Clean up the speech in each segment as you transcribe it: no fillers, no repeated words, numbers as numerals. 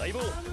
라이브.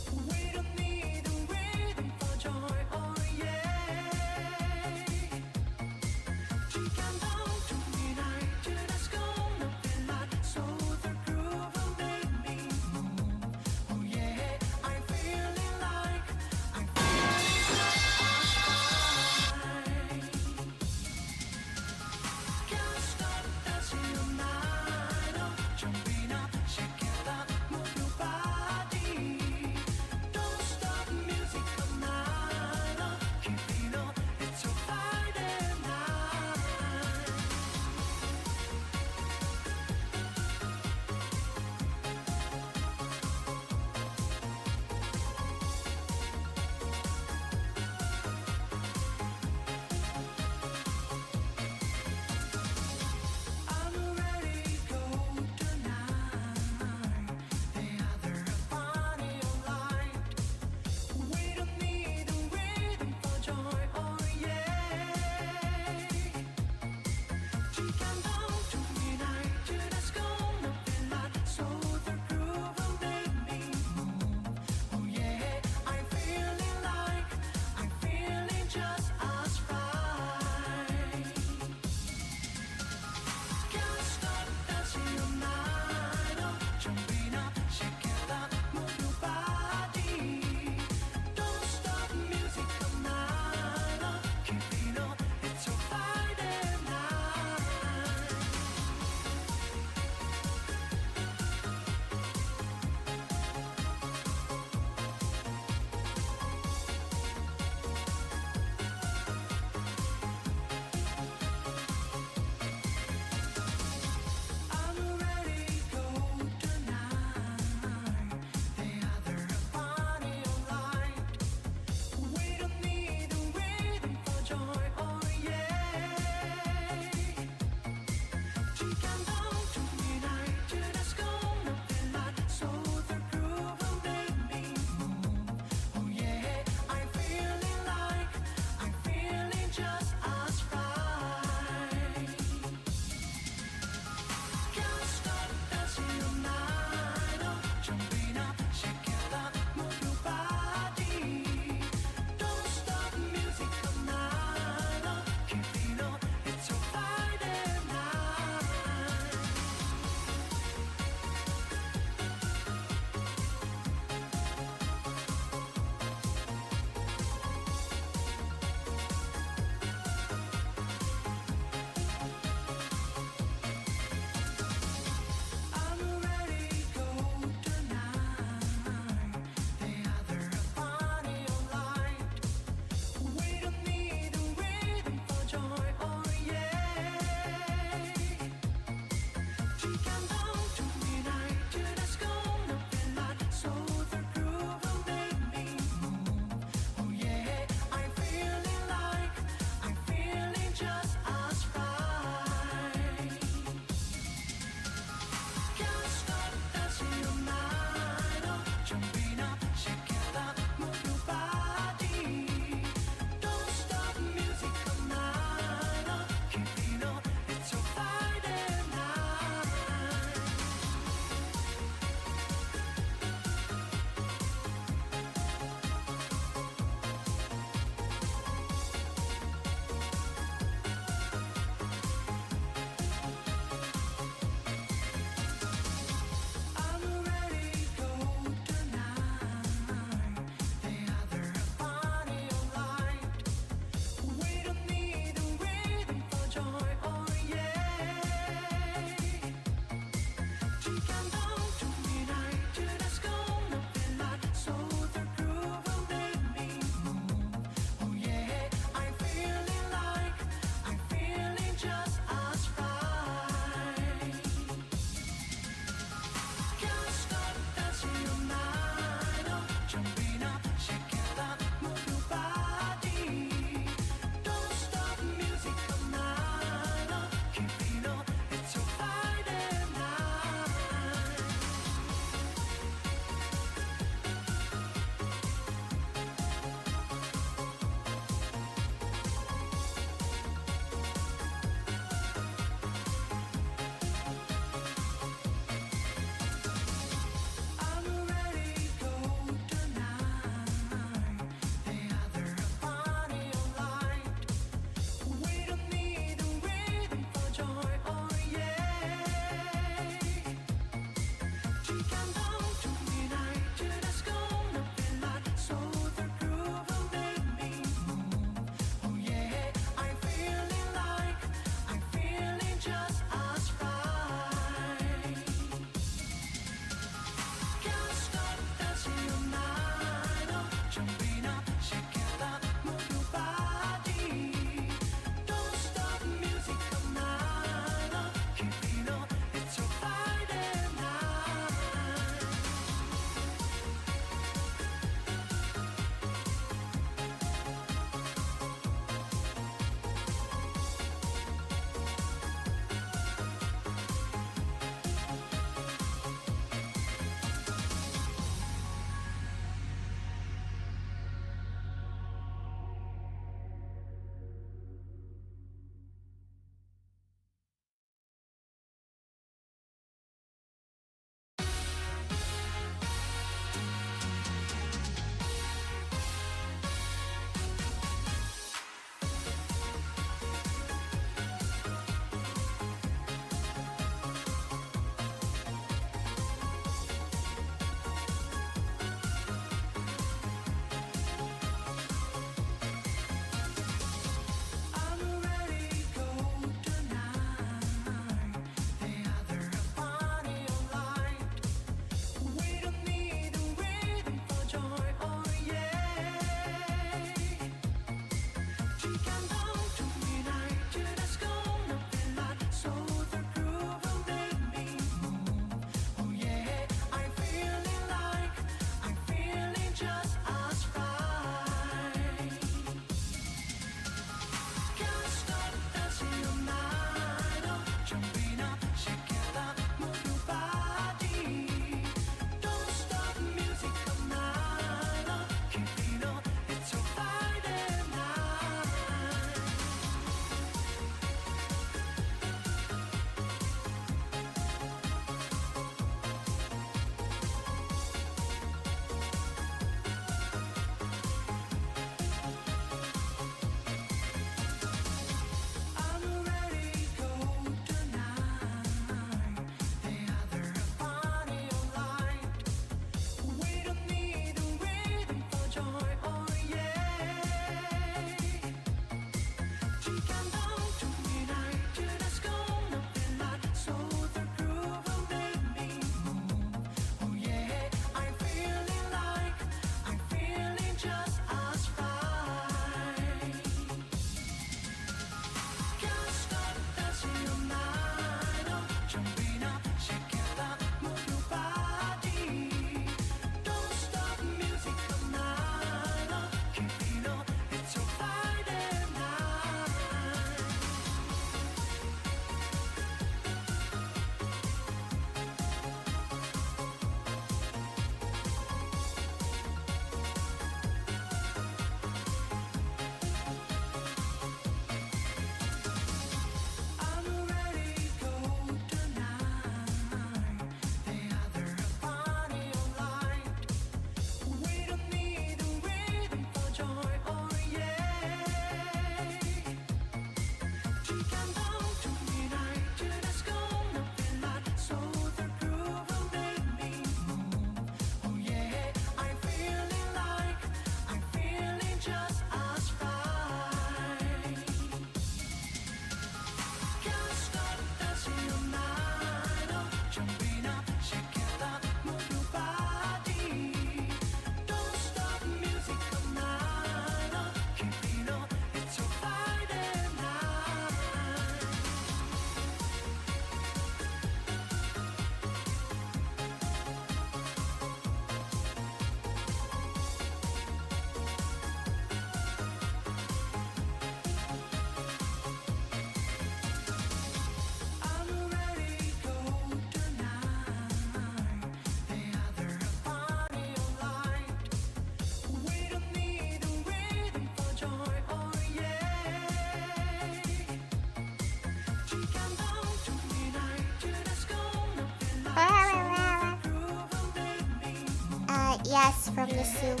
Yes, from the soup.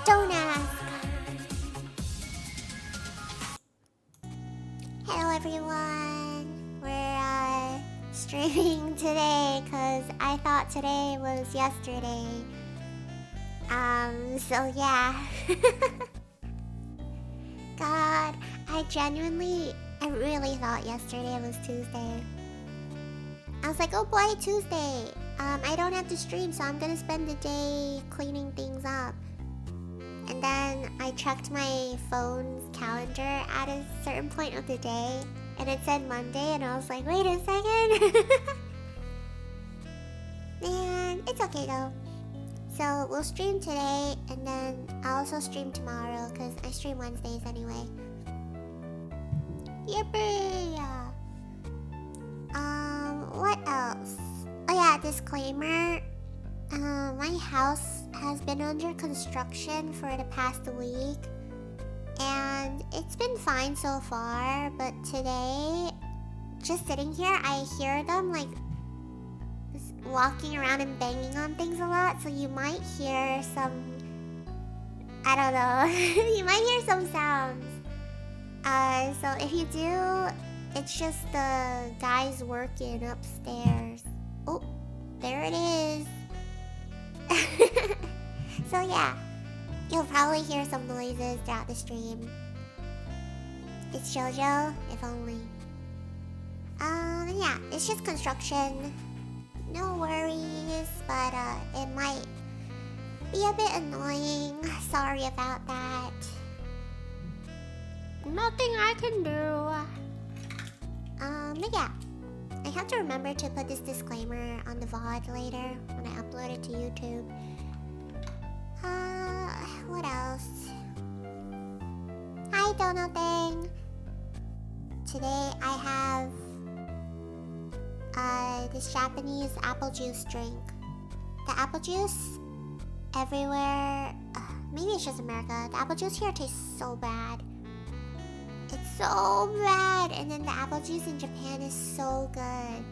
Don't ask. Hello everyone. We're streaming today because I thought today was yesterday. So yeah. God, I really thought yesterday was Tuesday. I was like, oh boy, Tuesday. I don't have to stream, so I'm gonna spend the day cleaning things up. And then I checked my phone's calendar at a certain point of the day, and it said Monday, and I was like, wait a second. Man, it's okay though. So we'll stream today, and then I'll also stream tomorrow, because I stream Wednesdays anyway. Yippee! What else? Oh yeah, disclaimer. My house has been under construction for the past week, and it's been fine so far, but today, just sitting here, I hear them like walking around and banging on things a lot, so you might hear some, I don't know, you might hear some sounds. So if you do, it's just the guys working upstairs. Oh, there it is. So yeah, you'll probably hear some noises throughout the stream. It's JoJo, if only. Yeah, it's just construction. No worries, but it might be a bit annoying. Sorry about that. Nothing I can do. But yeah, I have to remember to put this disclaimer on the VOD later when I upload it to YouTube. What else? Hi, Dono Thing. Today I have this Japanese apple juice drink. The apple juice everywhere, maybe it's just America. The apple juice here tastes so bad. It's so bad, and then the apple juice in Japan is so good.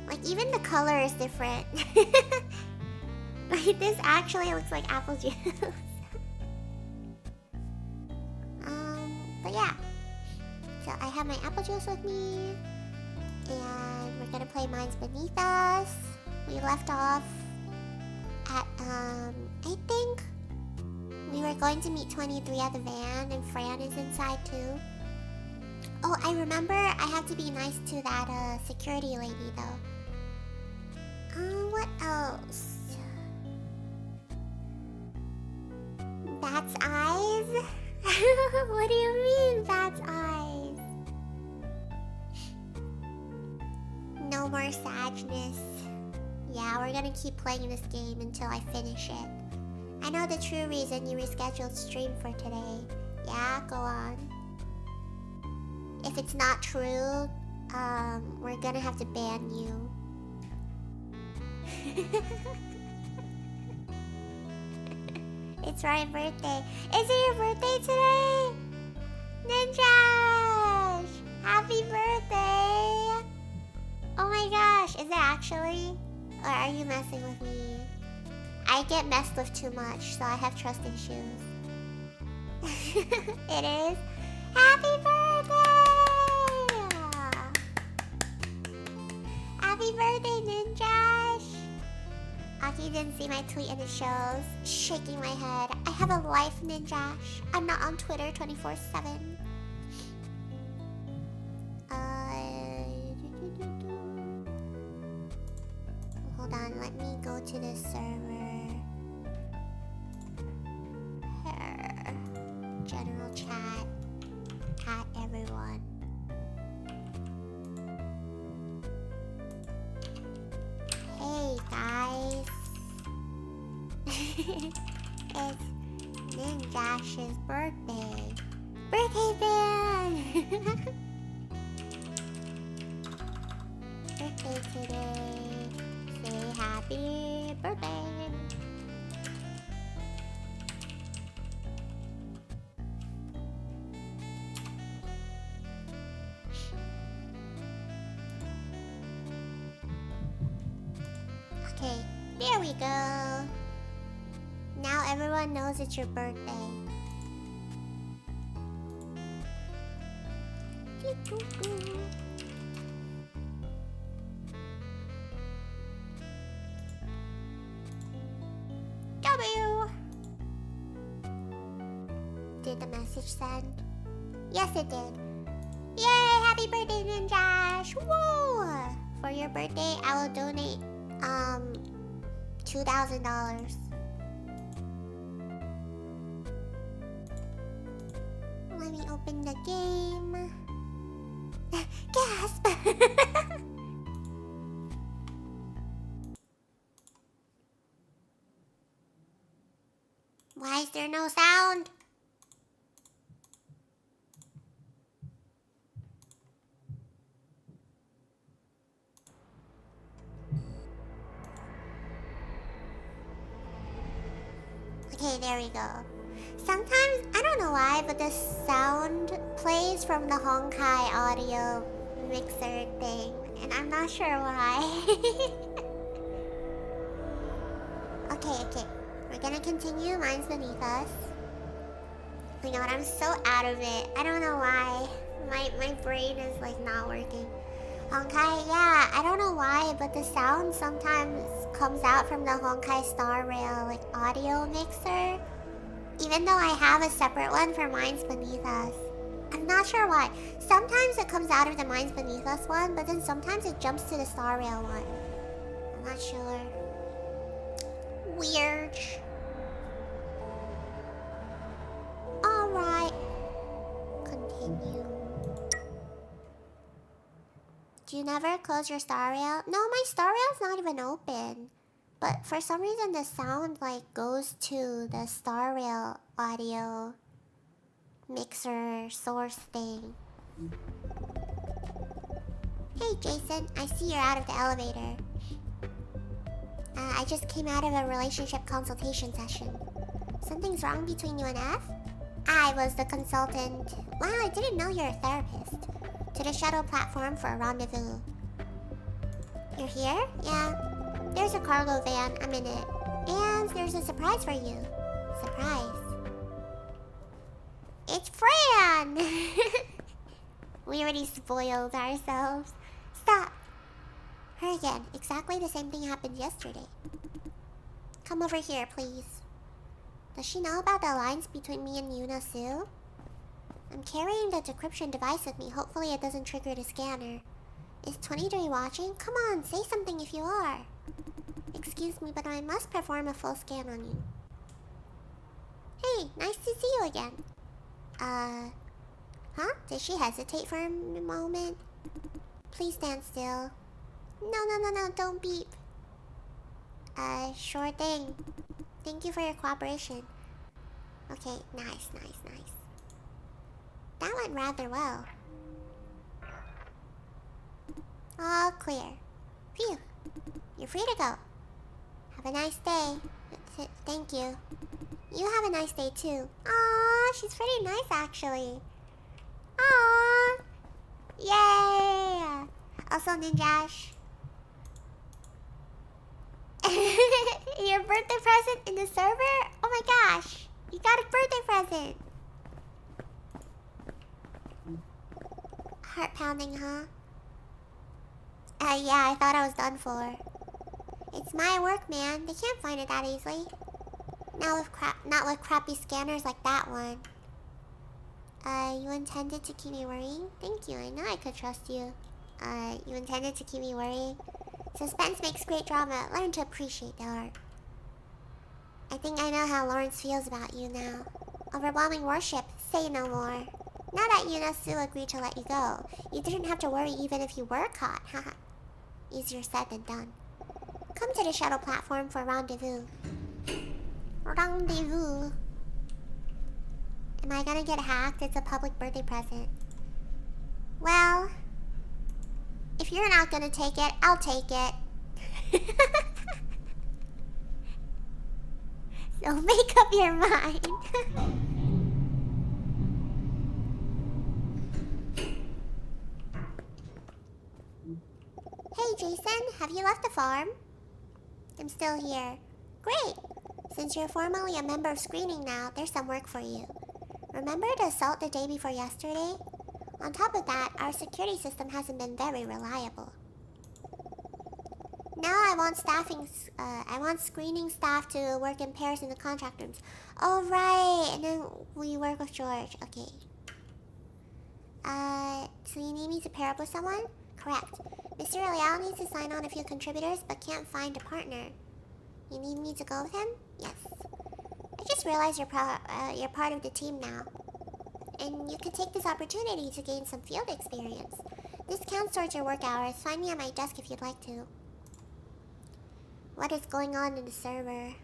Like, even the color is different. Like, this actually looks like apple juice. But yeah. So I have my apple juice with me, and we're gonna play Minds Beneath Us. We left off at, I think we were going to meet 23 at the van, and Fran is inside too. Oh, I remember I have to be nice to that security lady though. What else? Bat's eyes? What do you mean, Bat's eyes? No more sadness. Yeah, we're gonna keep playing this game until I finish it. I know the true reason you rescheduled stream for today. Yeah, go on. If it's not true, we're gonna have to ban you. It's my birthday. Is it your birthday today? Ninja! Happy birthday! Oh my gosh, is it actually? Or are you messing with me? I get messed with too much, so I have trust issues. It is? Happy birthday! Happy birthday, Ninja! Aki didn't see my tweet and it shows. Shaking my head. I have a life, Ninja. I'm not on Twitter 24/7. Hold on, let me go to the server. Here. General chat. At everyone. Hey guys. It's Ninjash's birthday. Birthday band! Birthday today. Say happy birthday. There we go. Now everyone knows it's your birthday. W. Did the message send? Yes, it did. Yay! Happy birthday, Ninjash! Whoa! For your birthday, I will donate $2,000. Let me open the game. Gasp! Why is there no sound? Okay, there we go. Sometimes, I don't know why, but the sound plays from the Honkai audio mixer thing, and I'm not sure why. Okay. We're gonna continue Minds Beneath Us. You know what, I'm so out of it. I don't know why. My brain is like not working. Honkai, yeah, I don't know why, but the sound sometimes comes out from the Honkai Star Rail like audio mixer. Even though I have a separate one for Minds Beneath Us. I'm not sure why. Sometimes it comes out of the Minds Beneath Us one, but then sometimes it jumps to the Star Rail one. I'm not sure. Weird. Alright. Continue. Do you never close your Star Rail? No, my Star Rail's not even open. But for some reason the sound like goes to the Star Rail audio mixer source thing. Hey Jason, I see you're out of the elevator. I just came out of a relationship consultation session. Something's wrong between you and F? I was the consultant. Wow, I didn't know you're a therapist. To the shuttle platform for a rendezvous. You're here? Yeah. There's a cargo van. I'm in it. And there's a surprise for you. Surprise. It's Fran! We already spoiled ourselves. Stop. Her again. Exactly the same thing happened yesterday. Come over here, please. Does she know about the alliance between me and Yuna Sue? I'm carrying the decryption device with me. Hopefully it doesn't trigger the scanner. Is 23 watching? Come on, say something if you are. Excuse me, but I must perform a full scan on you. Hey, nice to see you again. Huh? Did she hesitate for a moment? Please stand still. No, don't beep. Sure thing. Thank you for your cooperation. Okay, nice. That went rather well. All clear. Phew. You're free to go. Have a nice day. Thank you. You have a nice day too. Aww, she's pretty nice actually. Aww. Yay! Also, Ninjash. Your birthday present in the server? Oh my gosh. You got a birthday present. Heart pounding, huh? Yeah, I thought I was done for. It's my work, man. They can't find it that easily. Not with crappy scanners like that one. You intended to keep me worrying? Thank you, I know I could trust you. You intended to keep me worrying? Suspense makes great drama. Learn to appreciate the art. I think I know how Lawrence feels about you now. Overwhelming worship. Say no more. Now that Yuna Sue agreed to let you go, you didn't have to worry even if you were caught. Haha. Easier said than done. Come to the shuttle platform for rendezvous. Rendezvous. Am I gonna get hacked? It's a public birthday present. Well, if you're not gonna take it, I'll take it. So make up your mind. Hey Jason, have you left the farm? I'm still here. Great! Since you're formally a member of screening now, there's some work for you. Remember the assault the day before yesterday? On top of that, our security system hasn't been very reliable. Now I want screening staff to work in pairs in the contract rooms. Oh right, and then we work with George. Okay. So you need me to pair up with someone? Correct. Mr. Leal needs to sign on a few contributors, but can't find a partner. You need me to go with him? Yes. I just realized you're part of the team now. And you can take this opportunity to gain some field experience. This counts towards your work hours. Find me at my desk if you'd like to. What is going on in the server?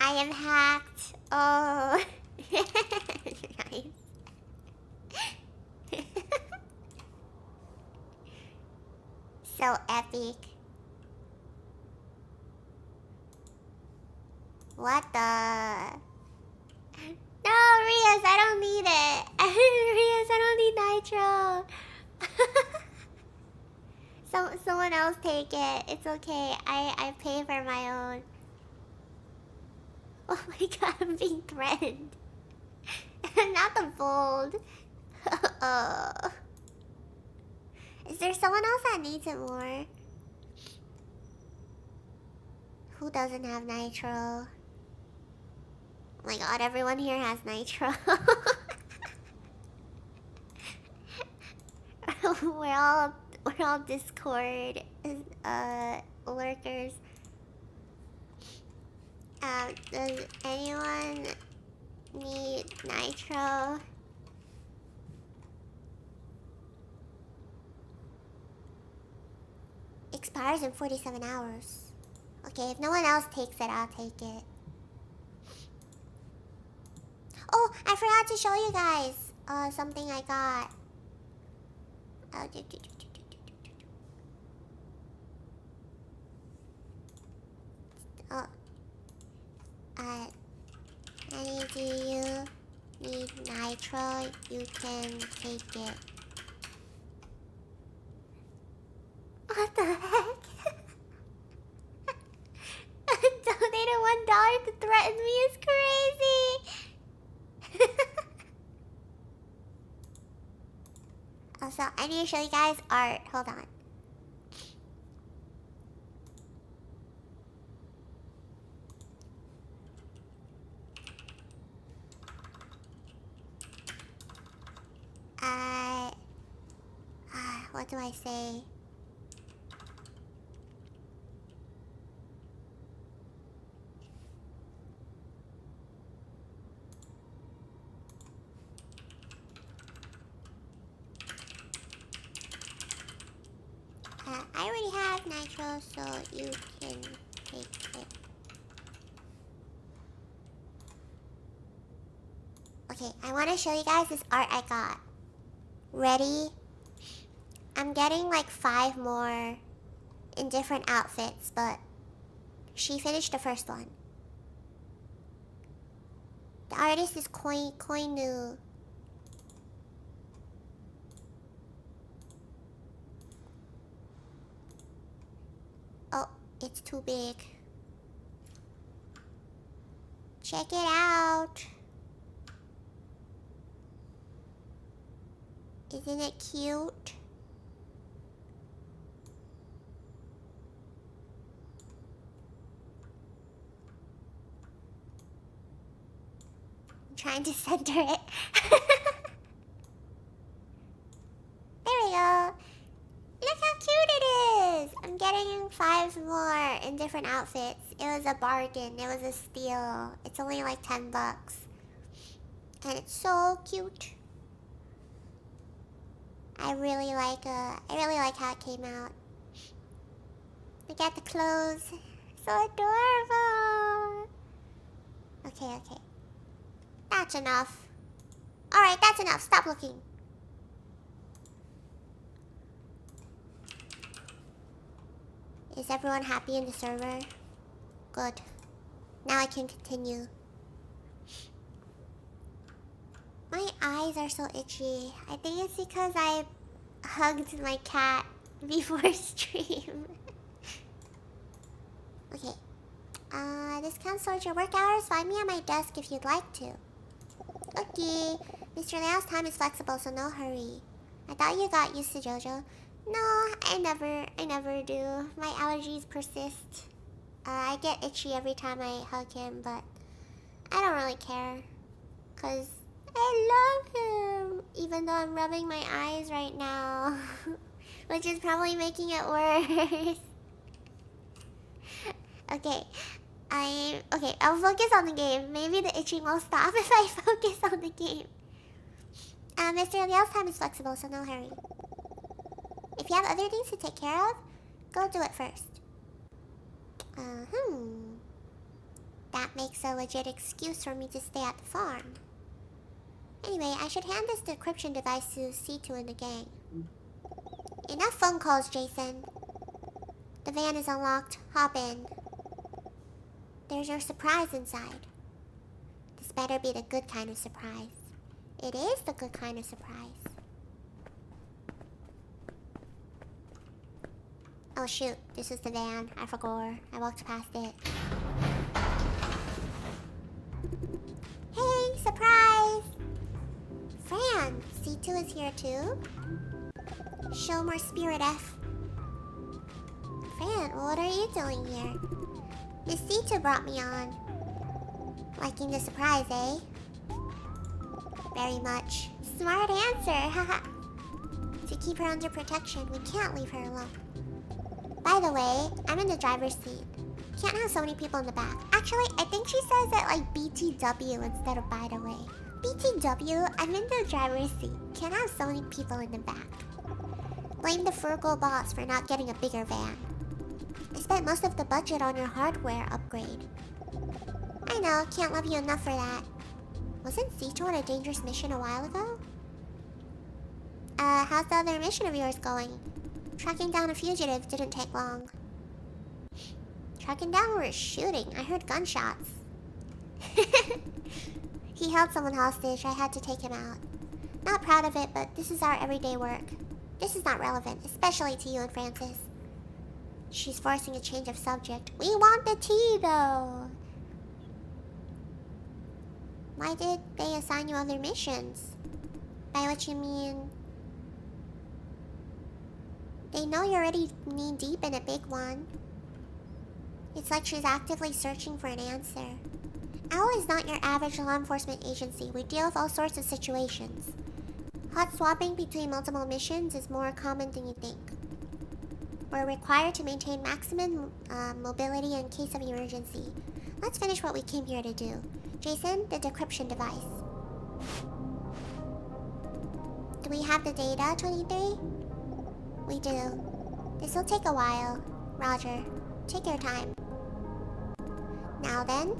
I am hacked. Oh. Nice. So epic. What the? No, Rias, I don't need it. Rias, I don't need nitro. Someone else take it. It's okay. I pay for my own. Oh my god, I'm being threatened. Not the bold. Is there someone else that needs it more? Who doesn't have nitro? Oh my god, everyone here has nitro. we're all Discord lurkers. Does anyone need nitro? Expires in 47 hours. Okay, if no one else takes it, I'll take it. Oh, I forgot to show you guys something I got. Honey, do you need nitro? You can take it. What the heck? Donated $1 to threaten me is crazy. Also, I need to show you guys art. Hold on. What do I say? I already have nitro, so you can take it. Okay, I want to show you guys this art I got. Ready? I'm getting like 5 more in different outfits, but she finished the first one. The artist is Koinu. Oh, it's too big. Check it out. Isn't it cute? I'm trying to center it. There we go. Look how cute it is! I'm getting 5 more in different outfits. It was a bargain. It was a steal. It's only like $10. And it's so cute. I really like how it came out. Look at the clothes. So adorable. Okay. That's enough. Alright, that's enough. Stop looking. Is everyone happy in the server? Good. Now I can continue. My eyes are so itchy. I think it's because I hugged my cat before stream. Okay. This can sort your work hours. Find me at my desk if you'd like to. Okay. Mr. Liao's time is flexible, so no hurry. I thought you got used to JoJo. No, I never do. My allergies persist. I get itchy every time I hug him, but I don't really care. Cause I love him. Even though I'm rubbing my eyes right now. Which is probably making it worse. Okay. Okay, I'll focus on the game. Maybe the itching will stop if I focus on the game. Mr. Liao's time is flexible, so no hurry. If you have other things to take care of, go do it first. That makes a legit excuse for me to stay at the farm. Anyway, I should hand this decryption device to C2 in the gang. Enough phone calls, Jason. The van is unlocked. Hop in. There's your surprise inside. This better be the good kind of surprise. It is the good kind of surprise. Oh shoot, this is the van. I forgot. I walked past it. Hey, surprise! Fran, C2 is here too? Show more spirit, F. Fran, what are you doing here? Miss C2 brought me on. Liking the surprise, eh? Very much. Smart answer, haha. To keep her under protection, we can't leave her alone. By the way, I'm in the driver's seat. Can't have so many people in the back. Actually, I think she says it like BTW instead of by the way. BTW, I'm in the driver's seat. Can't have so many people in the back. Blame the frugal boss for not getting a bigger van. I spent most of the budget on your hardware upgrade. I know, can't love you enough for that. Wasn't C2 on a dangerous mission a while ago? How's the other mission of yours going? Tracking down a fugitive didn't take long. Tracking down or shooting? I heard gunshots. He held someone hostage. I had to take him out. Not proud of it, but this is our everyday work. This is not relevant, especially to you and Francis. She's forcing a change of subject. We want the tea, though. Why did they assign you other missions? By which you mean... They know you're already knee-deep in a big one. It's like she's actively searching for an answer. OWL is not your average law enforcement agency. We deal with all sorts of situations. Hot swapping between multiple missions is more common than you think. We're required to maintain maximum mobility in case of emergency. Let's finish what we came here to do. Jason, the decryption device. Do we have the data, 23? We do. This will take a while. Roger. Take your time. Now then,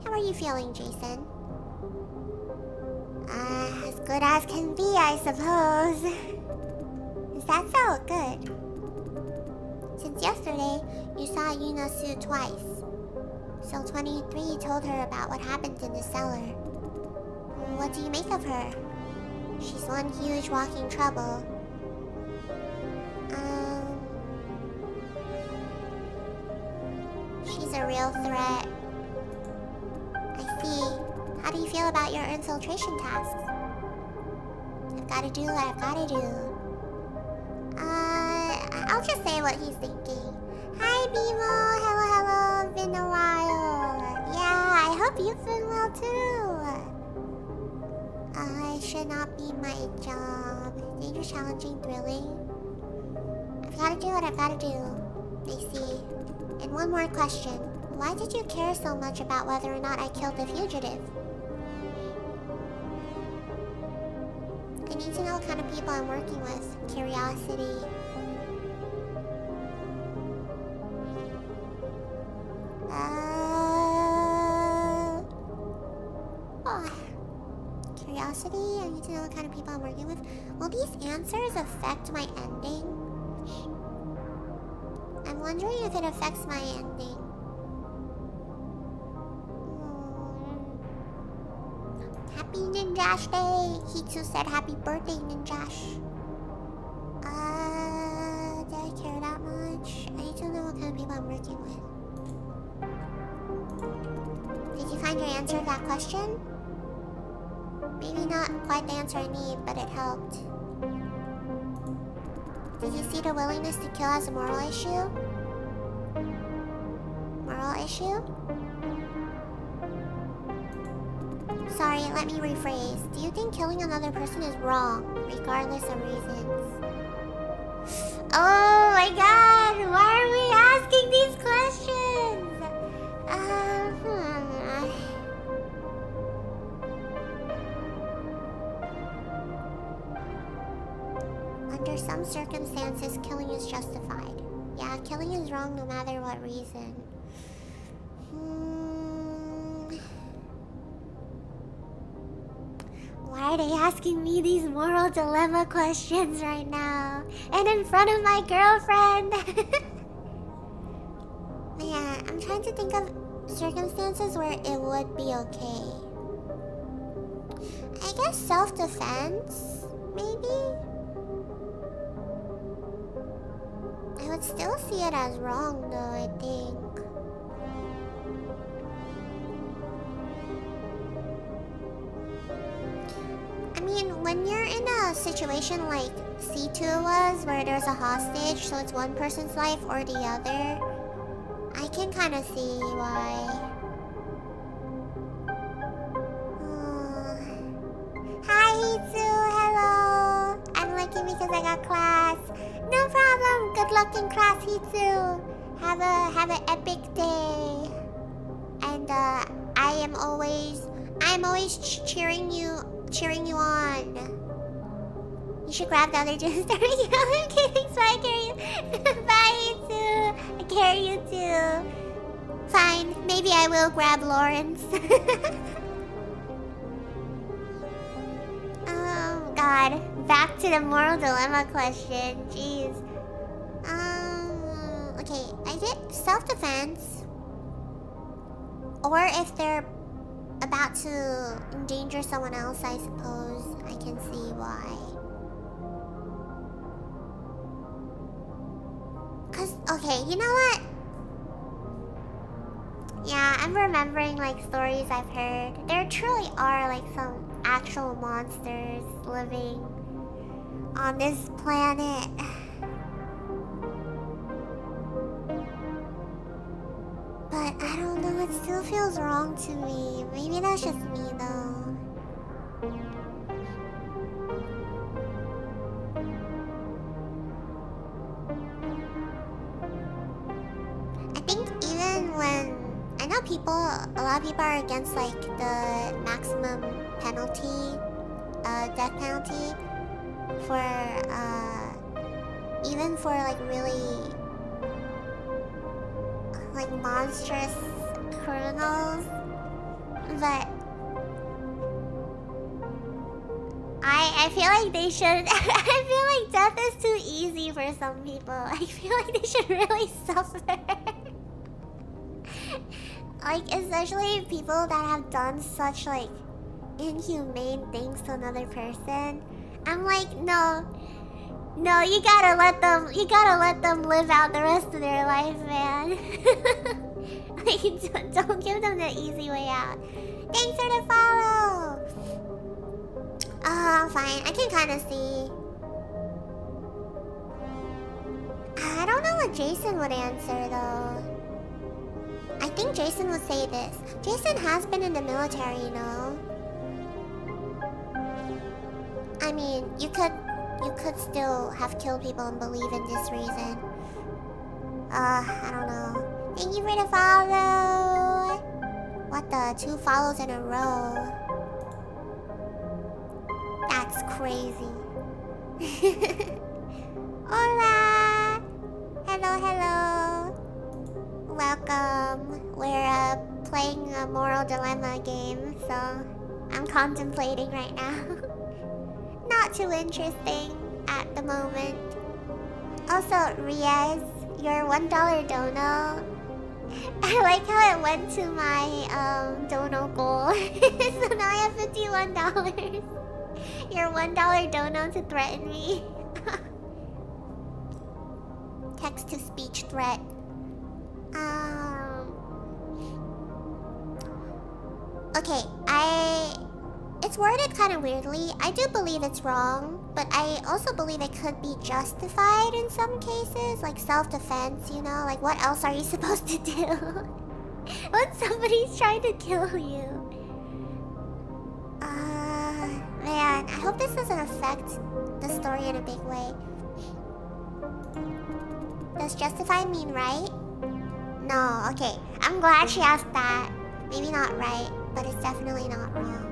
how are you feeling, Jason? As good as can be, I suppose. Is that so? Good. Since yesterday, you saw Yunasu twice. So 23 told her about what happened in the cellar. What do you make of her? She's one huge walking trouble. She's a real threat. I see. How do you feel about your infiltration tasks? I've gotta do what I've gotta do. I'll just say what he's thinking. Hi, Bimo. Hello. Been a while. Yeah, I hope you've been well too. It should not be my job. Dangerous, challenging, thrilling. I've gotta do what I've gotta do. I see. And one more question. Why did you care so much about whether or not I killed the fugitive? I need to know what kind of people I'm working with. Curiosity. Curiosity? I need to know what kind of people I'm working with. Will these answers affect my ending? I'm wondering if it affects my ending. Happy Ninjash Day! Hitsu said happy birthday, Ninjash. Do I care that much? I need to know what kind of people I'm working with. find your answer to that question? Maybe not quite the answer I need, but it helped. Did you see the willingness to kill as a moral issue? Moral issue? Sorry, let me rephrase. Do you think killing another person is wrong, regardless of reasons? Oh my god! Why are we asking these questions? Under some circumstances, killing is justified. Yeah, killing is wrong no matter what reason. Why are they asking me these moral dilemma questions right now? And in front of my girlfriend? Man, I'm trying to think of circumstances where it would be okay. I guess self-defense, maybe? I would still see it as wrong though, I think. I mean, when you're in a situation like C2 was, where there's a hostage, so it's one person's life or the other, I can kind of see why. Hi, Hitsu, hello! I'm lucky because I got class. No problem, good luck in class, Hitsu. Have an epic day. And I'm always cheering you on. You should grab the other juice. I'm kidding, so I carry you. Bye, you too. I carry you too. Fine, maybe I will grab Lawrence. Oh god, back to the moral dilemma question. Jeez. Okay, I get self-defense. Or if they're about to endanger someone else, I suppose I can see why. Cause, okay, you know what? Yeah, I'm remembering like stories I've heard. There truly are like some actual monsters living on this planet. But I don't know, it still feels wrong to me. Maybe that's just me though. I think even when... I know a lot of people are against like the maximum penalty, death penalty for, even for like really like monstrous criminals, but I feel like they should. I feel like death is too easy for some people. I feel like they should really suffer. Like, especially people that have done such like inhumane things to another person. I'm like, no, you gotta let them live out the rest of their life, man. Like, don't give them the easy way out. Thanks for the follow. Fine, I can kind of see. I don't know what Jason would answer though. I think Jason would say this. Jason has been in the military, you know. I mean, you could still have killed people and believe in this reason. I don't know. Thank you for the follow. What the? 2 follows in a row. That's crazy. Hola. Hello. Welcome. We're playing a moral dilemma game, so I'm contemplating right now. Not too interesting at the moment. Also, Riaz, your $1 dono. I like how it went to my dono goal. So now I have $51. Your $1 dono to threaten me. Text to speech threat. Okay, it's worded kind of weirdly. I do believe it's wrong, but I also believe it could be justified in some cases, like self-defense, you know? Like, what else are you supposed to do when somebody's trying to kill you? Man, I hope this doesn't affect the story in a big way. Does justify mean right? No, okay. I'm glad she asked that. Maybe not right, but it's definitely not wrong.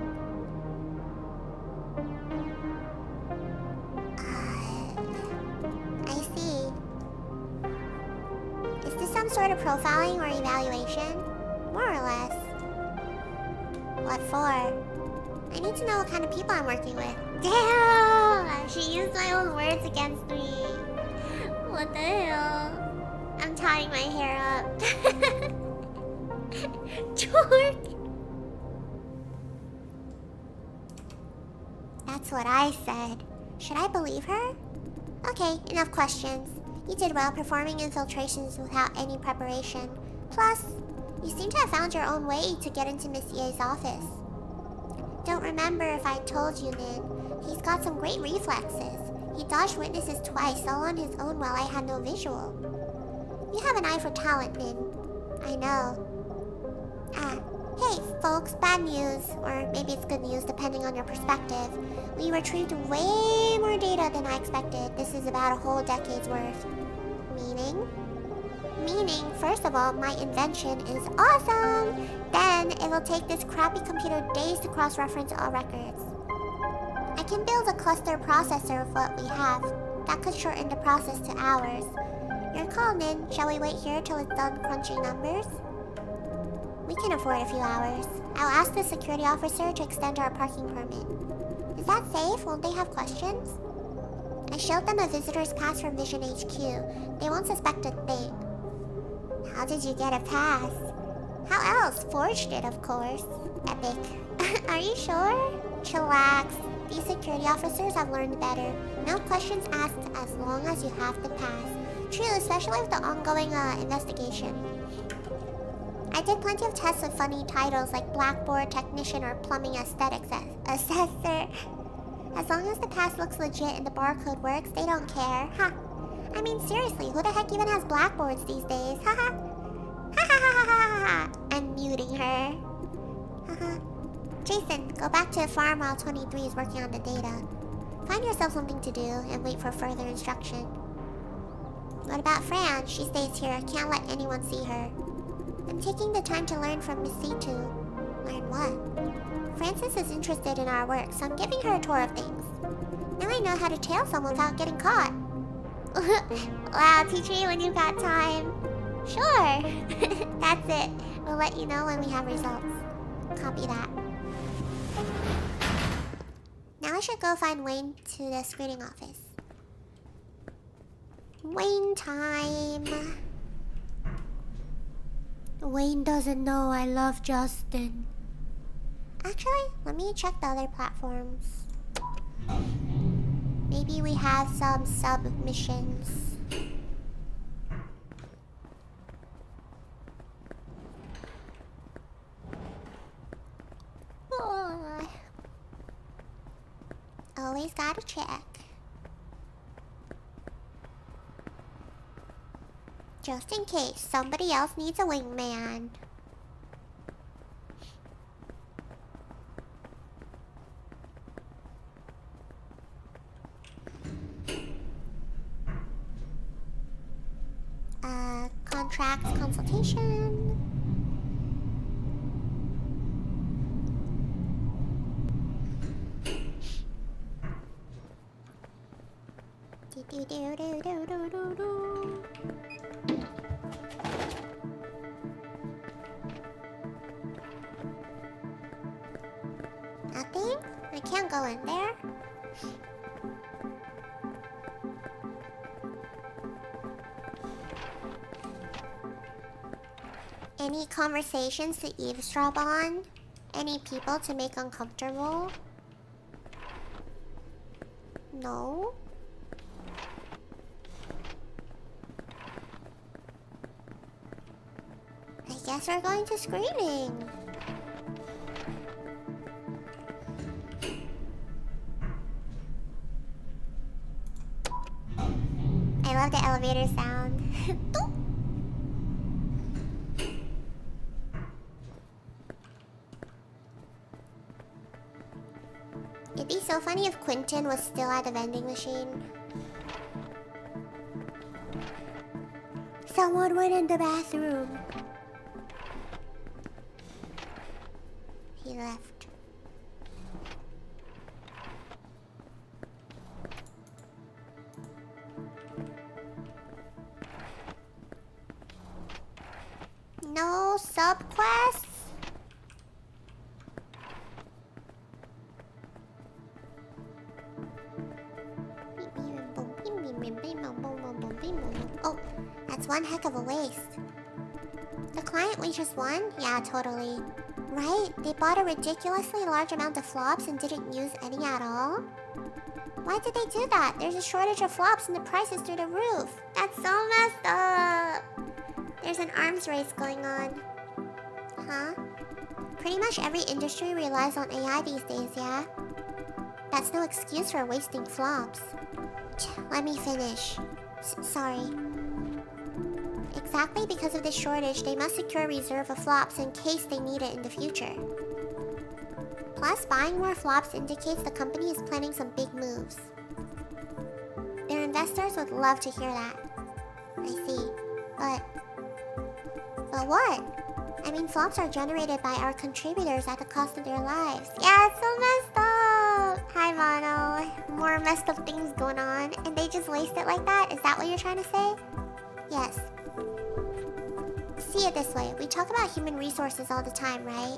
I see. Is this some sort of profiling or evaluation? More or less. What for? I need to know what kind of people I'm working with. Damn! She used my own words against me. What the hell? I'm tying my hair up. Jork! That's what I said. Should I believe her? Okay, enough questions. You did well performing infiltrations without any preparation. Plus, you seem to have found your own way to get into Miss Ye's office. Don't remember if I told you, Nin. He's got some great reflexes. He dodged witnesses twice, all on his own while I had no visual. You have an eye for talent, Nin. I know. Hey, folks, bad news. Or maybe it's good news, depending on your perspective. We retrieved way more data than I expected. This is about a whole decade's worth. Meaning? Meaning, first of all, my invention is awesome! Then, it will take this crappy computer days to cross-reference all records. I can build a cluster processor of what we have. That could shorten the process to hours. Your call, Nin. Shall we wait here till it's done crunching numbers? We can afford a few hours. I'll ask the security officer to extend our parking permit. Is that safe? Won't they have questions? I showed them a visitor's pass from Vision HQ. They won't suspect a thing. How did you get a pass? How else? Forged it, of course. Epic. Are you sure? Chillax. These security officers have learned better. No questions asked as long as you have the pass. True, especially with the ongoing investigation. I did plenty of tests with funny titles like Blackboard Technician or Plumbing Aesthetics Assessor. As long as the pass looks legit and the barcode works, they don't care. Ha! I mean, seriously, who the heck even has blackboards these days? Haha! Ha ha ha ha ha ha! I'm muting her. Haha. Jason, go back to the farm while 23 is working on the data. Find yourself something to do and wait for further instruction. What about Fran? She stays here. Can't let anyone see her. I'm taking the time to learn from Miss C2. Learn what? Frances is interested in our work, so I'm giving her a tour of things. Now I know how to tail someone without getting caught. Wow, teach me when you've got time. Sure. That's it. We'll let you know when we have results. Copy that. Now I should go find Wayne to the screening office. Wayne time. Wayne doesn't know I love Justin. Actually, let me check the other platforms. Maybe we have some submissions. Oh. Always gotta check. Just in case somebody else needs a wingman. Contracts consultation. Do do do do do do do. Nothing? I can't go in there. Any conversations to eavesdrop on? Any people to make uncomfortable? No? I guess we're going to screening. It'd be so funny if Quentin was still at the vending machine. Someone went in the bathroom. He left. No subquests? Oh, that's one heck of a waste. The client we just won? Yeah, totally. Right, they bought a ridiculously large amount of flops and didn't use any at all? Why did they do that? There's a shortage of flops and the price is through the roof. That's so messed up. There's an arms race going on. Huh? Pretty much every industry relies on AI these days, yeah? That's no excuse for wasting flops. Let me finish. Sorry. Exactly because of this shortage, they must secure a reserve of flops in case they need it in the future. Plus, buying more flops indicates the company is planning some big moves. Their investors would love to hear that. I see. But what? I mean, flops are generated by our contributors at the cost of their lives. Yeah, it's so messed up! Hi, Mono. More messed up things going on. And they just waste it like that? Is that what you're trying to say? Yes. See it this way. We talk about human resources all the time, right?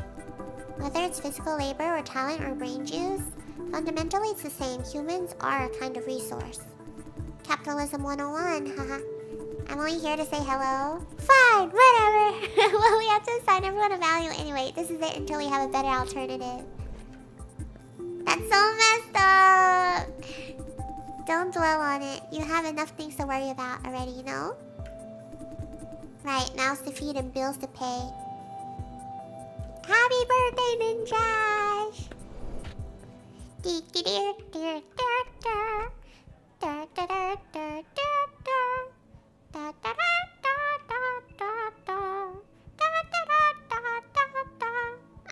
Whether it's physical labor or talent or brain juice, fundamentally it's the same. Humans are a kind of resource. Capitalism 101, haha. I'm only here to say hello. Fine, whatever. Well, we have to assign everyone a value anyway. This is it until we have a better alternative. That's so messed up. Don't dwell on it. You have enough things to worry about already, you know? Right, mouths to feed and bills to pay. Happy birthday, Ninjash!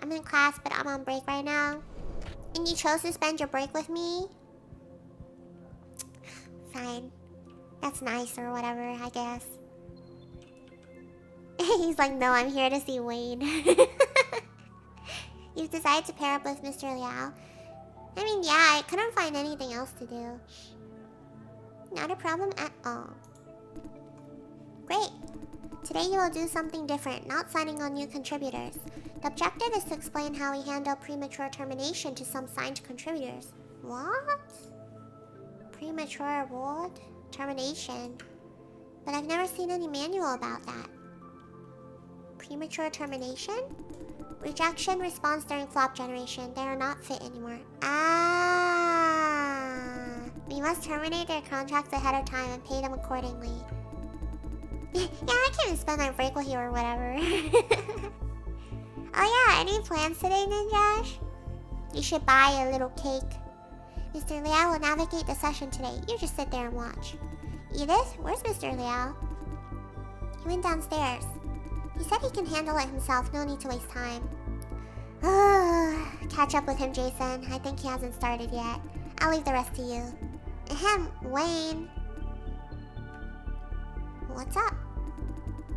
I'm in class, but I'm on break right now. And you chose to spend your break with me? Fine. That's nice or whatever, I guess. He's like, no, I'm here to see Wayne. You've decided to pair up with Mr. Liao. I mean, yeah, I couldn't find anything else to do. Not a problem at all. Great. Today you will do something different, not signing on new contributors. The objective is to explain how we handle premature termination to some signed contributors. What? Premature what? Termination? But I've never seen any manual about that. Premature termination? Rejection response during flop generation. They are not fit anymore. Ah! We must terminate their contracts ahead of time and pay them accordingly. Yeah, I can't spend my break with you or whatever. Oh yeah, any plans today, Ninjash? You should buy a little cake. Mr. Liao will navigate the session today. You just sit there and watch. Edith, where's Mr. Liao? He went downstairs. He said he can handle it himself, no need to waste time. Catch up with him, Jason. I think he hasn't started yet. I'll leave the rest to you. Ahem, Wayne. What's up?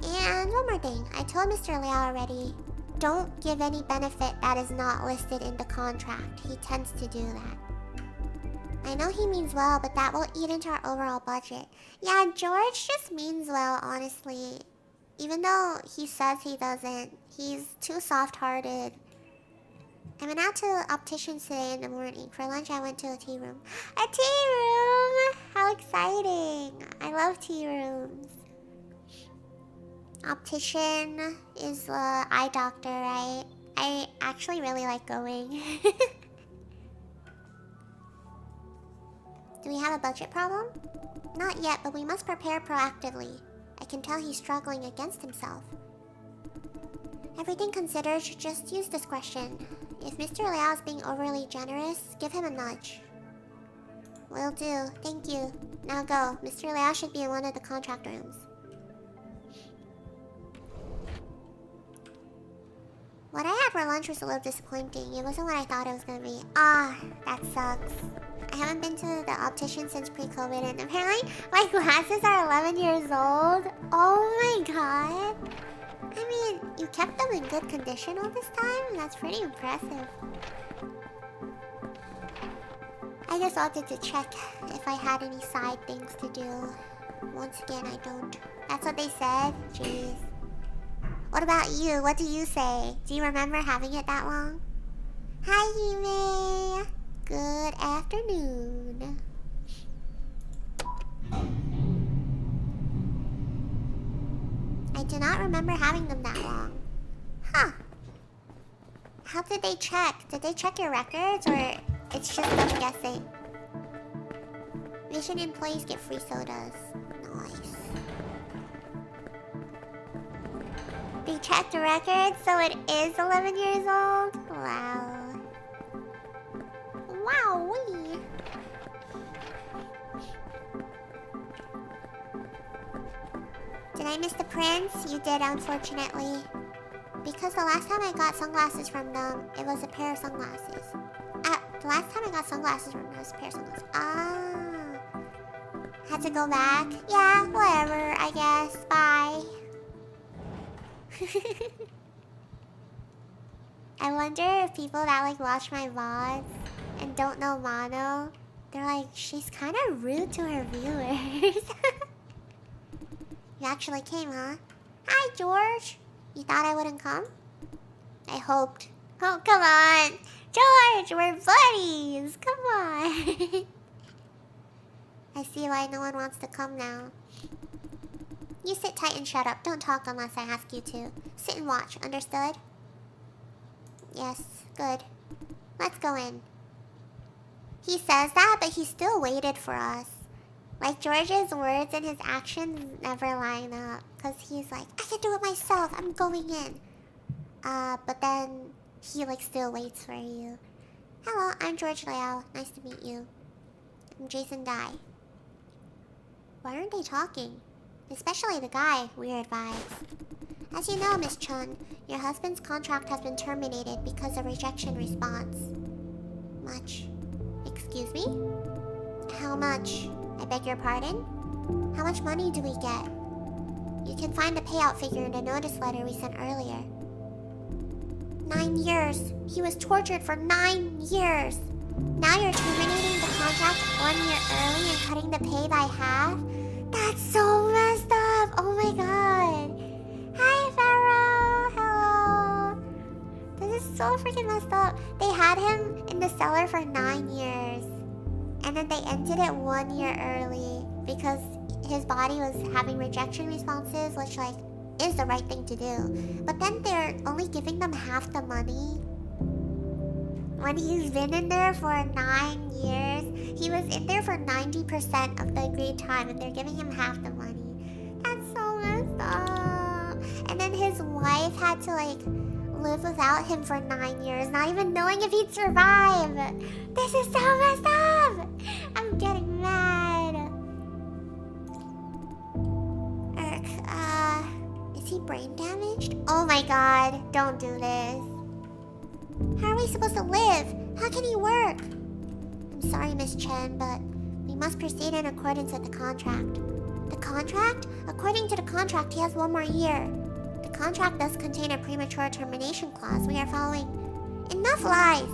And one more thing. I told Mr. Liao already. Don't give any benefit that is not listed in the contract. He tends to do that. I know he means well, but that will eat into our overall budget. Yeah, George just means well, honestly. Even though he says he doesn't, he's too soft-hearted. I went out to the opticians today in the morning. For lunch, I went to a tea room. A tea room! How exciting! I love tea rooms. Optician is the eye doctor, right? I actually really like going. Do we have a budget problem? Not yet, but we must prepare proactively. I can tell he's struggling against himself. Everything considered, just use discretion. If Mr. Liao is being overly generous, give him a nudge. Will do. Thank you. Now go. Mr. Liao should be in one of the contract rooms. What I had for lunch was a little disappointing. It wasn't what I thought it was gonna be. Ah, that sucks. I haven't been to the optician since pre-COVID, and apparently my glasses are 11 years old. Oh my god. I mean, you kept them in good condition all this time? That's pretty impressive. I just wanted to check if I had any side things to do. Once again, I don't. That's what they said? Jeez. What about you? What do you say? Do you remember having it that long? Hi, Yume. Good afternoon. I do not remember having them that long. Huh. How did they check? Did they check your records, or it's just them guessing? Mission employees get free sodas. Nice. They checked the records, so it is 11 years old? Wow. Wowee. Did I miss the prince? You did, unfortunately. Because the last time I got sunglasses from them, it was a pair of sunglasses. The last time I got sunglasses from them, it was a pair of sunglasses. Ah. Had to go back? Yeah, whatever, I guess. Bye. I wonder if people that like watch my VODs and don't know Mono, they're like, she's kind of rude to her viewers. You actually came, huh? Hi, George. You thought I wouldn't come? I hoped. Oh, come on. George, we're buddies. Come on. I see why no one wants to come now. You sit tight and shut up. Don't talk unless I ask you to. Sit and watch. Understood? Yes. Good. Let's go in. He says that, but he still waited for us. Like, George's words and his actions never line up. Because he's like, I can do it myself. I'm going in. But then he, like, still waits for you. Hello, I'm George Liao. Nice to meet you. I'm Jason Dai. Why aren't they talking? Especially the guy, weird vibes. As you know, Miss Chun, your husband's contract has been terminated because of rejection response. Much. Excuse me? How much? I beg your pardon? How much money do we get? You can find the payout figure in the notice letter we sent earlier. 9 years. He was tortured for 9 years. Now you're terminating the contract 1 year early and cutting the pay by half? That's so messed up! Oh my god! Hi, Pharaoh! Hello! This is so freaking messed up. They had him in the cellar for 9 years. And then they ended it 1 year early because his body was having rejection responses, which, like, is the right thing to do. But then they're only giving them half the money. When he's been in there for 9 years, he was in there for 90% of the agreed time, and they're giving him half the money. That's so messed up. And then his wife had to, like, live without him for 9 years, not even knowing if he'd survive. This is so messed up. I'm getting mad. Is he brain damaged? Oh my god, don't do this. How are we supposed to live? How can he work? I'm sorry, Miss Chen, but we must proceed in accordance with the contract. The contract? According to the contract, he has 1 more year. The contract does contain a premature termination clause. We are following. Enough lies!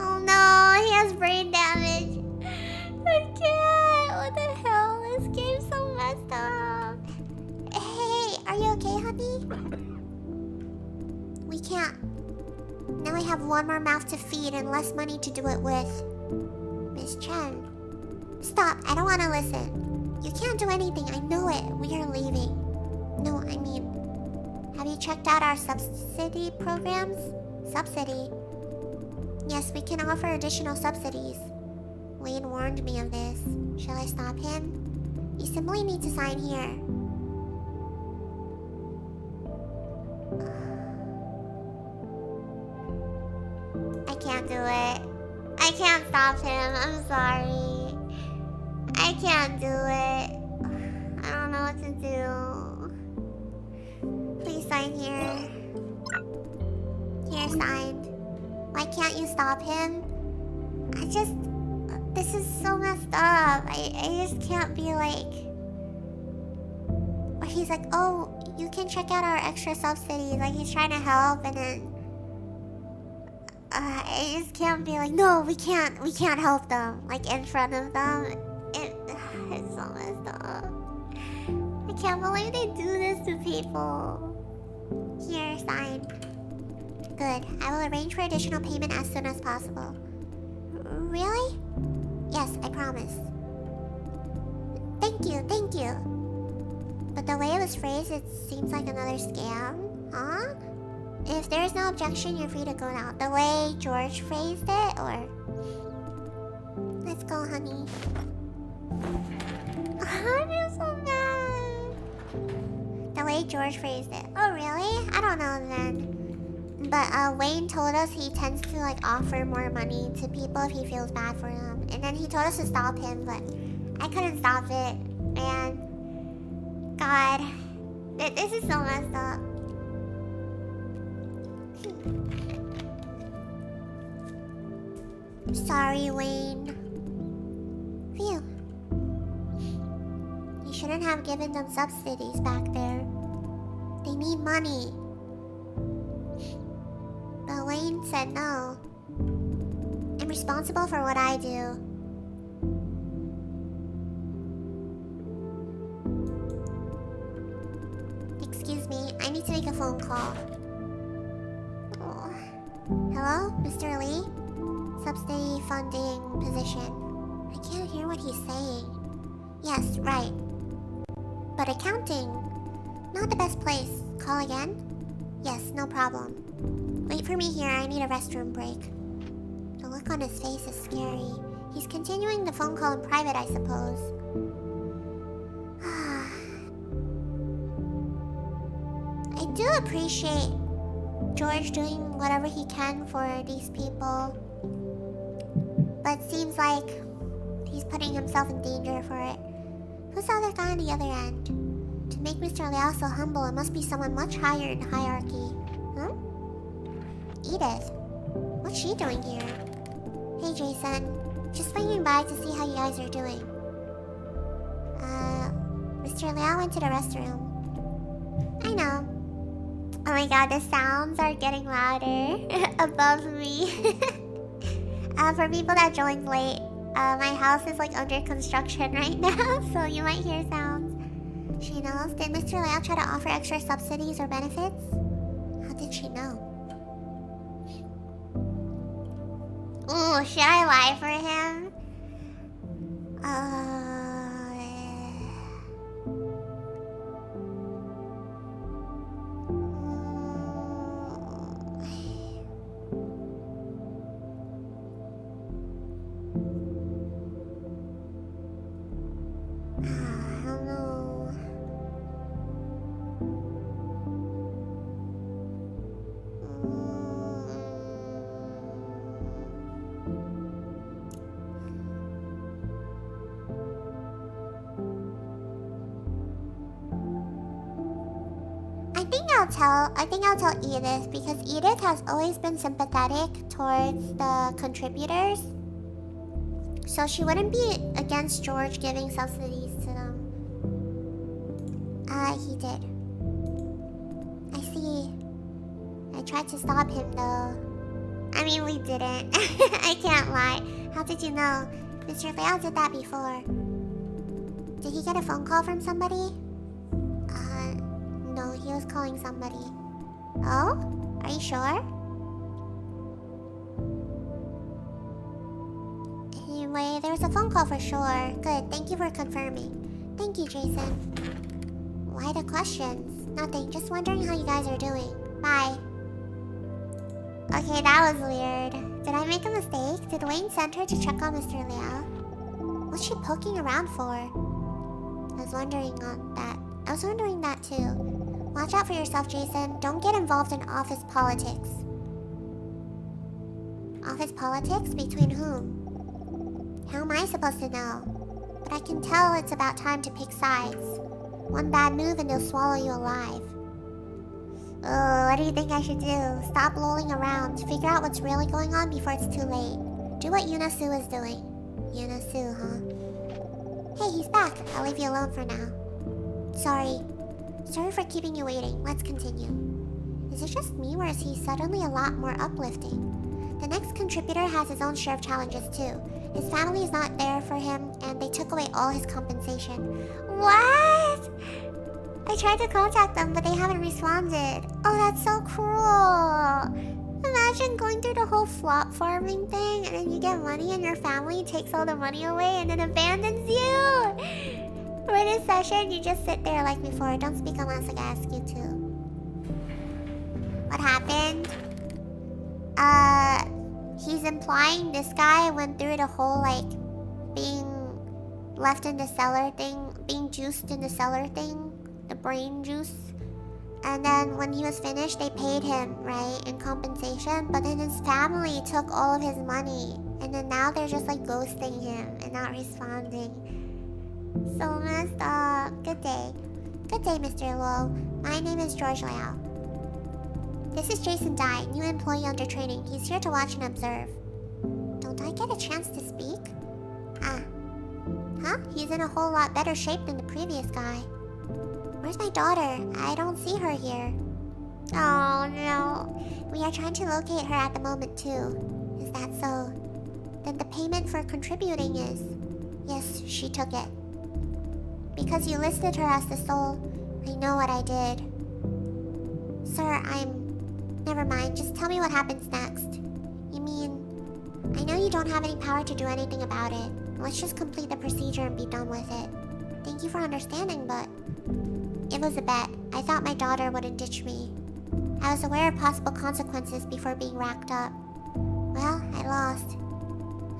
Oh no, he has brain damage. I can't. What the hell? This game's so messed up. Hey, are you okay, honey? We can't. Now I have 1 more mouth to feed and less money to do it with. Miss Chen. Stop, I don't want to listen. You can't do anything, I know it. We are leaving. No, I mean... Have you checked out our subsidy programs? Subsidy? Yes, we can offer additional subsidies. Wayne warned me of this. Shall I stop him? You simply need to sign here. I can't do it. I can't stop him. I'm sorry. I can't do it. I don't know what to do. Please sign here. Here, signed. Why can't you stop him? This is so messed up. I just can't be like... Or he's like, oh, you can check out our extra subsidies. Like, he's trying to help, and then... I just can't be like, no, we can't help them. Like, in front of them. It's so messed up. I can't believe they do this to people. Here, sign. Good. I will arrange for additional payment as soon as possible. Really? Yes, I promise. Thank you. But the way it was phrased, it seems like another scam. Huh? If there's no objection, you're free to go now. The way George phrased it, or... Let's go, honey. I'm just so mad. The way George phrased it. Oh, really? I don't know then. But Wayne told us he tends to like offer more money to people if he feels bad for them. And then he told us to stop him, but I couldn't stop it. Man. God. This is so messed up. Sorry, Wayne. Phew. You shouldn't have given them subsidies back there. They need money. But Wayne said no. I'm responsible for what I do. Excuse me, I need to make a phone call. Oh. Hello, Mr. Lee? Subsidy funding position. I can't hear what he's saying. Yes, right. But accounting, not the best place. Call again? Yes, no problem. Wait for me here, I need a restroom break. The look on his face is scary. He's continuing the phone call in private, I suppose. I do appreciate George doing whatever he can for these people. But it seems like he's putting himself in danger for it. Who's the other guy on the other end? To make Mr. Liao so humble, it must be someone much higher in the hierarchy. Huh? Edith. What's she doing here? Hey, Jason. Just swinging by to see how you guys are doing. Mr. Liao went to the restroom. I know. Oh my god, the sounds are getting louder above me. For people that joined late, my house is like under construction right now, so you might hear sounds. She knows. Did Mr. Liao try to offer extra subsidies or benefits? How did she know? Ooh, should I lie for him? I think I'll tell Edith, because Edith has always been sympathetic towards the contributors. So she wouldn't be against George giving subsidies to them. He did. I see. I tried to stop him though. I mean, we didn't. I can't lie. How did you know? Mr. Liao did that before. Did he get a phone call from somebody? No, he was calling somebody. Oh? Are you sure? Anyway, there was a phone call for sure. Good, thank you for confirming. Thank you, Jason. Why the questions? Nothing, just wondering how you guys are doing. Bye. Okay, that was weird. Did I make a mistake? Did Wayne send her to check on Mr. Liao? What's she poking around for? I was wondering that too. Watch out for yourself, Jason. Don't get involved in office politics. Office politics? Between whom? How am I supposed to know? But I can tell it's about time to pick sides. One bad move and they'll swallow you alive. what do you think I should do? Stop lolling around. Figure out what's really going on before it's too late. Do what Yunasu is doing. Yunasu, huh? Hey, he's back. I'll leave you alone for now. Sorry. Sorry for keeping you waiting. Let's continue. Is it just me, or is he suddenly a lot more uplifting? The next contributor has his own share of challenges too. His family is not there for him, and they took away all his compensation. What? I tried to contact them, but they haven't responded. Oh, that's so cruel. Imagine going through the whole flop farming thing, and then you get money and your family takes all the money away and then abandons you. For this session, you just sit there like before. Don't speak unless I ask you to. What happened? He's implying this guy went through the whole, like, being left in the cellar thing, being juiced in the cellar thing, the brain juice. And then when he was finished, they paid him, right, in compensation. But then his family took all of his money. And then now they're just, like, ghosting him and not responding. So messed up. Good day. Good day, Mr. Luo. My name is George Liao. This is Jason Dai, new employee under training. He's here to watch and observe. Don't I get a chance to speak? Ah. Huh? He's in a whole lot better shape than the previous guy. Where's my daughter? I don't see her here. Oh no. We are trying to locate her at the moment too. Is that so? Then the payment for contributing is... Yes, she took it. Because you listed her as the soul, I know what I did. Sir, Never mind, just tell me what happens next. You mean... I know you don't have any power to do anything about it. Let's just complete the procedure and be done with it. Thank you for understanding, but... It was a bet. I thought my daughter wouldn't ditch me. I was aware of possible consequences before being racked up. Well, I lost.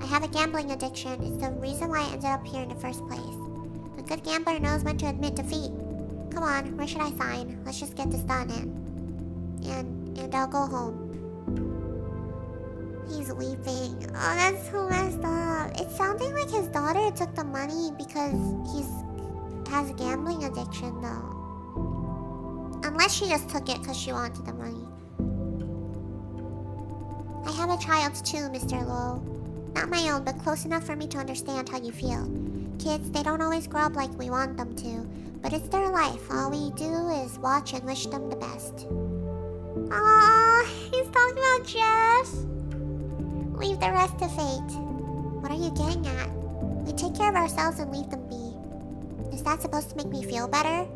I have a gambling addiction. It's the reason why I ended up here in the first place. A good gambler knows when to admit defeat. Come on, where should I sign? Let's just get this done and I'll go home. He's weeping. Oh, that's so messed up. It's sounding like his daughter took the money because has a gambling addiction though. Unless she just took it because she wanted the money. I have a child too, Mr. Luo. Not my own, but close enough for me to understand how you feel. Kids, they don't always grow up like we want them to, but it's their life. All we do is watch and wish them the best. Aww, he's talking about Jeff. Leave the rest to fate. What are you getting at? We take care of ourselves and leave them be. Is that supposed to make me feel better?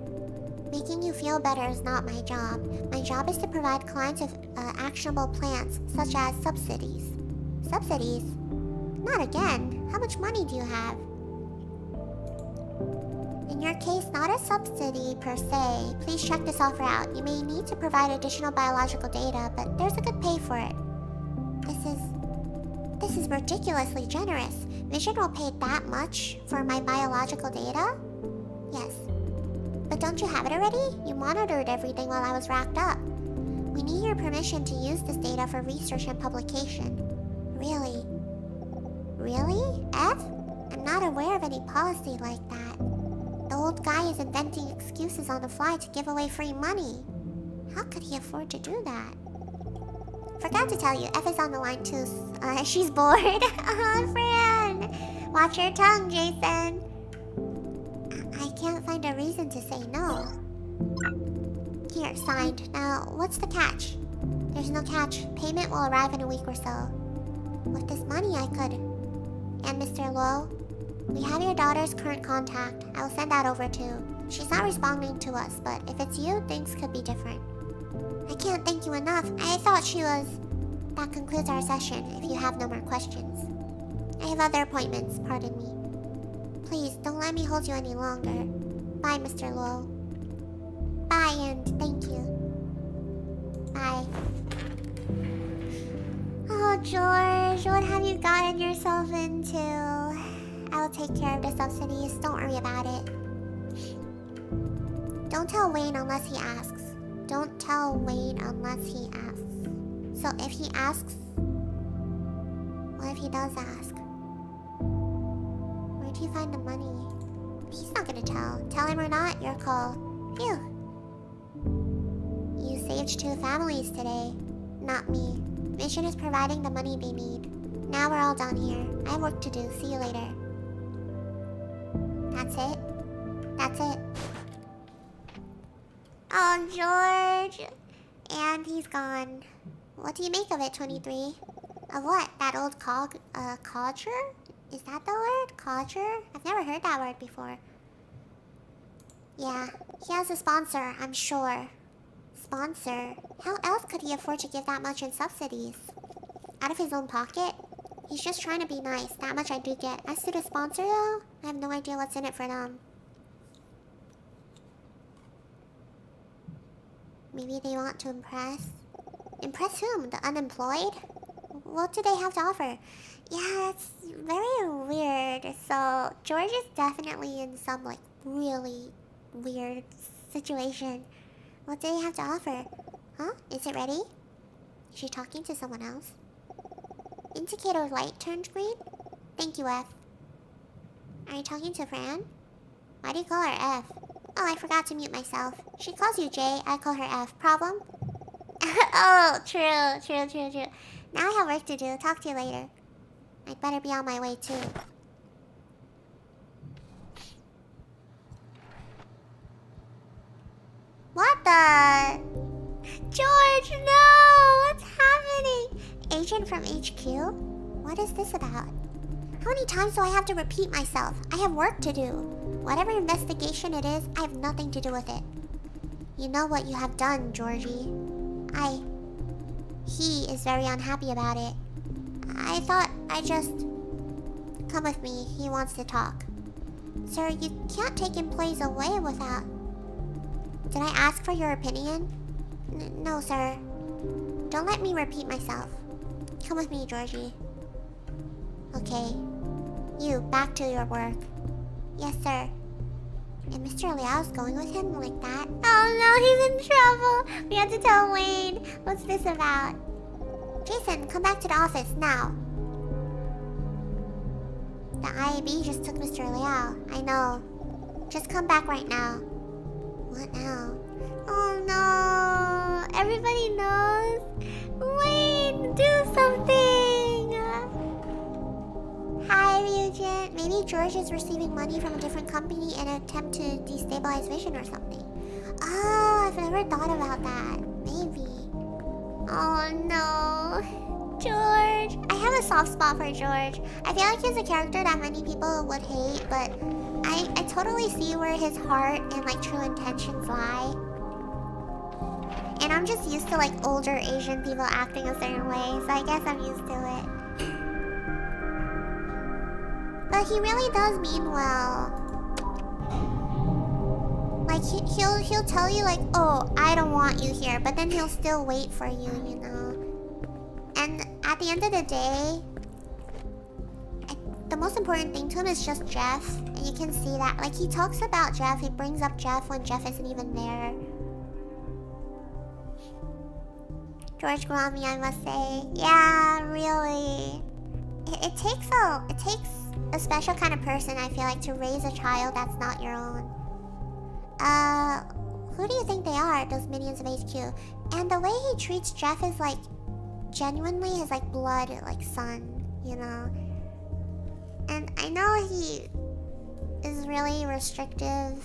Making you feel better is not my job. My job is to provide clients with actionable plans, such as subsidies. Subsidies? Not again. How much money do you have? In your case, not a subsidy per se. Please check this offer out. You may need to provide additional biological data, but there's a good pay for it. This is ridiculously generous. Vision will pay that much for my biological data? Yes. But don't you have it already? You monitored everything while I was racked up. We need your permission to use this data for research and publication. Really? Really? F? I'm not aware of any policy like that. The old guy is inventing excuses on the fly to give away free money. How could he afford to do that? Forgot to tell you, F is on the line too. She's bored. Fran! Watch your tongue, Jason. I can't find a reason to say no. Here, signed. Now, what's the catch? There's no catch. Payment will arrive in a week or so. With this money, I could... And Mr. Luo, we have your daughter's current contact. I will send that over too. She's not responding to us, but if it's you, things could be different. I can't thank you enough. I thought she was... That concludes our session, if you have no more questions. I have other appointments, pardon me. Please, don't let me hold you any longer. Bye, Mr. Luo. Bye, and thank you. Bye. Oh, George, what have you gotten yourself into? I will take care of the subsidies, don't worry about it. Don't tell Wayne unless he asks. Don't tell Wayne unless he asks. So if he asks... What if he does ask? Where'd you find the money? He's not gonna tell. Tell him or not, your call. Phew. You saved saved 2 families today. Not me. Mission is providing the money they need. Now we're all done here. I have work to do. See you later. That's it? That's it. Oh, George. And he's gone. What do you make of it, 23? Of what? That old codger? Is that the word? Codger? I've never heard that word before. Yeah, he has a sponsor, I'm sure. Sponsor? How else could he afford to give that much in subsidies? Out of his own pocket? He's just trying to be nice, that much I do get. As to the sponsor though, I have no idea what's in it for them. Maybe they want to impress? Impress whom? The unemployed? What do they have to offer? Yeah, it's very weird. So, George is definitely in some, like, really weird situation. What do they have to offer? Huh? Is it ready? Is she talking to someone else? Indicator light turned green? Thank you, F. Are you talking to Fran? Why do you call her F? Oh, I forgot to mute myself. She calls you J, I call her F. Problem? Oh, true. Now I have work to do. Talk to you later. I'd better be on my way, too. What the? George, no! What's happening? Agent from HQ? What is this about? How many times do I have to repeat myself? I have work to do. Whatever investigation it is, I have nothing to do with it. You know what you have done, Georgie. He is very unhappy about it. I thought I'd just... Come with me, he wants to talk. Sir, you can't take employees away without... Did I ask for your opinion? No, sir. Don't let me repeat myself. Come with me, Georgie. Okay. You, back to your work. Yes, sir. And Mr. Liao's going with him like that? Oh no, he's in trouble! We have to tell Wayne. What's this about? Jason, come back to the office, now. The IAB just took Mr. Liao. I know. Just come back right now. What now? Oh no! Everybody knows! Wayne, do something! Hi, Ryujin. Maybe George is receiving money from a different company in an attempt to destabilize Vision or something. Oh, I've never thought about that. Maybe. Oh no. George. I have a soft spot for George. I feel like he's a character that many people would hate, but I totally see where his heart and like true intentions lie. And I'm just used to like older Asian people acting a certain way, so I guess I'm used to it. But he really does mean well. Like he'll tell you like, oh, I don't want you here, but then he'll still wait for you, you know. And at the end of the day, the most important thing to him is just Jeff, and you can see that. Like he talks about Jeff, he brings up Jeff when Jeff isn't even there. George grew on me, I must say. Yeah, really. It takes a special kind of person, I feel like, to raise a child that's not your own. Who do you think they are, those minions of HQ? And the way he treats Jeff is like genuinely his like blood, like son, you know. And I know he is really restrictive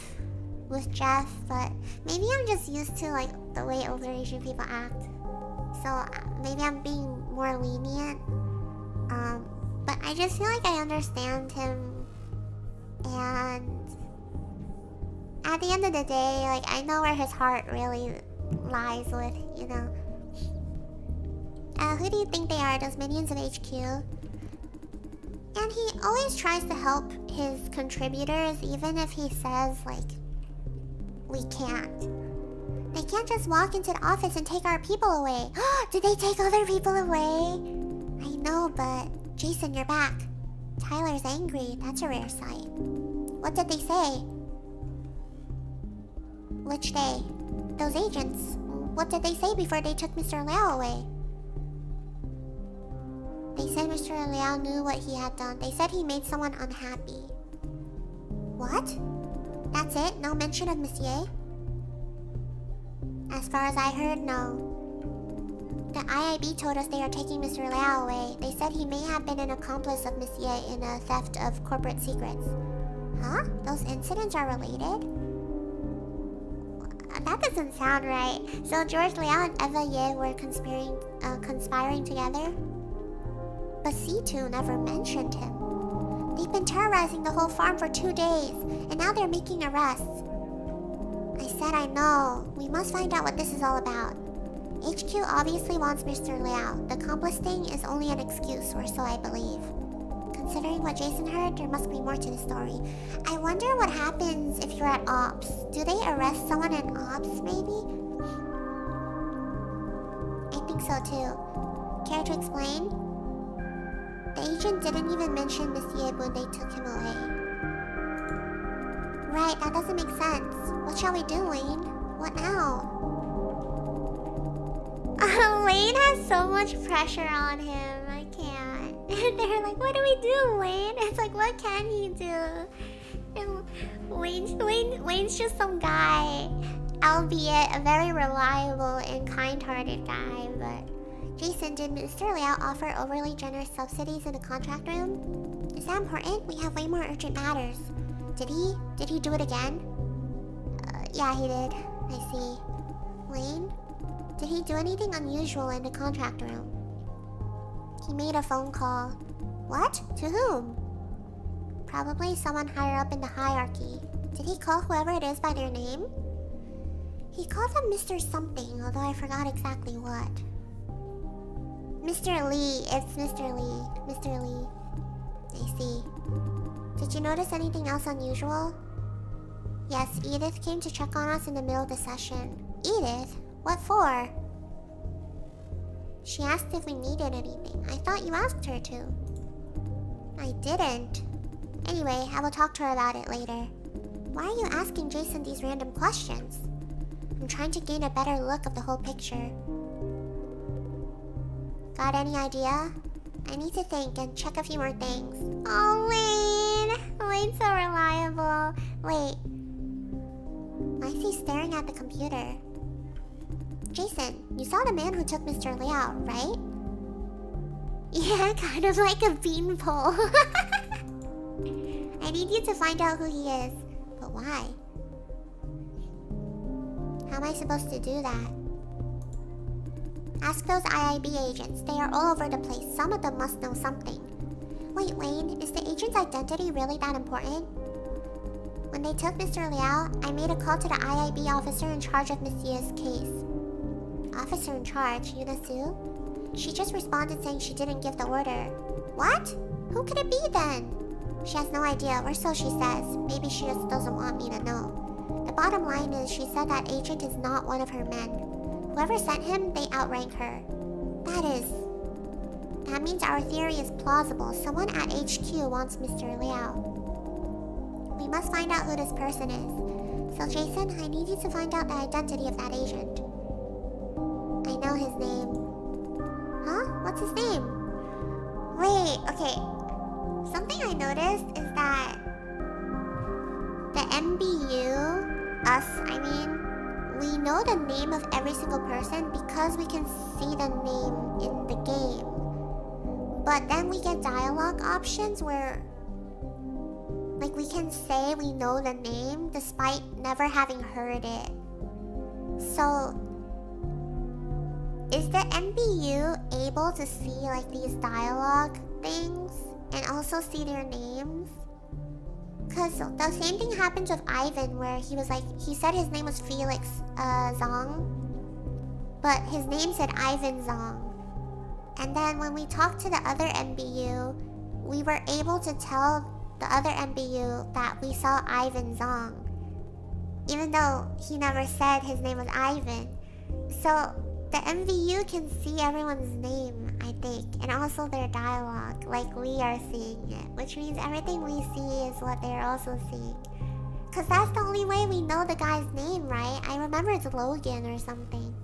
with Jeff, but maybe I'm just used to like the way older Asian people act. So maybe I'm being more lenient. But I just feel like I understand him, and at the end of the day, like I know where his heart really lies with, you know. Who do you think they are, those minions of HQ? And he always tries to help his contributors, even if he says like, we can't. They can't just walk into the office and take our people away. Did they take other people away? I know, but Jason, you're back. Tyler's angry. That's a rare sight. What did they say? Which they? Those agents. What did they say before they took Mr. Liao away? They said Mr. Liao knew what he had done. They said he made someone unhappy. What? That's it? No mention of Monsieur? As far as I heard, no. The IIB told us they are taking Mr. Liao away. They said he may have been an accomplice of Miss Ye in a theft of corporate secrets. Huh? Those incidents are related? That doesn't sound right. So George Liao and Eva Ye were conspiring together? But C2 never mentioned him. They've been terrorizing the whole farm for 2 days, and now they're making arrests. I said I know. We must find out what this is all about. HQ obviously wants Mr. Liao. The accomplice thing is only an excuse, or so I believe. Considering what Jason heard, there must be more to the story. I wonder what happens if you're at Ops. Do they arrest someone in Ops, maybe? I think so too. Care to explain? The agent didn't even mention Miss Ye when they took him away. Right, that doesn't make sense. What shall we do, Wayne? What now? Wayne has so much pressure on him. I can't. They're like, what do we do, Wayne? It's like, what can he do? And Wayne's just some guy, albeit a very reliable and kind-hearted guy. But Jason, did Mr. Liao offer overly generous subsidies in the contract room? Is that important? We have way more urgent matters. Did he? Did he do it again? Yeah, he did. I see. Wayne? Did he do anything unusual in the contract room? He made a phone call. What? To whom? Probably someone higher up in the hierarchy. Did he call whoever it is by their name? He called them Mr. Something, although I forgot exactly what. Mr. Lee. It's Mr. Lee. Mr. Lee. I see. Did you notice anything else unusual? Yes, Edith came to check on us in the middle of the session. Edith? What for? She asked if we needed anything. I thought you asked her to. I didn't. Anyway, I will talk to her about it later. Why are you asking Jason these random questions? I'm trying to gain a better look of the whole picture. Got any idea? I need to think and check a few more things. Oh, Wayne! Wayne's so reliable. Wait. Why is he staring at the computer? Jason, you saw the man who took Mr. Liao, right? Yeah, kind of like a beanpole. I need you to find out who he is. But why? How am I supposed to do that? Ask those IIB agents. They are all over the place. Some of them must know something. Wait, Wayne, is the agent's identity really that important? When they took Mr. Liao, I made a call to the IIB officer in charge of Miss Ye's case. Officer in charge, Yuna Su? She just responded saying she didn't give the order. What? Who could it be then? She has no idea, or so she says. Maybe she just doesn't want me to know. The bottom line is she said that agent is not one of her men. Whoever sent him, they outrank her. That means our theory is plausible. Someone at HQ wants Mr. Liao. We must find out who this person is. So Jason, I need you to find out the identity of that agent. I know his name. Huh? What's his name? Wait, okay. Something I noticed is that the MBU, us, I mean, we know the name of every single person because we can see the name in the game. But then we get dialogue options where, like, we can say we know the name despite never having heard it. So, is the MBU able to see, like, these dialogue things and also see their names? Because the same thing happened with Ivan, where he was like, he said his name was Felix Zong, but his name said Ivan Zong. And then when we talked to the other MBU, we were able to tell the other MBU that we saw Ivan Zong, even though he never said his name was Ivan. So the MBU can see everyone's name, I think, and also their dialogue, like we are seeing it, which means everything we see is what they're also seeing. Cause that's the only way we know the guy's name, right? I remember it's Logan or something.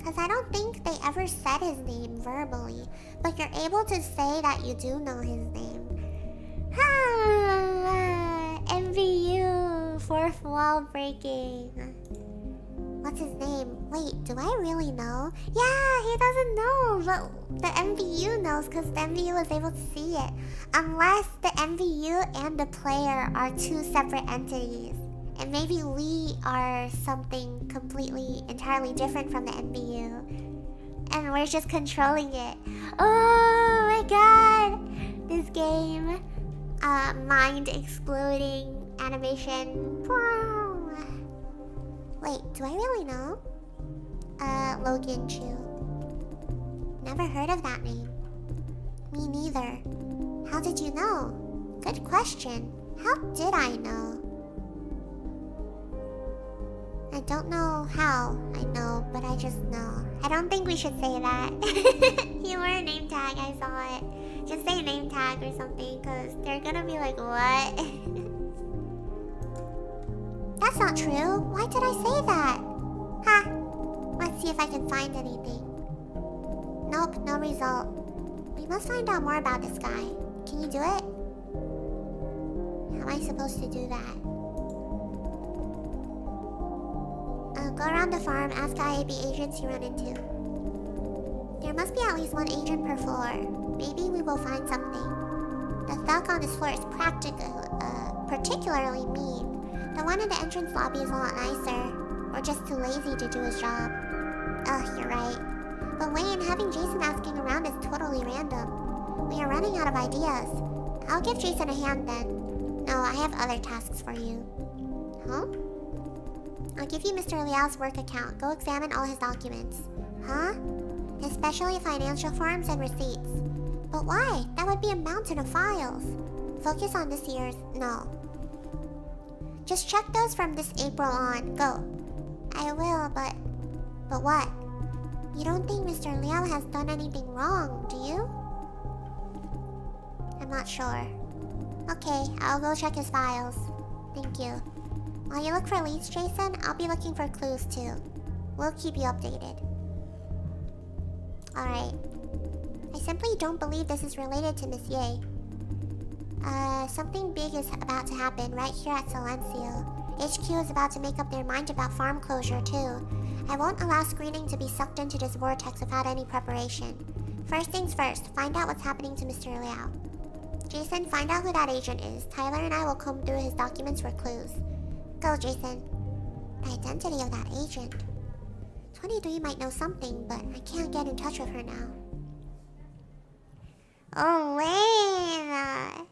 Cause I don't think they ever said his name verbally, but you're able to say that you do know his name. MBU, fourth wall breaking. What's his name? Wait, do I really know? Yeah, he doesn't know, but the MVU knows because the MVU was able to see it. Unless the MVU and the player are two separate entities. And maybe we are something completely, entirely different from the MVU. And we're just controlling it. Oh my god! This game. Mind exploding animation. Wait, do I really know? Logan Chu. Never heard of that name. Me neither. How did you know? Good question. How did I know? I don't know how I know, but I just know. I don't think we should say that. You were a name tag, I saw it. Just say name tag or something, because they're gonna be like, what? That's not true. Why did I say that? Ha! Let's see if I can find anything. Nope, no result. We must find out more about this guy. Can you do it? How am I supposed to do that? Go around the farm, ask IAB agents you run into. There must be at least one agent per floor. Maybe we will find something. The thug on this floor is particularly mean. The one in the entrance lobby is a lot nicer. Or just too lazy to do his job. Ugh, you're right. But Wayne, having Jason asking around is totally random. We are running out of ideas. I'll give Jason a hand then. No, I have other tasks for you. Huh? I'll give you Mr. Liao's work account. Go examine all his documents. Huh? Especially financial forms and receipts. But why? That would be a mountain of files. Focus on this year's... No. Just check those from this April on. Go. I will, but... But what? You don't think Mr. Liao has done anything wrong, do you? I'm not sure. Okay, I'll go check his files. Thank you. While you look for leads, Jason, I'll be looking for clues too. We'll keep you updated. Alright. I simply don't believe this is related to Miss Ye. Something big is about to happen right here at Silencio. HQ is about to make up their mind about farm closure too. I won't allow screening to be sucked into this vortex without any preparation. First things first, find out what's happening to Mr. Liao. Jason, find out who that agent is. Tyler and I will comb through his documents for clues. Go, Jason. The identity of that agent. 23 might know something, but I can't get in touch with her now. Oh, Wayne!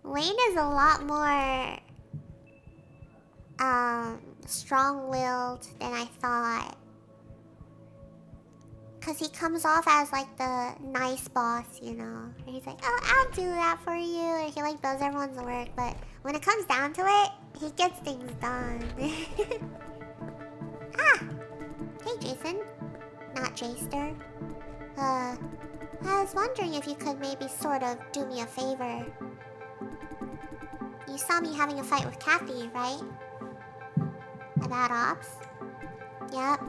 Wayne is a lot more... strong-willed than I thought. Because he comes off as, like, the nice boss, you know? And he's like, oh, I'll do that for you. And he, like, does everyone's work. But when it comes down to it, he gets things done. Ah! Hey, Jason. Not Jaster. I was wondering if you could maybe sort of do me a favor. You saw me having a fight with Kathy, right? About ops? Yep.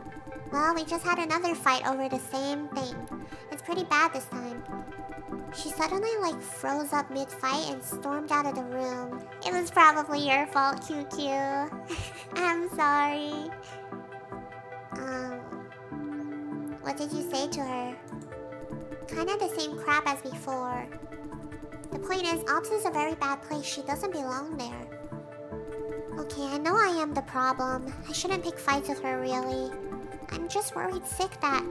Well, we just had another fight over the same thing. It's pretty bad this time. She suddenly, like, froze up mid-fight and stormed out of the room. It was probably your fault, QQ. I'm sorry. What did you say to her? Kinda the same crap as before. The point is, Ops is a very bad place. She doesn't belong there. Okay, I know I am the problem. I shouldn't pick fights with her, really. I'm just worried sick that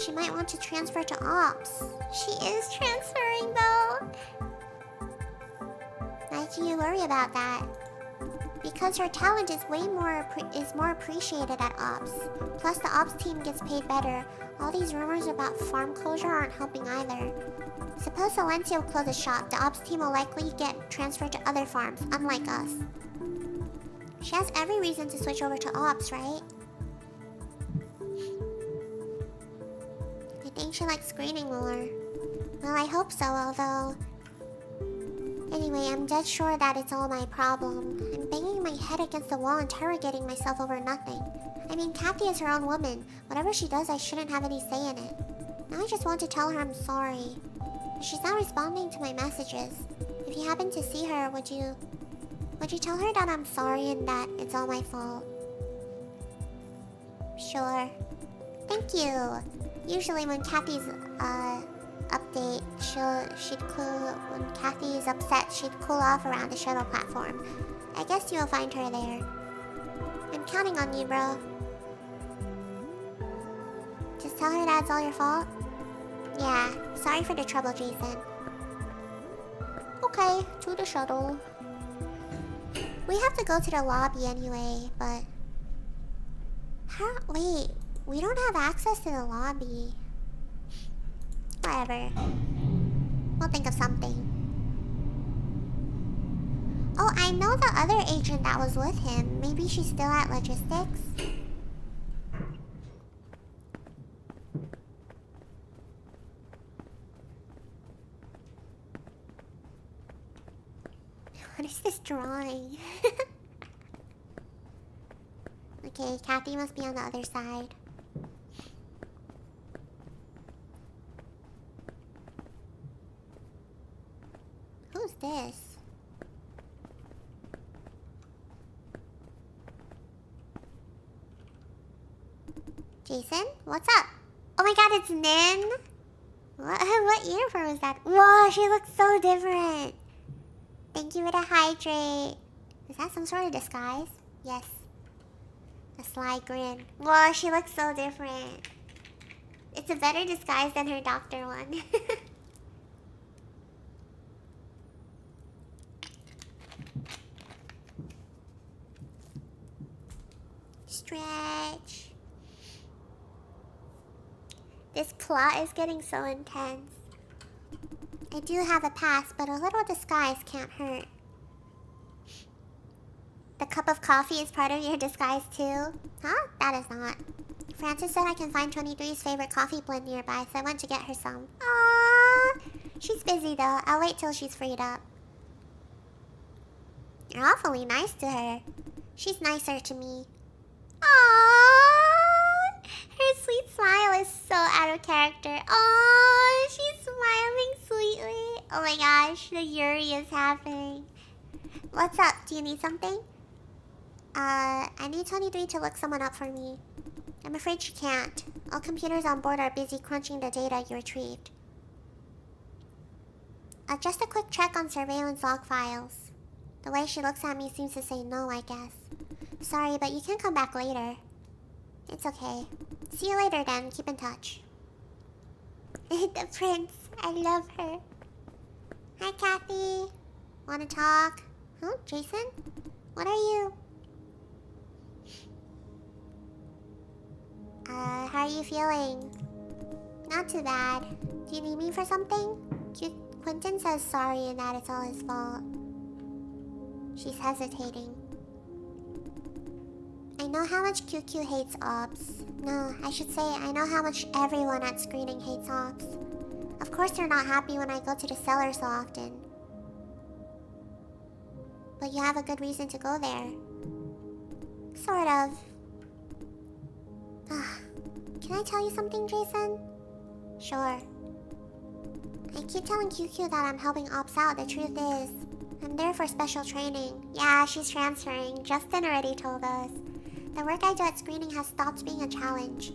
she might want to transfer to Ops. She is transferring, though. Why do you worry about that? Because her talent is more appreciated at Ops. Plus, the Ops team gets paid better. All these rumors about farm closure aren't helping either. Suppose Silencio closes shop, the Ops team will likely get transferred to other farms, unlike us. She has every reason to switch over to Ops, right? I think she likes screening more. Well, I hope so, although... Anyway, I'm dead sure that it's all my problem. I'm banging my head against the wall, interrogating myself over nothing. I mean, Kathy is her own woman. Whatever she does, I shouldn't have any say in it. Now I just want to tell her I'm sorry. She's not responding to my messages. If you happen to see her, would you tell her that I'm sorry and that it's all my fault? Sure. Thank you. Usually when Kathy's update, when Kathy is upset, she'd cool off around the shuttle platform. I guess you'll find her there. I'm counting on you, bro. Just tell her that's all your fault. Yeah, sorry for the trouble, Jason. Okay, to the shuttle. We have to go to the lobby anyway, but... Wait, we don't have access to the lobby. Whatever. We'll think of something. Oh, I know the other agent that was with him. Maybe she's still at logistics? What is this drawing? Okay, Kathy must be on the other side. Who's this? Jason? What's up? Oh my god, it's Nin? What uniform is that? Whoa, she looks so different. Thank you for the hydrate. Is that some sort of disguise? Yes. A sly grin. Whoa, she looks so different. It's a better disguise than her doctor one. Stretch. This plot is getting so intense. I do have a pass, but a little disguise can't hurt. The cup of coffee is part of your disguise too? Huh? That is not. Francis said I can find 23's favorite coffee blend nearby, so I went to get her some. Aww! She's busy though. I'll wait till she's freed up. You're awfully nice to her. She's nicer to me. Aww! Her sweet smile is so out of character. Aww! She's smiling sweetly. Oh my gosh, the Yuri is happening. What's up? Do you need something? I need 23 to look someone up for me. I'm afraid she can't. All computers on board are busy crunching the data you retrieved. Just a quick check on surveillance log files. The way she looks at me seems to say no, I guess. Sorry, but you can come back later. It's okay. See you later then. Keep in touch. The prince. I love her. Hi, Kathy. Wanna talk? Huh? Jason? What are you? How are you feeling? Not too bad. Do you need me for something? Quentin says sorry and that it's all his fault. She's hesitating. I know how much QQ hates Ops. No, I should say I know how much everyone at screening hates Ops. Of course they're not happy when I go to the cellar so often. But you have a good reason to go there. Sort of. Can I tell you something, Jason? Sure. I keep telling QQ that I'm helping Ops out. The truth is, I'm there for special training. Yeah, she's transferring. Justin already told us. The work I do at screening has stopped being a challenge.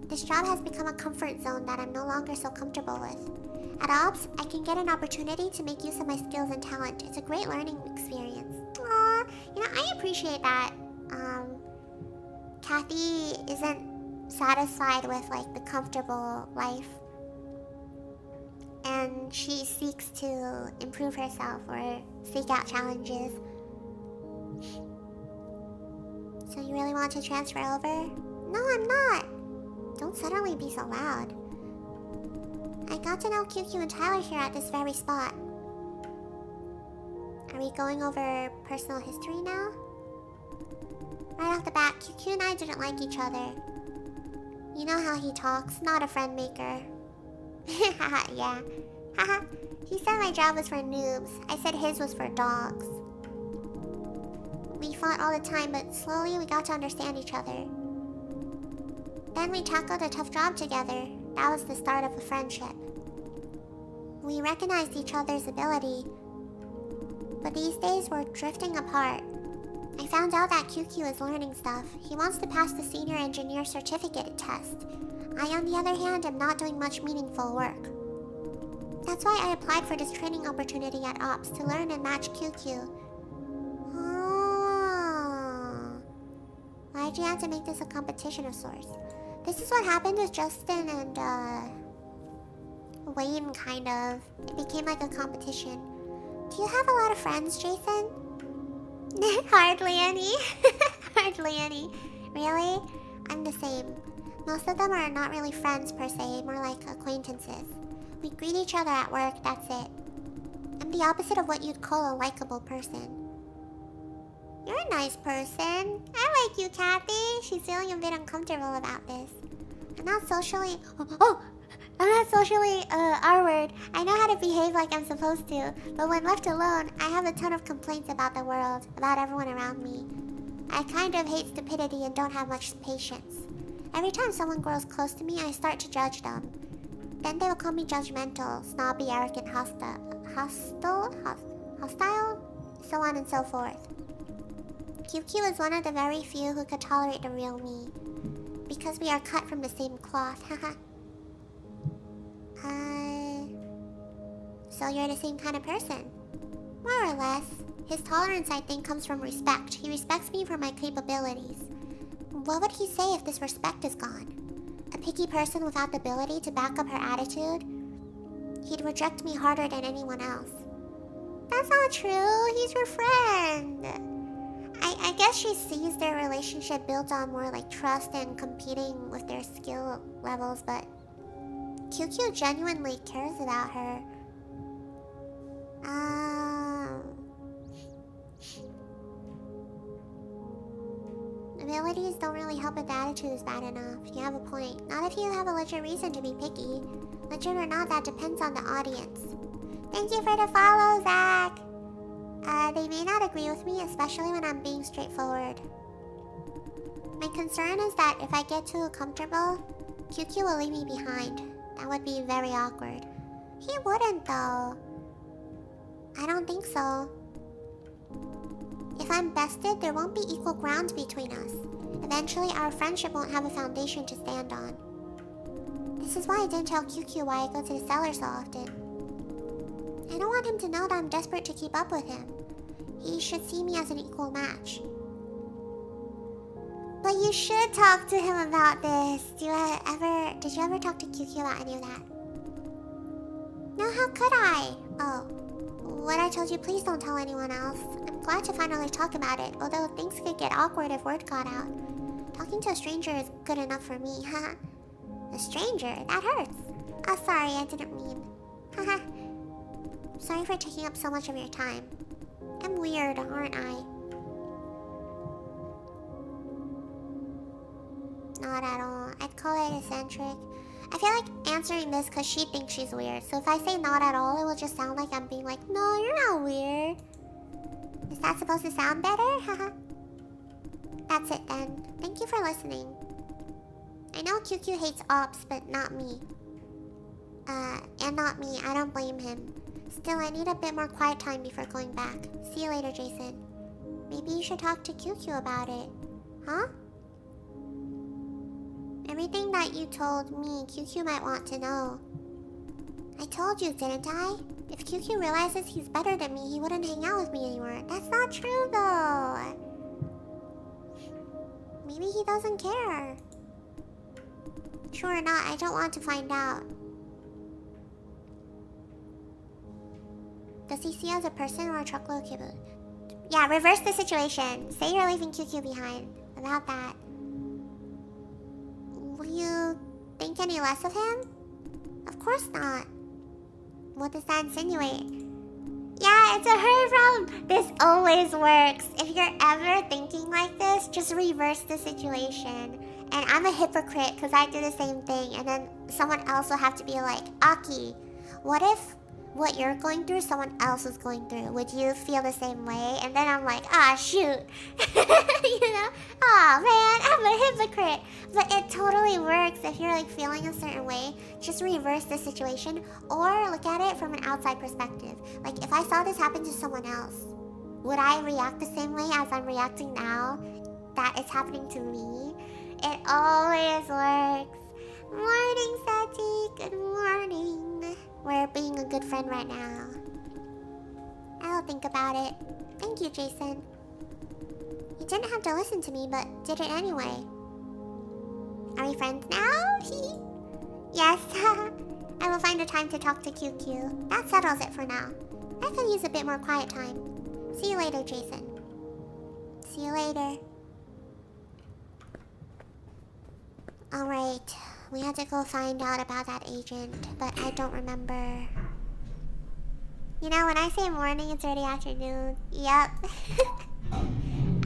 This job has become a comfort zone that I'm no longer so comfortable with. At Ops, I can get an opportunity to make use of my skills and talent. It's a great learning experience. Aww, you know, I appreciate that. Kathy isn't satisfied with, like, the comfortable life. And she seeks to improve herself or seek out challenges. So you really want to transfer over? No, I'm not. Don't suddenly be so loud. I got to know QQ and Tyler here at this very spot. Are we going over personal history now? Right off the bat, QQ and I didn't like each other. You know how he talks, not a friend maker. Haha, yeah. Haha, he said my job was for noobs. I said his was for dogs. We fought all the time, but slowly we got to understand each other. Then we tackled a tough job together. That was the start of a friendship. We recognized each other's ability, but these days we're drifting apart. I found out that QQ is learning stuff. He wants to pass the senior engineer certificate test. I, on the other hand, am not doing much meaningful work. That's why I applied for this training opportunity at Ops to learn and match QQ. Oh. Why'd you have to make this a competition of sorts? This is what happened with Justin and, Wayne, kind of. It became like a competition. Do you have a lot of friends, Jason? Hardly any. Hardly any. Really? I'm the same. Most of them are not really friends per se, more like acquaintances. We greet each other at work, that's it. I'm the opposite of what you'd call a likable person. You're a nice person. I like you, Kathy. She's feeling a bit uncomfortable about this. I'm not socially... I'm not socially, R-word. I know how to behave like I'm supposed to, but when left alone, I have a ton of complaints about the world, about everyone around me. I kind of hate stupidity and don't have much patience. Every time someone grows close to me, I start to judge them. Then they will call me judgmental, snobby, arrogant, hostile, so on and so forth. QQ is one of the very few who could tolerate the real me. Because we are cut from the same cloth, haha. So you're the same kind of person? More or less. His tolerance, I think, comes from respect. He respects me for my capabilities. What would he say if this respect is gone? A picky person without the ability to back up her attitude? He'd reject me harder than anyone else. That's not true. He's your friend. I guess she sees their relationship built on more like trust and competing with their skill levels, but QQ genuinely cares about her. Abilities don't really help if the attitude is bad enough. You have a point. Not if you have a legit reason to be picky. Legit or not, that depends on the audience. Thank you for the follow, Zach! They may not agree with me, especially when I'm being straightforward. My concern is that if I get too comfortable, QQ will leave me behind. That would be very awkward. He wouldn't, though. I don't think so. If I'm bested, there won't be equal ground between us. Eventually, our friendship won't have a foundation to stand on. This is why I didn't tell QQ why I go to the cellar so often. I don't want him to know that I'm desperate to keep up with him. He should see me as an equal match. But you should talk to him about this. Did you ever talk to QQ about any of that? No, how could I? Oh, what I told you, please don't tell anyone else. I'm glad to finally talk about it, although things could get awkward if word got out. Talking to a stranger is good enough for me, haha. A stranger? That hurts. Oh, sorry, I didn't mean. Haha. Sorry for taking up so much of your time. I'm weird, aren't I? Not at all. I'd call it eccentric. I feel like answering this because she thinks she's weird. So if I say not at all, it will just sound like I'm being like, no, you're not weird. Is that supposed to sound better? Haha. That's it then. Thank you for listening. I know QQ hates Ops, but not me. And not me. I don't blame him. Still, I need a bit more quiet time before going back. See you later, Jason. Maybe you should talk to QQ about it. Huh? Everything that you told me, QQ might want to know. I told you, didn't I? If QQ realizes he's better than me, he wouldn't hang out with me anymore. That's not true, though. Maybe he doesn't care. True or not, I don't want to find out. Does he see you as a person or a truckload cable? Yeah, reverse the situation. Say you're leaving QQ behind. About that. Will you think any less of him? Of course not. What does that insinuate? Yeah, it's a her problem. This always works. If you're ever thinking like this, just reverse the situation. And I'm a hypocrite because I do the same thing. And then someone else will have to be like, Aki, what if what you're going through, someone else is going through? Would you feel the same way? And then I'm like, ah, shoot. You know? Aw, man, I'm a hypocrite. But it totally works if you're like feeling a certain way. Just reverse the situation or look at it from an outside perspective. Like if I saw this happen to someone else, would I react the same way as I'm reacting now? That is happening to me? It always works. Morning, Sati. Good morning. We're being a good friend right now. I'll think about it. Thank you, Jason. You didn't have to listen to me, but did it anyway. Are we friends now? Yes. I will find a time to talk to QQ. That settles it for now. I could use a bit more quiet time. See you later, Jason. See you later. Alright. We had to go find out about that agent, but I don't remember. You know, when I say morning, it's already afternoon. Yep.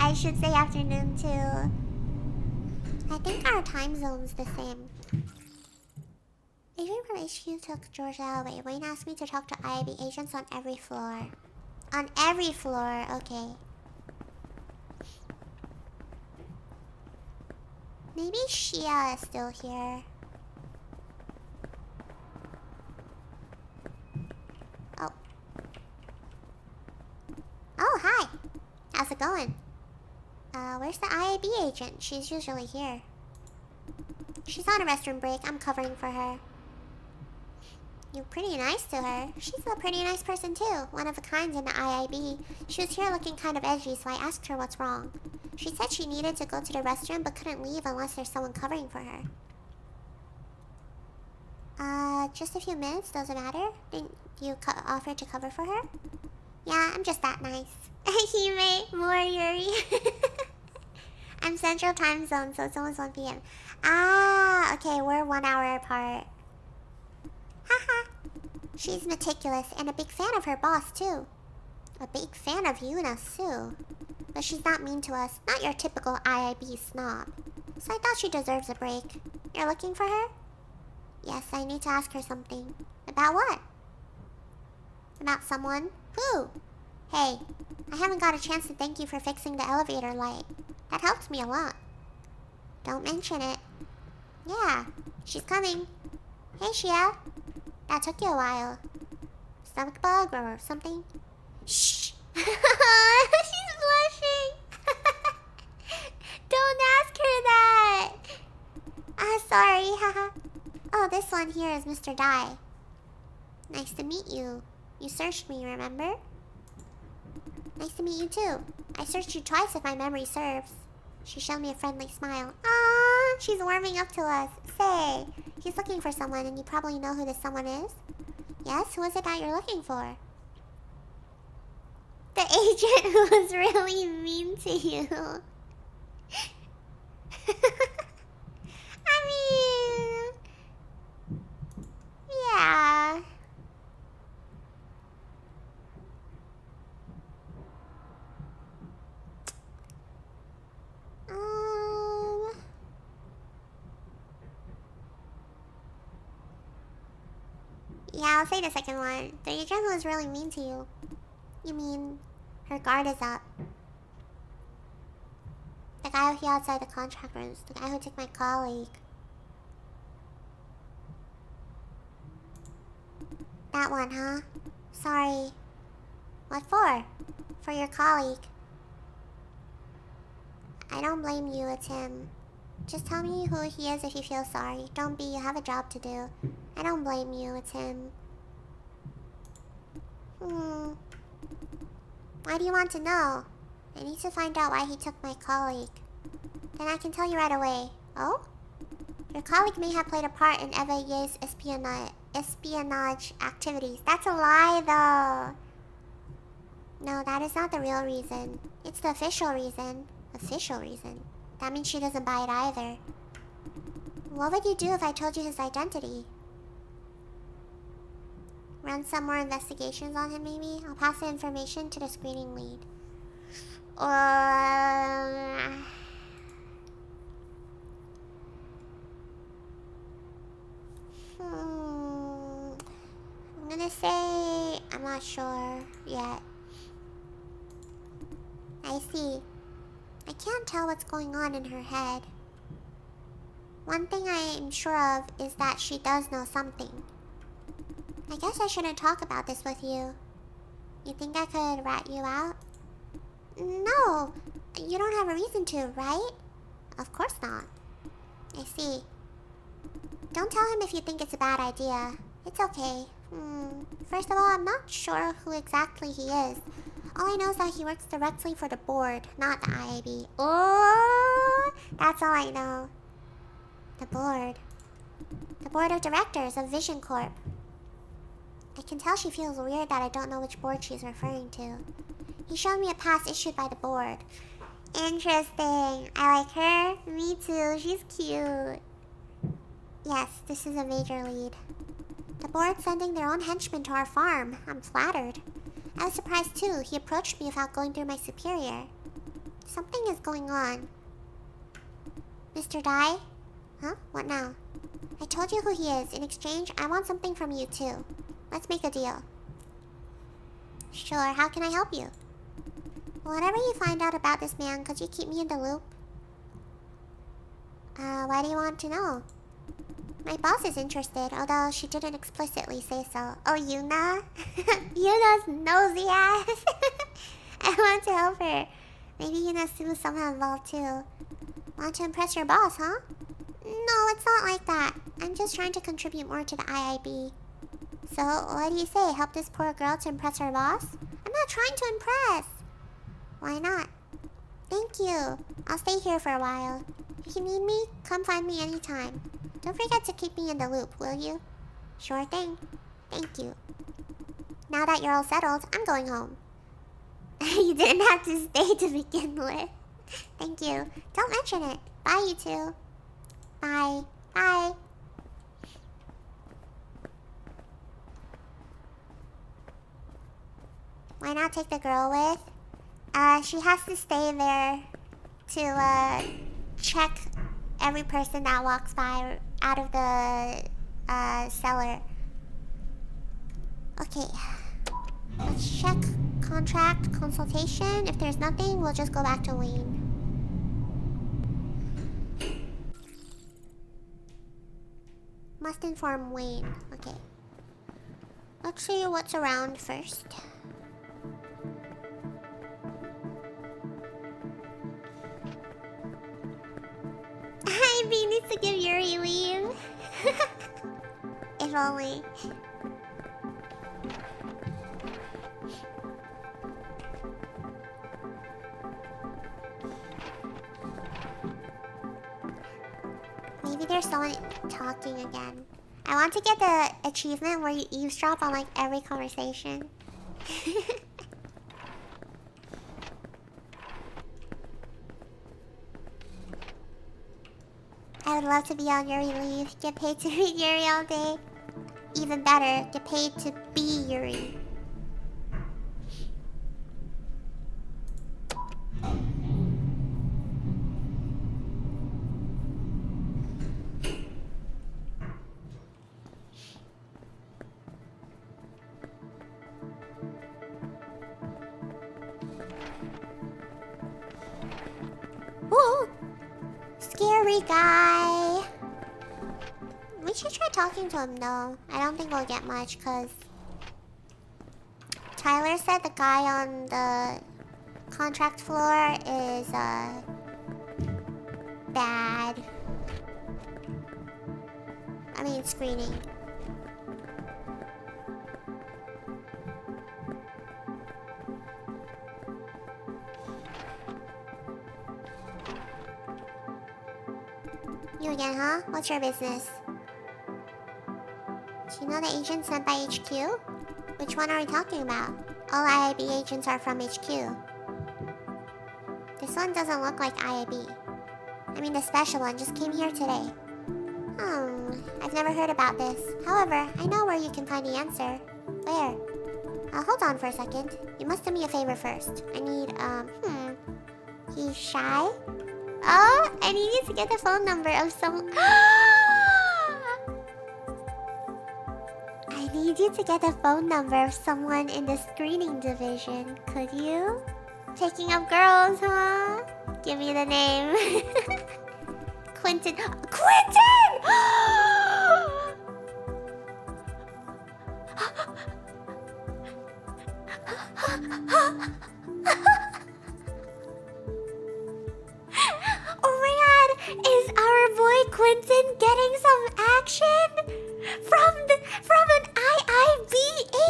I should say afternoon too. I think our time zone's the same. Agent from HQ took Georgia away. Wayne asked me to talk to IAB agents on every floor. On every floor, okay. Maybe Shia is still here. Oh. Oh, hi. How's it going? Where's the IAB agent? She's usually here. She's on a restroom break. I'm covering for her. You're pretty nice to her. She's a pretty nice person too. One of a kind in the IIB. She was here looking kind of edgy, so I asked her what's wrong. She said she needed to go to the restroom but couldn't leave unless there's someone covering for her. Just a few minutes, doesn't matter. Didn't you offer to cover for her? Yeah, I'm just that nice. Hime, more Yuri. I'm Central Time Zone, so it's almost 1 p.m. Ah, okay, we're 1 hour apart. Haha. She's meticulous and a big fan of her boss, too. A big fan of Yuna, too. But she's not mean to us. Not your typical IIB snob. So I thought she deserves a break. You're looking for her? Yes, I need to ask her something. About what? About someone? Who? Hey, I haven't got a chance to thank you for fixing the elevator light. That helped me a lot. Don't mention it. Yeah, she's coming. Hey, Shia. That took you a while. Stomach bug or something? Shh! She's blushing! Don't ask her that! Sorry, haha. Oh, this one here is Mr. Dai. Nice to meet you. You searched me, remember? Nice to meet you too. I searched you twice if my memory serves. She showed me a friendly smile. Ah, she's warming up to us. Say, he's looking for someone and you probably know who this someone is? Yes, who is it that you're looking for? The agent who was really mean to you. I mean... yeah... Yeah, I'll say the second one. The agent who was really mean to you. You mean, her guard is up. The guy here outside the contract rooms. The guy who took my colleague. That one, huh? Sorry. What for? For your colleague. I don't blame you, it's him. Just tell me who he is if you feel sorry. Don't be, you have a job to do. I don't blame you, it's him. Why do you want to know? I need to find out why he took my colleague. Then I can tell you right away. Oh? Your colleague may have played a part in Eva Ye's espionage activities. That's a lie, though. No, that is not the real reason. It's the official reason. Official reason? That means she doesn't buy it either. What would you do if I told you his identity? Run some more investigations on him, maybe? I'll pass the information to the screening lead. I'm gonna say... I'm not sure yet. I see. I can't tell what's going on in her head. One thing I'm sure of is that she does know something. I guess I shouldn't talk about this with you. You think I could rat you out? No, you don't have a reason to, right? Of course not. I see. Don't tell him if you think it's a bad idea. It's okay. First of all, I'm not sure who exactly he is. All I know is that he works directly for the board, not the IAB. Oh, that's all I know. The board. The board of directors of Vision Corp. I can tell she feels weird that I don't know which board she's referring to. He showed me a pass issued by the board. Interesting. I like her. Me too. She's cute. Yes, this is a major lead. The board's sending their own henchmen to our farm. I'm flattered. I was surprised too. He approached me without going through my superior. Something is going on. Mr. Dai? Huh? What now? I told you who he is. In exchange, I want something from you too. Let's make a deal. Sure, how can I help you? Whatever you find out about this man, could you keep me in the loop? Why do you want to know? My boss is interested, although she didn't explicitly say so. Oh, Yuna? Yuna's nosy ass. I want to help her. Maybe Yuna Su's somehow involved too. Want to impress your boss, huh? No, it's not like that. I'm just trying to contribute more to the IIB. So, what do you say? Help this poor girl to impress her boss? I'm not trying to impress. Why not? Thank you. I'll stay here for a while. If you need me, come find me anytime. Don't forget to keep me in the loop, will you? Sure thing. Thank you. Now that you're all settled, I'm going home. You didn't have to stay to begin with. Thank you. Don't mention it. Bye, you two. Bye. Bye. Why not take the girl with? She has to stay there to, check every person that walks by out of the, cellar. Okay. Let's check contract consultation. If there's nothing, we'll just go back to Wayne. Must inform Wayne. Okay. Let's see what's around first. Ivy needs to give Yuri leave. If only. Maybe there's someone talking again. I want to get the achievement where you eavesdrop on like every conversation. I would love to be on Yuri leave. Get paid to read Yuri all day. Even better, get paid to be Yuri. Ooh! Scary guy! We should try talking to him though. I don't think we'll get much cause Tyler said the guy on the contract floor is bad. I mean screening. You again, huh? What's your business? Do you know the agent sent by HQ? Which one are we talking about? All IIB agents are from HQ. This one doesn't look like IIB. I mean the special one just came here today. I've never heard about this. However, I know where you can find the answer. Where? Hold on for a second. You must do me a favor first. I need, He's shy? Oh, I need you to get the phone number of someone. I need you to get the phone number of someone in the screening division. Could you? Taking up girls, huh? Give me the name. Quentin. Quentin! some action from an IIB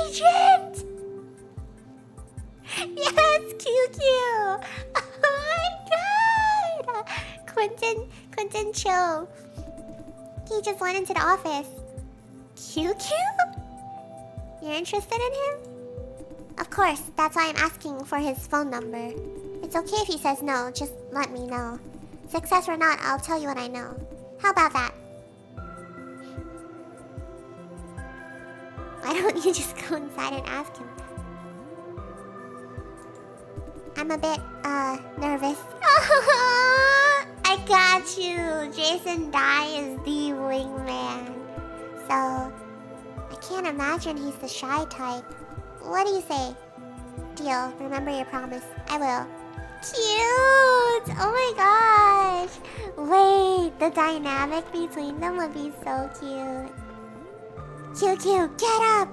agent. Yes, QQ. Oh my god. Quentin, chill. He just went into the office. QQ? You're interested in him? Of course, that's why I'm asking for his phone number. It's okay if he says no, just let me know. Success or not, I'll tell you what I know. How about that? Why don't you just go inside and ask him? I'm a bit, nervous. I got you! Jason Dai is the wingman. So, I can't imagine he's the shy type. What do you say? Deal. Remember your promise. I will. Cute! Oh my gosh! Wait, the dynamic between them would be so cute. QQ, get up!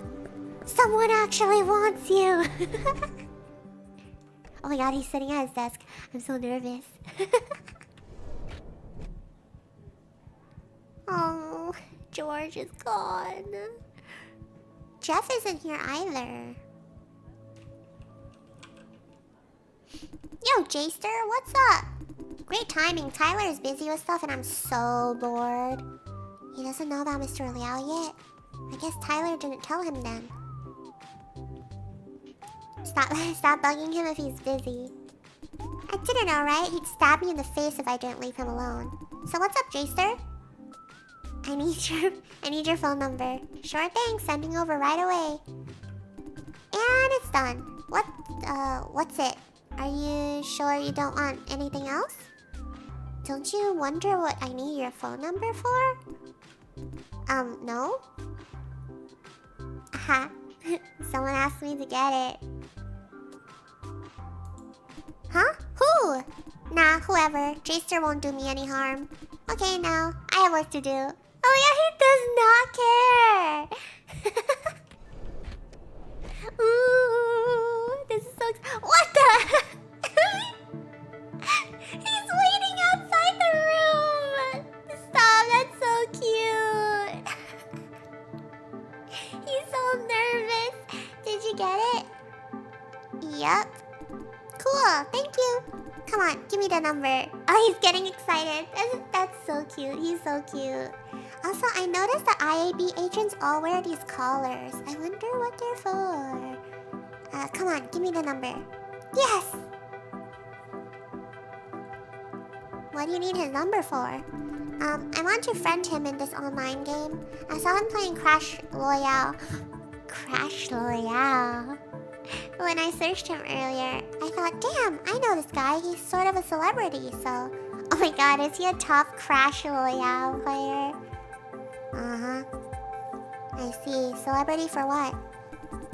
Someone actually wants you! Oh my god, he's sitting at his desk. I'm so nervous. Oh, George is gone. Jeff isn't here either. Yo, Jester, what's up? Great timing. Tyler is busy with stuff and I'm so bored. He doesn't know about Mr. Liao yet. I guess Tyler didn't tell him then. Stop bugging him if he's busy. I didn't know, right? He'd stab me in the face if I didn't leave him alone. So what's up, Jester? I need your phone number. Sure thing, sending over right away. And it's done. What's it? Are you sure you don't want anything else? Don't you wonder what I need your phone number for? No? Aha. Someone asked me to get it. Huh? Who? Nah, whoever. Jaster won't do me any harm. Okay, now. I have work to do. Oh yeah, he does not care! Ooh, this is so... What the? He's waiting outside the room! Stop, that's so cute! He's so nervous. Did you get it? Yup. Cool, thank you. Come on, give me the number. Oh, he's getting excited. That's so cute. He's so cute. Also, I noticed the IAB agents all wear these collars. I wonder what they're for. Come on, give me the number. Yes! What do you need his number for? I want to friend him in this online game. I saw him playing Crash Royale. Crash Royale. When I searched him earlier, I thought, damn, I know this guy. He's sort of a celebrity, so... Oh my god, is he a top Crash Royale player? Uh-huh. I see. Celebrity for what?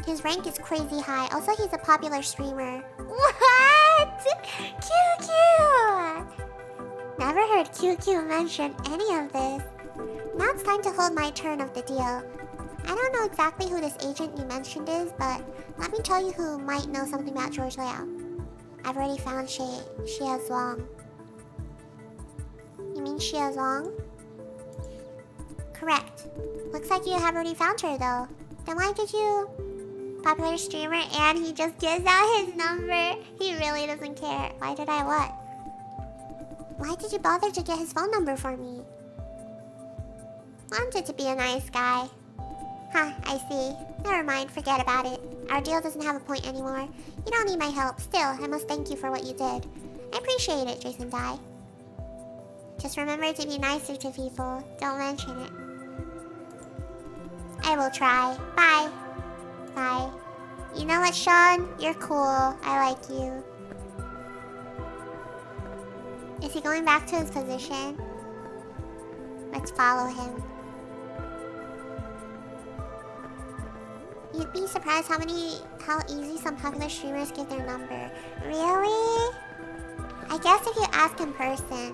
His rank is crazy high. Also, he's a popular streamer. What? QQ! Never heard QQ mention any of this. Now it's time to hold my turn of the deal. I don't know exactly who this agent you mentioned is, but let me tell you who might know something about George Liao. I've already found Xie Zhuang. You mean Xie Zhuang? Correct. Looks like you have already found her though. Then why did you... Popular streamer and he just gives out his number. He really doesn't care. Why did I what? Why did you bother to get his phone number for me? Wanted to be a nice guy. Huh, I see. Never mind, forget about it. Our deal doesn't have a point anymore. You don't need my help. Still, I must thank you for what you did. I appreciate it, Jason Dai. Just remember to be nicer to people. Don't mention it. I will try. Bye. Bye. You know what, Sean? You're cool. I like you. Is he going back to his position? Let's follow him. You'd be surprised how easy some popular streamers give their number. Really? I guess if you ask in person.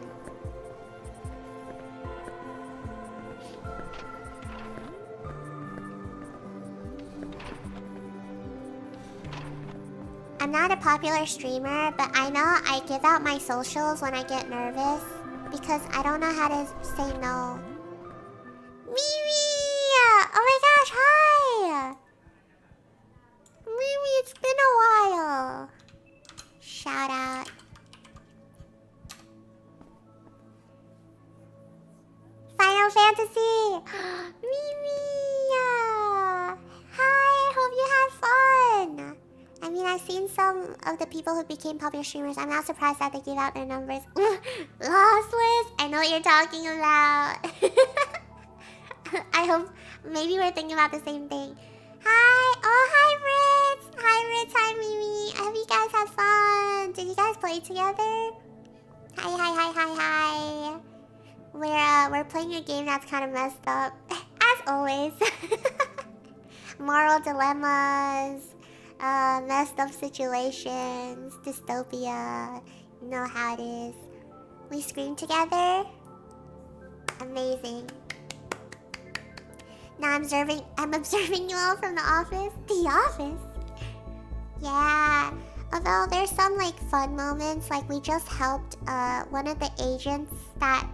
I'm not a popular streamer, but I know I give out my socials when I get nervous because I don't know how to say no. Mimi! Hi, hope you had fun! I mean, I've seen some of the people who became popular streamers. I'm not surprised that they gave out their numbers. Lossless? I know what you're talking about. I hope maybe we're thinking about the same thing. Hi! Oh, hi, Ritz! Hi, Ritz! Hi, Mimi! I hope you guys had fun! Did you guys play together? Hi, hi, hi, hi, hi! We're playing a game that's kind of messed up. As always. Moral dilemmas, messed up situations, dystopia. You know how it is. We scream together. Amazing. Now I'm observing you all from the office. The office? Yeah. Although there's some like fun moments, like we just helped one of the agents that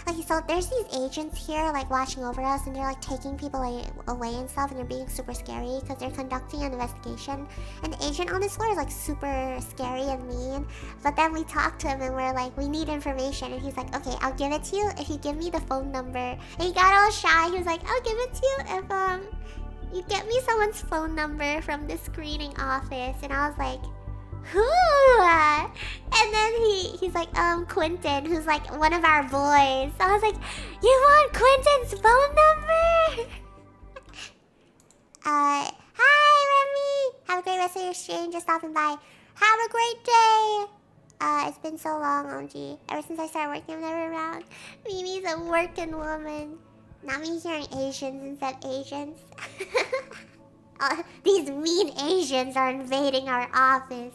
okay, so there's these agents here like watching over us, and they're like taking people away and stuff, and they're being super scary because they're conducting an investigation. And the agent on this floor is like super scary and mean, but then we talk to him and we're like, we need information, and he's like, okay, I'll give it to you if you give me the phone number. And he got all shy. He was like, I'll give it to you if you get me someone's phone number from the screening office. And I was like, who? And then he's like, Quentin, who's like one of our boys. So I was like, you want Quentin's phone number? Hi, Remy. Have a great rest of your stream. Just stopping by. Have a great day. It's been so long, OG. Ever since I started working, I'm never around. Mimi's a working woman. Not me hearing Asians instead of Asians. These mean Asians are invading our office.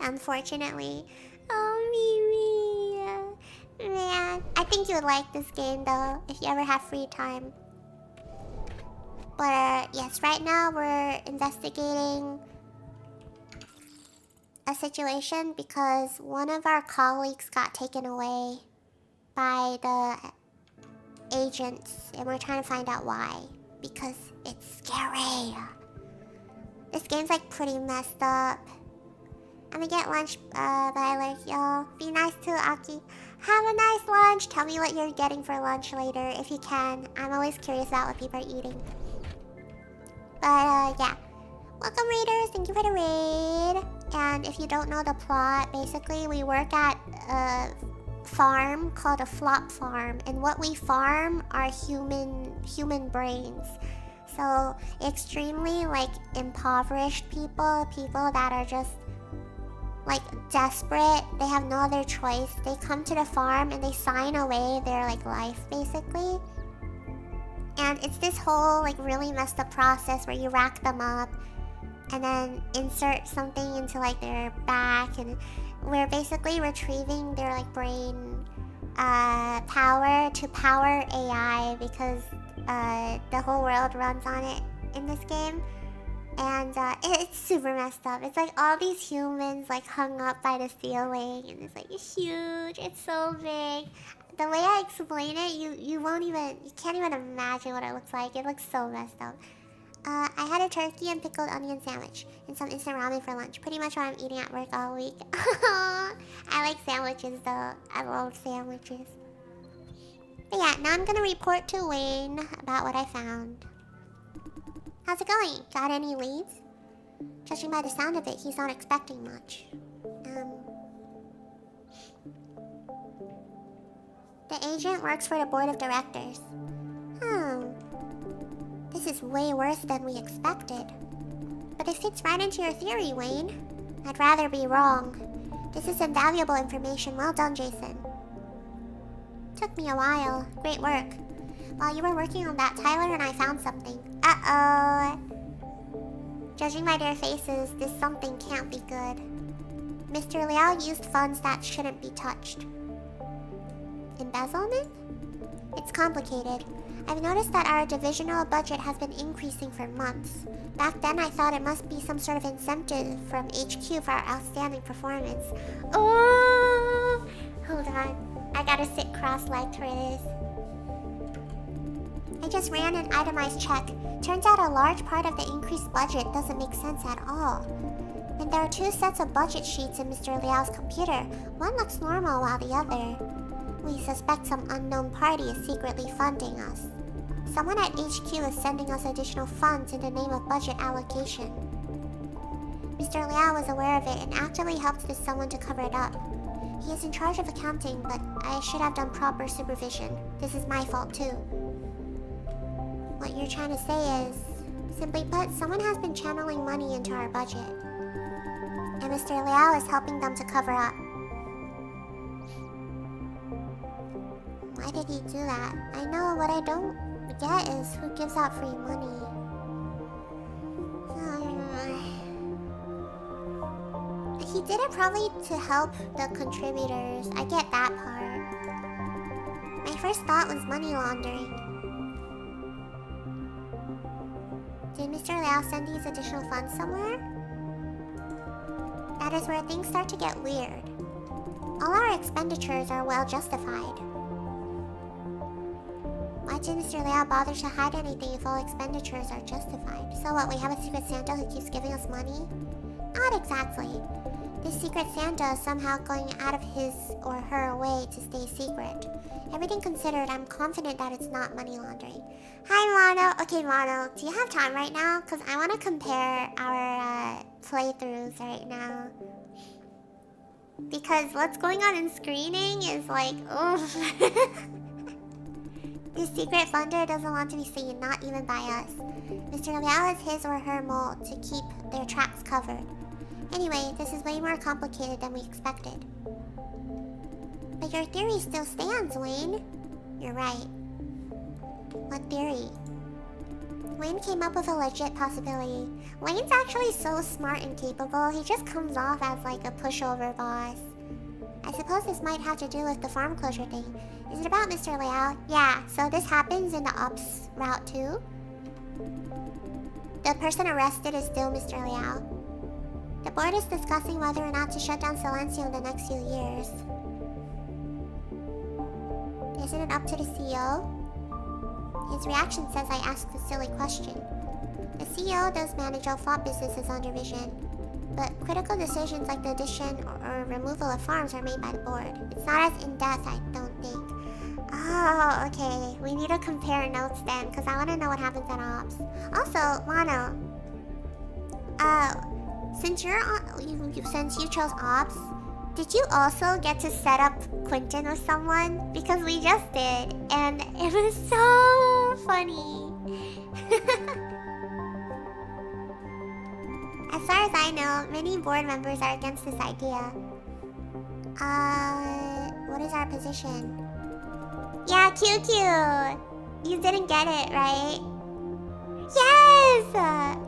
Unfortunately. Oh, Mimi. Man, I think you would like this game though, if you ever have free time. But yes, right now we're investigating a situation because one of our colleagues got taken away by the agents, and we're trying to find out why. Because it's scary. This game's like pretty messed up. I'm gonna get lunch, bye, like, y'all. Be nice to Aki. Have a nice lunch. Tell me what you're getting for lunch later, if you can. I'm always curious about what people are eating. But, yeah. Welcome, raiders. Thank you for the raid. And if you don't know the plot, basically we work at a farm called a flop farm. And what we farm are human brains. So, extremely, like, impoverished people that are just like desperate. They have no other choice. They come to the farm and they sign away their like life basically. And it's this whole like really messed up process where you rack them up and then insert something into like their back, and we're basically retrieving their like brain power to power AI because the whole world runs on it in this game. And it's super messed up. It's like all these humans like hung up by the ceiling, and it's like huge. It's so big. The way I explain it, you can't even imagine what it looks like. It looks so messed up. I had a turkey and pickled onion sandwich and some instant ramen for lunch. Pretty much what I'm eating at work all week. I like sandwiches though. I love sandwiches. But yeah, now I'm gonna report to Wayne about what I found. How's it going? Got any leads? Judging by the sound of it, he's not expecting much. The agent works for the board of directors. This is way worse than we expected. But it fits right into your theory, Wayne. I'd rather be wrong. This is invaluable information. Well done, Jason. Took me a while. Great work. While you were working on that, Tyler and I found something. Uh-oh. Judging by their faces, this something can't be good. Mr. Liao used funds that shouldn't be touched. Embezzlement? It's complicated. I've noticed that our divisional budget has been increasing for months. Back then, I thought it must be some sort of incentive from HQ for our outstanding performance. Oh! Hold on. I gotta sit cross-legged for this. I just ran an itemized check. Turns out a large part of the increased budget doesn't make sense at all. And there are two sets of budget sheets in Mr. Liao's computer. One looks normal while the other... We suspect some unknown party is secretly funding us. Someone at HQ is sending us additional funds in the name of budget allocation. Mr. Liao was aware of it and actively helped this someone to cover it up. He is in charge of accounting, but I should have done proper supervision. This is my fault too. What you're trying to say is, simply put, someone has been channeling money into our budget. And Mr. Liao is helping them to cover up. Why did he do that? I know what I don't get is who gives out free money. He did it probably to help the contributors. I get that part. My first thought was money laundering. Did Mr. Liao send these additional funds somewhere? That is where things start to get weird. All our expenditures are well justified. Why did Mr. Liao bother to hide anything if all expenditures are justified? So what, we have a secret Santa who keeps giving us money? Not exactly. This secret Santa is somehow going out of his or her way to stay secret. Everything considered, I'm confident that it's not money laundering. Hi, Mono. Okay, Mono, do you have time right now? Because I want to compare our playthroughs right now. Because what's going on in screening is like, oof. This secret funder doesn't want to be seen, not even by us. Mr. Liao is his or her mold to keep their tracks covered. Anyway, this is way more complicated than we expected. But your theory still stands, Wayne. You're right. What theory? Wayne came up with a legit possibility. Wayne's actually so smart and capable, he just comes off as like a pushover boss. I suppose this might have to do with the farm closure thing. Is it about Mr. Liao? Yeah, so this happens in the ops route too? The person arrested is still Mr. Liao. The board is discussing whether or not to shut down Silencio in the next few years. Isn't it up to the CEO? His reaction says I asked a silly question. The CEO does manage all thought businesses under vision, but critical decisions like the addition or removal of farms are made by the board. It's not as in-depth, I don't think. Oh, okay. We need to compare notes then, because I want to know what happens at ops. Also, Mono, since since you chose ops, did you also get to set up Quentin with someone? Because we just did, and it was so funny. As far as I know, many board members are against this idea. What is our position? Yeah, QQ! You didn't get it, right? Yes!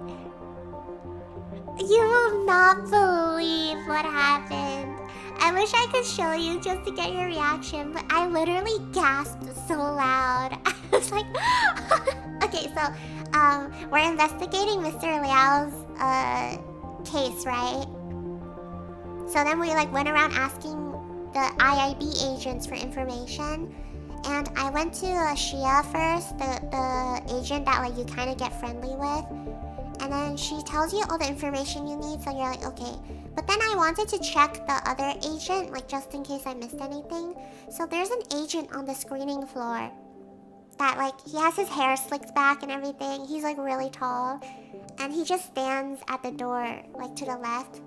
You will not believe what happened. I wish I could show you just to get your reaction, but I literally gasped so loud. I was like... Okay, so, we're investigating Mr. Liao's, case, right? So then we, like, went around asking the IIB agents for information. And I went to Shia first, the agent that, like, you kind of get friendly with. And then she tells you all the information you need, so you're like, okay. But then I wanted to check the other agent, like, just in case I missed anything. So there's an agent on the screening floor that, like, he has his hair slicked back and everything. He's, like, really tall. And he just stands at the door, like, to the left.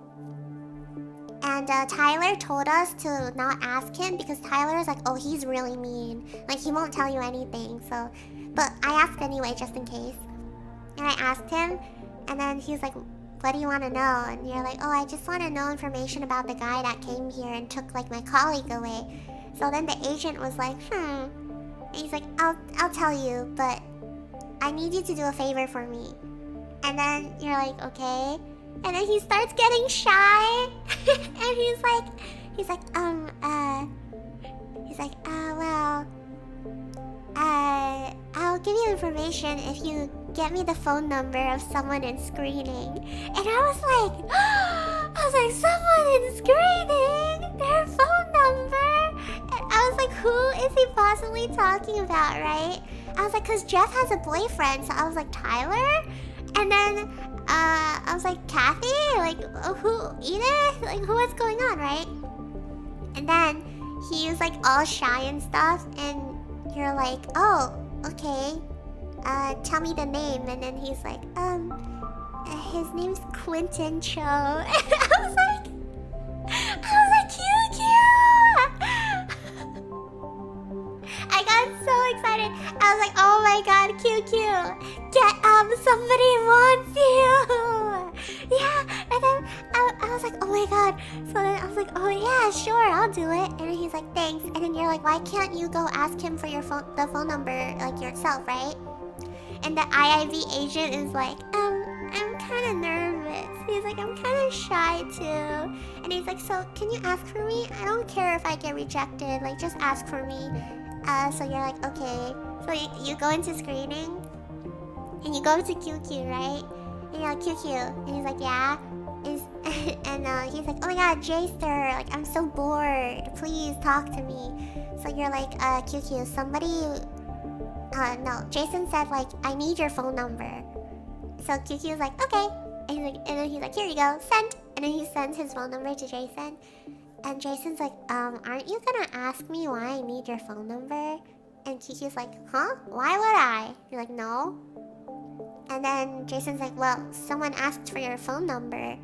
And Tyler told us to not ask him because Tyler is like, oh, he's really mean. Like, he won't tell you anything, so... But I asked anyway, just in case. And I asked him, and then he was like, what do you want to know? And you're like, oh, I just want to know information about the guy that came here and took, like, my colleague away. So then the agent was like, And he's like, I'll tell you, but I need you to do a favor for me. And then you're like, okay. And then he starts getting shy. And he's like, I'll give you information if you get me the phone number of someone in screening. And I was like, someone in screening? Their phone number? And I was like, who is he possibly talking about, right? I was like, because Jeff has a boyfriend, so I was like, Tyler? And then, I was like, Kathy? Like, who? Edith? Like, what's going on, right? And then he was like all shy and stuff, and you're like, oh, okay. Tell me the name, and then he's like, his name's Quentin Cho. I was like, QQ! I got so excited. I was like, oh my god, QQ, get up, somebody wants you. Yeah, and then I was like, oh my god. So then I was like, oh yeah, sure, I'll do it. And then he's like, thanks. And then you're like, why can't you go ask him for the phone number like yourself, right? And the IIV agent is like, I'm kind of nervous. He's like, I'm kind of shy too. And he's like, so can you ask for me? I don't care if I get rejected. Like, just ask for me. So you're like, okay. So you go into screening, and you go to QQ, right? And you're like, QQ. And he's like, yeah. And he's like, oh my god, J-Sir, like, I'm so bored. Please talk to me. So you're like, QQ, somebody... no, Jason said, like, I need your phone number. So QQ was like, okay. And then he's like, here you go, send. And then he sends his phone number to Jason. And Jason's like, aren't you gonna ask me why I need your phone number? And QQ's like, huh? Why would I? He's like, no. And then Jason's like, well, someone asked for your phone number.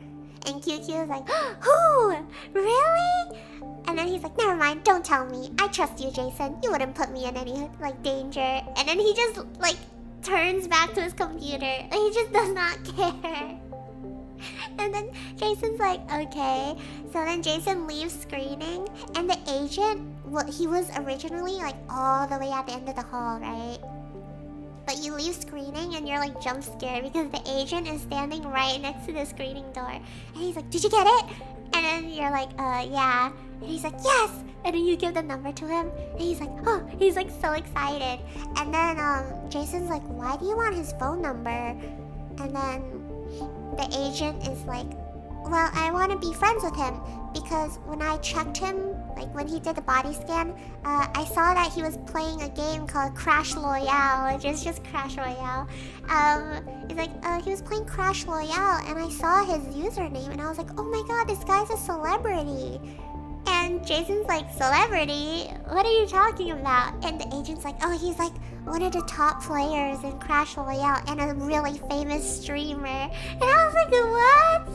And QQ is like, who? Really? And then he's like, never mind, don't tell me. I trust you, Jason. You wouldn't put me in any, like, danger. And then he just, like, turns back to his computer. He just does not care. And then Jason's like, okay. So then Jason leaves screening. And the agent, well, he was originally, like, all the way at the end of the hall, right? But you leave screening and you're like jump scared because the agent is standing right next to the screening door. And he's like, did you get it? And then you're like, yeah. And he's like, yes! And then you give the number to him. And he's like, oh, he's like so excited. And then Jason's like, why do you want his phone number? And then the agent is like, well, I want to be friends with him. Because when I checked him, like when he did the body scan, I saw that he was playing a game called Crash Royale, which is just Crash Royale. He's like, he was playing Crash Royale, and I saw his username, and I was like, oh my god, this guy's a celebrity. And Jason's like, celebrity? What are you talking about? And the agent's like, oh, he's like one of the top players in Crash Royale and a really famous streamer. And I was like, what?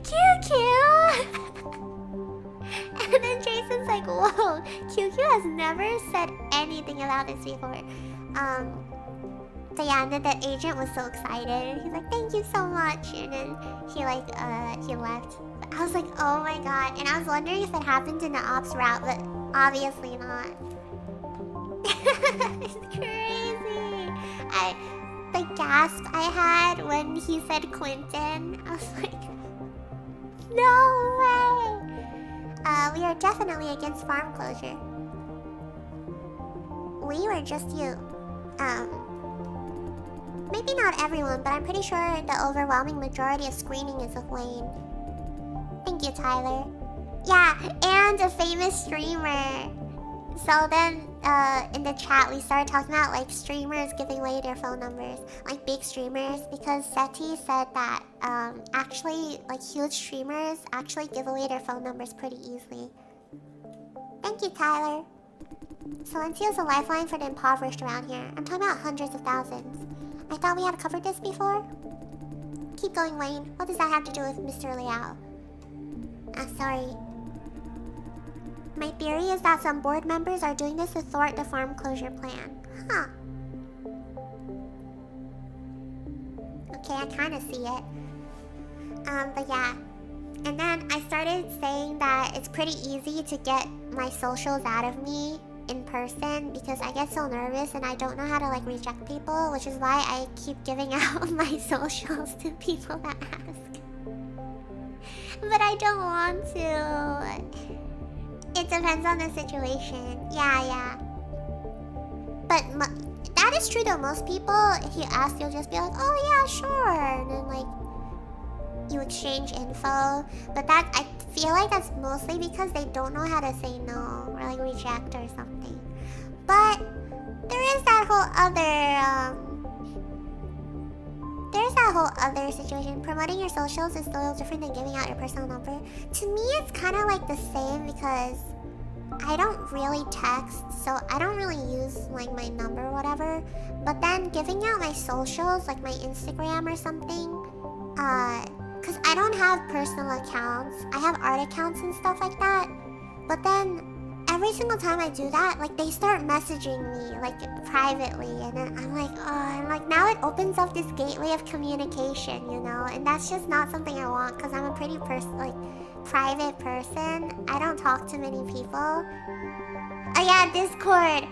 QQ? And then Jason's like, whoa, QQ has never said anything about this before. So yeah, and then the agent was so excited. He's like, thank you so much. And then he like, he left. But I was like, oh my god. And I was wondering if it happened in the ops route, but obviously not. It's crazy. The gasp I had when he said Quentin, I was like, no way. We are definitely against farm closure. We were just you. Maybe not everyone, but I'm pretty sure the overwhelming majority of screening is with Wayne. Thank you, Tyler. Yeah, and a famous streamer. So then, in the chat, we started talking about, like, streamers giving away their phone numbers. Like, big streamers. Because Seti said that, actually, like, huge streamers actually give away their phone numbers pretty easily. Thank you, Tyler. Silencio's a lifeline for the impoverished around here. I'm talking about hundreds of thousands. I thought we had covered this before. Keep going, Wayne. What does that have to do with Mr. Liao? Sorry. My theory is that some board members are doing this to thwart the farm closure plan. Huh. Okay, I kind of see it. But yeah. And then I started saying that it's pretty easy to get my socials out of me in person because I get so nervous and I don't know how to like reject people, which is why I keep giving out my socials to people that ask. But I don't want to. It depends on the situation. Yeah. But that is true though. Most people, if you ask, you'll just be like, oh yeah, sure. And then like, you exchange info. But that, I feel like that's mostly because they don't know how to say no or like reject or something. But there is that whole other situation. Promoting your socials is still different than giving out your personal number. To me, it's kind of like the same because I don't really text, so I don't really use like my number or whatever. But then giving out my socials, like my Instagram or something, cause I don't have personal accounts. I have art accounts and stuff like that. But then every single time I do that, like they start messaging me like privately, and then I'm like, oh, and like now it opens up this gateway of communication, you know, and that's just not something I want, cause I'm a pretty private person. I don't talk to many people. Oh yeah, Discord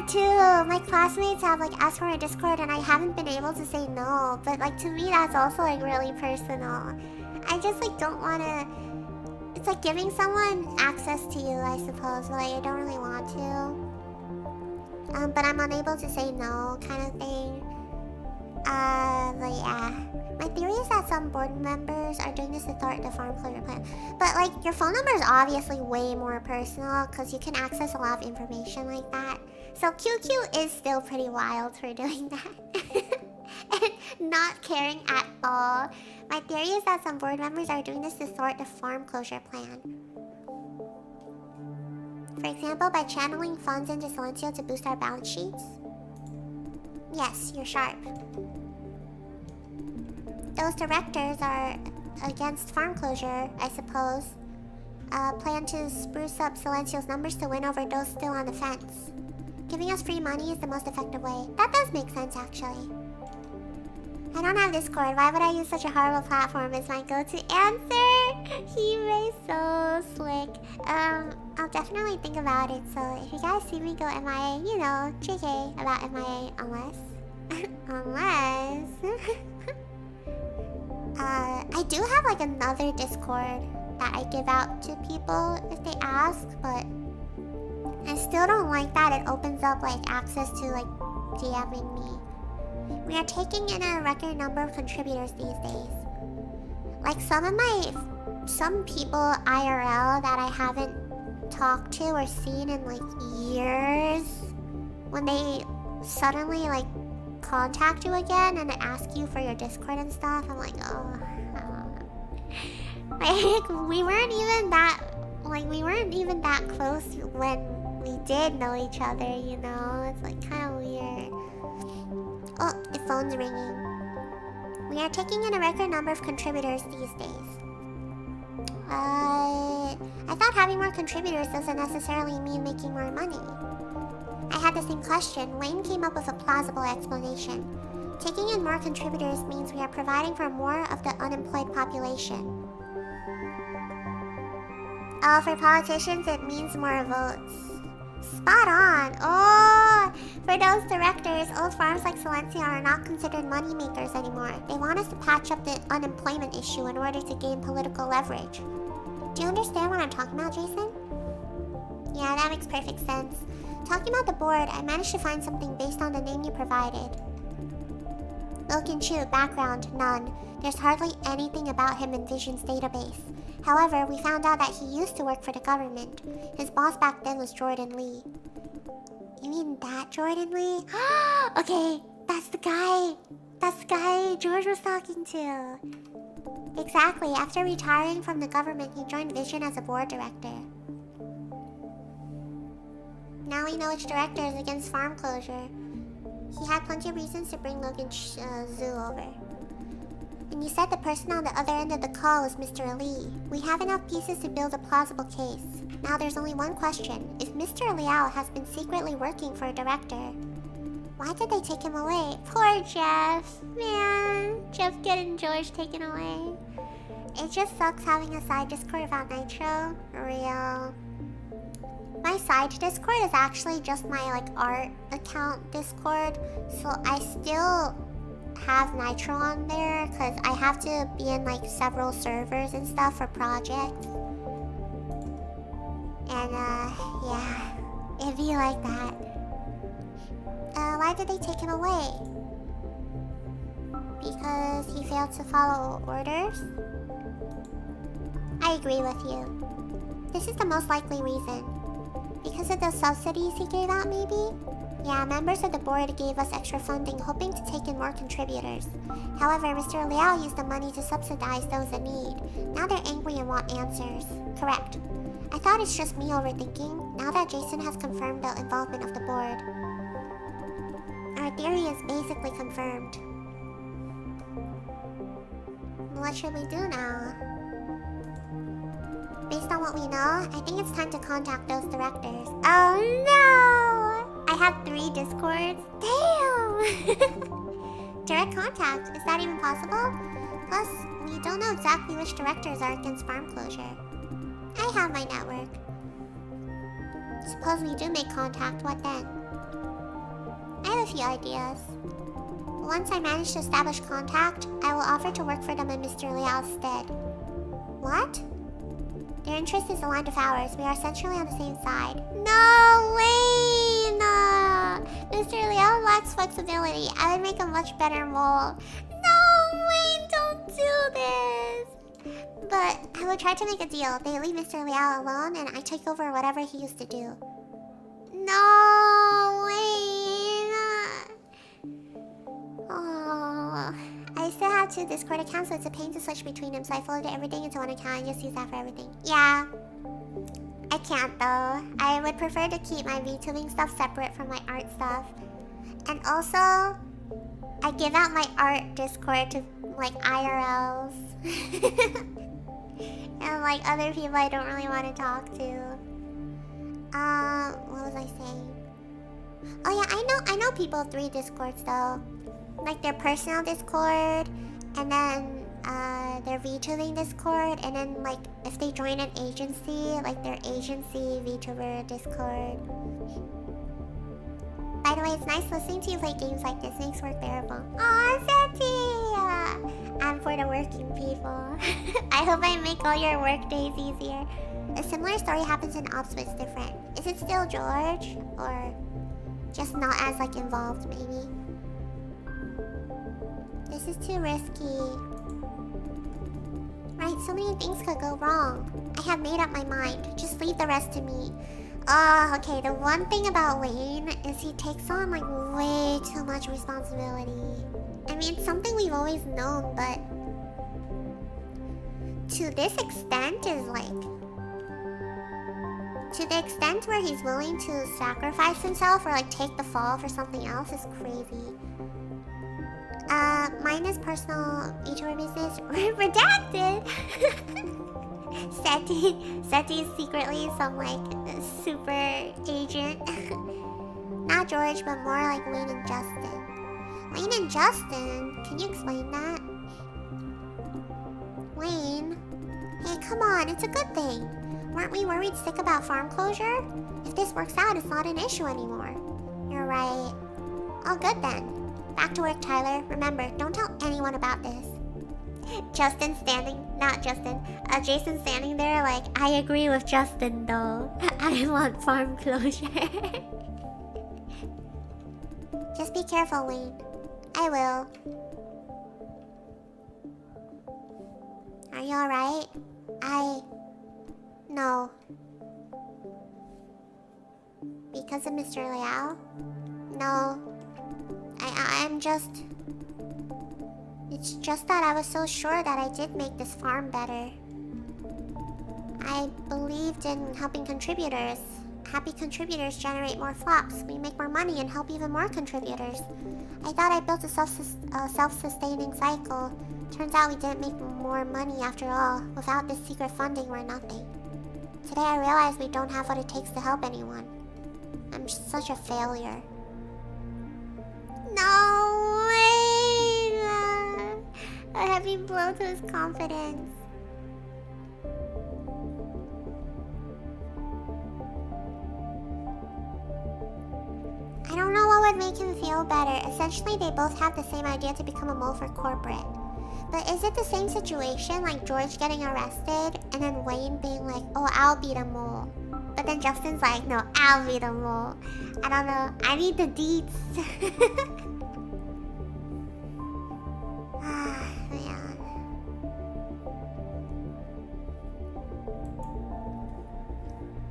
too. My classmates have like asked for a Discord and I haven't been able to say no. But like to me that's also like really personal. I just like don't wanna. It's like giving someone access to you, I suppose, but like I don't really want to. But I'm unable to say no kind of thing. But yeah. My theory is that some board members are doing this to thwart the farm closure plan. But like, your phone number is obviously way more personal because you can access a lot of information like that. So QQ is still pretty wild for doing that. And not caring at all. My theory is that some board members are doing this to thwart the farm closure plan. For example, by channeling funds into Silencio to boost our balance sheets. Yes, you're sharp. Those directors are against farm closure, I suppose. Plan to spruce up Silencio's numbers to win over those still on the fence. Giving us free money is the most effective way. That does make sense, actually. I don't have Discord. Why would I use such a horrible platform as my go-to answer? He may so slick. I'll definitely think about it. So if you guys see me go MIA, you know, JK about MIA, unless... I do have like another Discord that I give out to people if they ask, but I still don't like that it opens up like access to like DMing me. We are taking in a record number of contributors these days. Like some people IRL that I haven't talked to or seen in like years, when they suddenly like contact you again and ask you for your Discord and stuff, I'm like, oh, I don't know. Like we weren't even that close when we did know each other, you know? It's like kind of weird. Oh, the phone's ringing. We are taking in a record number of contributors these days. I thought having more contributors doesn't necessarily mean making more money. I had the same question. Wayne came up with a plausible explanation. Taking in more contributors means we are providing for more of the unemployed population. Oh, for politicians it means more votes. Spot on! Oh! For those directors, old farms like Silencio are not considered moneymakers anymore. They want us to patch up the unemployment issue in order to gain political leverage. Do you understand what I'm talking about, Jason? Yeah, that makes perfect sense. Talking about the board, I managed to find something based on the name you provided. Logan Chu, background, none. There's hardly anything about him in Vision's database. However, we found out that he used to work for the government. His boss back then was Jordan Lee. You mean that Jordan Lee? Okay, that's the guy. That's the guy George was talking to. Exactly, after retiring from the government, he joined Vision as a board director. Now we know which director is against farm closure. He had plenty of reasons to bring Logan Zoo over. And you said the person on the other end of the call was Mr. Lee. We have enough pieces to build a plausible case. Now there's only one question. If Mr. Liao has been secretly working for a director, why did they take him away? Poor Jeff. Man, Jeff getting George taken away. It just sucks having a side Discord about Nitro. Real. My side Discord is actually just my like art account Discord, so I still have Nitro on there because I have to be in like several servers and stuff for projects. And yeah, it'd be like that. Why did they take him away? Because he failed to follow orders? I agree with you. This is the most likely reason. Because of the subsidies he gave out, maybe? Yeah, members of the board gave us extra funding, hoping to take in more contributors. However, Mr. Liao used the money to subsidize those in need. Now they're angry and want answers. Correct. I thought it's just me overthinking, now that Jason has confirmed the involvement of the board. Our theory is basically confirmed. What should we do now? Based on what we know, I think it's time to contact those directors. Oh no! I have 3 discords? Damn! Direct contact, is that even possible? Plus, we don't know exactly which directors are against farm closure. I have my network. Suppose we do make contact, what then? I have a few ideas. Once I manage to establish contact, I will offer to work for them in Mr. Liao's stead. What? Their interest is aligned with ours. We are essentially on the same side. No way! No. Mr. Liao lacks flexibility. I would make a much better mole. No way! Don't do this! But I will try to make a deal. They leave Mr. Liao alone and I take over whatever he used to do. No way! Oh, I still have 2 Discord accounts, so it's a pain to switch between them, so I folded everything into one account and just use that for everything. Yeah. I can't though. I would prefer to keep my VTubing stuff separate from my art stuff. And also, I give out my art Discord to like IRLs. And like other people I don't really want to talk to. What was I saying? Oh yeah, I know people with 3 Discords though. Like their personal Discord, and then their VTubing Discord, and then like if they join an agency, like their agency VTuber Discord. By the way, it's nice listening to you play games like this. Makes work bearable. Aw, Seti! I'm for the working people. I hope I make all your work days easier. A similar story happens in Ops, but it's different. Is it still George? Or just not as like involved, maybe? This is too risky. Right, so many things could go wrong. I have made up my mind. Just leave the rest to me. Okay, the one thing about Wayne is he takes on like way too much responsibility. I mean, it's something we've always known, but to this extent is like... To the extent where he's willing to sacrifice himself or like take the fall for something else is crazy. Mine is personal VTuber business. Redacted! Seti is secretly some like super agent. Not George, but more like Wayne and Justin. Wayne and Justin? Can you explain that? Wayne? Hey, come on, it's a good thing. Weren't we worried sick about farm closure? If this works out, it's not an issue anymore. You're right. All good then. Back to work, Tyler. Remember, don't tell anyone about this. Jason standing there like, I agree with Justin though. I want farm closure. Just be careful, Wayne. I will. Are you alright? No. Because of Mr. Liao? No. I'm just... It's just that I was so sure that I did make this farm better. I believed in helping contributors. Happy contributors generate more flops. We make more money and help even more contributors. I thought I built a self-sustaining cycle. Turns out we didn't make more money after all. Without this secret funding, we're nothing. Today I realize we don't have what it takes to help anyone. I'm just such a failure. No way! A heavy blow to his confidence. I don't know what would make him feel better. Essentially, they both have the same idea to become a mole for corporate. But is it the same situation, like George getting arrested and then Wayne being like, oh, I'll be the mole? But then Justin's like, no, I'll be the mole. I don't know. I need the deets. Ah, man.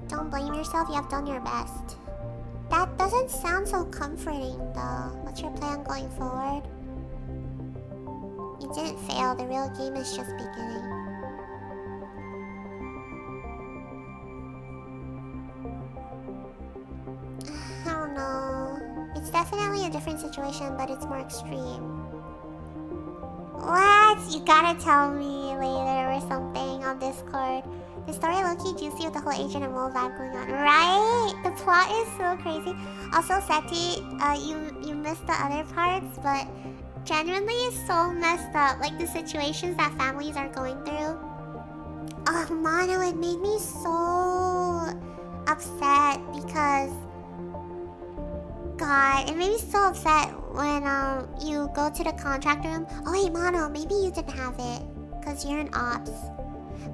Don't blame yourself, you have done your best. That doesn't sound so comforting, though. What's your plan going forward? You didn't fail, the real game is just beginning. definitely a different situation, but it's more extreme. What? You gotta tell me later or something on Discord. The story low-key juicy with the whole agent and mole vibe going on. Right? The plot is so crazy. Also, Seti, you missed the other parts, but genuinely it's so messed up. Like the situations that families are going through. Oh, Mono, it made me so upset because... God, it made me so upset when you go to the contract room. Oh wait, Mono, maybe you didn't have it because you're in ops.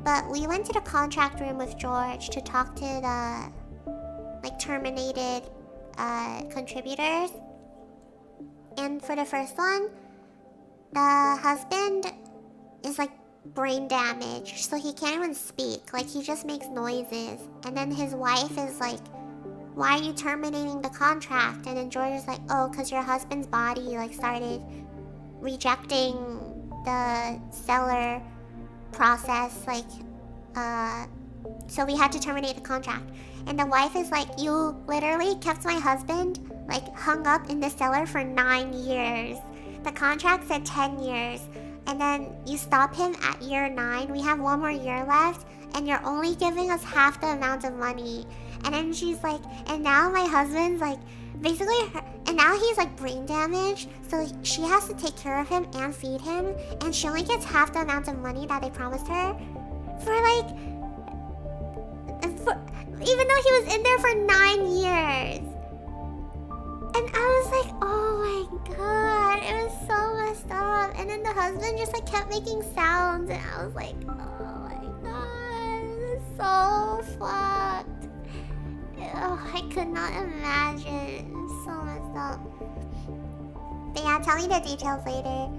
But we went to the contract room with George to talk to the like terminated contributors. And for the first one, the husband is like brain damaged, so he can't even speak. Like he just makes noises. And then his wife is like, why are you terminating the contract? And then George is like, oh, because your husband's body like started rejecting the seller process, like, so we had to terminate the contract. And the wife is like, you literally kept my husband like hung up in the cellar for 9 years. The contract said 10 years. And then you stop him at year 9. We have 1 more year left. And you're only giving us half the amount of money. And then she's like, and now my husband's like, basically, and now he's like brain damaged. So she has to take care of him and feed him. And she only gets half the amount of money that they promised her. For like, even though he was in there for 9 years. And I was like, oh my god, it was so messed up. And then the husband just like kept making sounds. And I was like, oh my god, this is so fucked. Oh, I could not imagine. It's so messed up. But yeah, tell me the details later.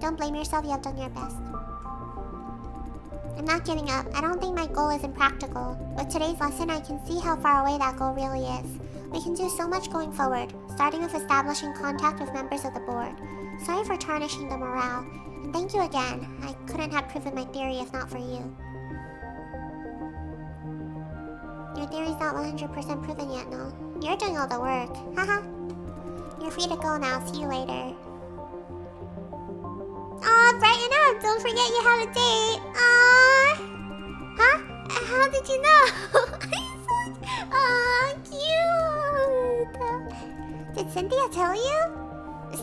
Don't blame yourself, you have done your best. I'm not giving up. I don't think my goal is impractical. With today's lesson, I can see how far away that goal really is. We can do so much going forward, starting with establishing contact with members of the board. Sorry for tarnishing the morale, and thank you again. I couldn't have proven my theory if not for you. Your theory's not 100% proven yet, no? You're doing all the work. Haha. You're free to go now. See you later. Aw, brighten up! Don't forget you have a date! Aw! Huh? How did you know? Aw, cute! Did Cynthia tell you?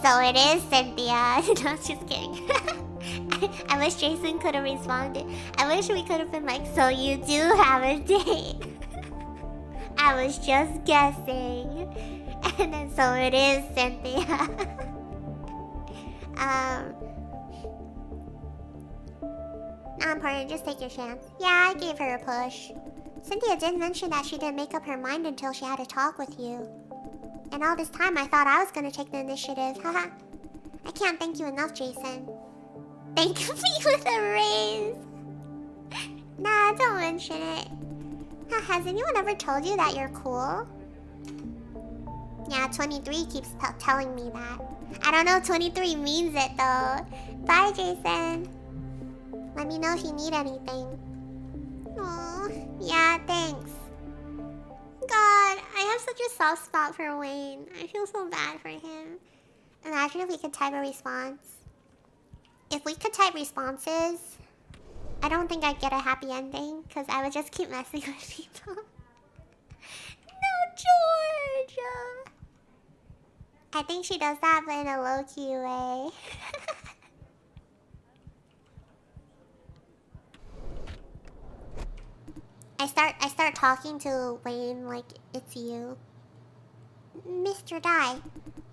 So it is Cynthia. No, just kidding. I wish Jason could have responded. I wish we could have been like, so you do have a date. I was just guessing. And then so it is Cynthia. Not important, just take your chance. Yeah, I gave her a push. Cynthia did mention that she didn't make up her mind until she had a talk with you. And all this time I thought I was gonna take the initiative, haha. I can't thank you enough, Jason. Thank me with a raise. Nah, don't mention it. Has anyone ever told you that you're cool? Yeah, 23 keeps telling me that. I don't know 23 means it though. Bye, Jason. Let me know if you need anything. Aw, yeah, thanks. God, I have such a soft spot for Wayne. I feel so bad for him. Imagine if we could type a response. If we could type responses, I don't think I'd get a happy ending, because I would just keep messing with people. No, George! I think she does that, but in a low-key way. I start talking to Wayne like it's you. Mr. Dai,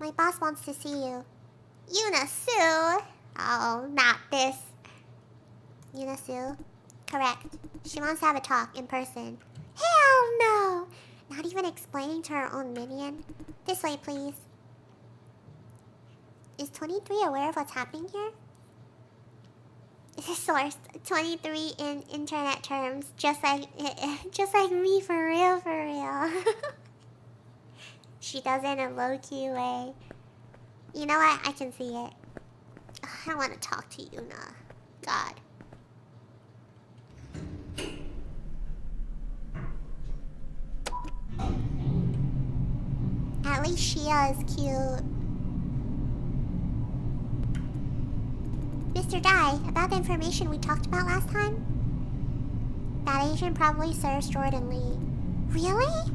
my boss wants to see you. Yuna Sue? Oh, not this. Yuna Sue? Correct. She wants to have a talk in person. Hell no! Not even explaining to her own minion. This way, please. Is 23 aware of what's happening here? Source 23 in internet terms, just like me, for real, for real. She does it in a low-key way. You know what? I can see it. I want to talk to Yuna. God. At least Shia is cute. Mr. Dai, about the information we talked about last time? That agent probably serves Jordan Lee. Really?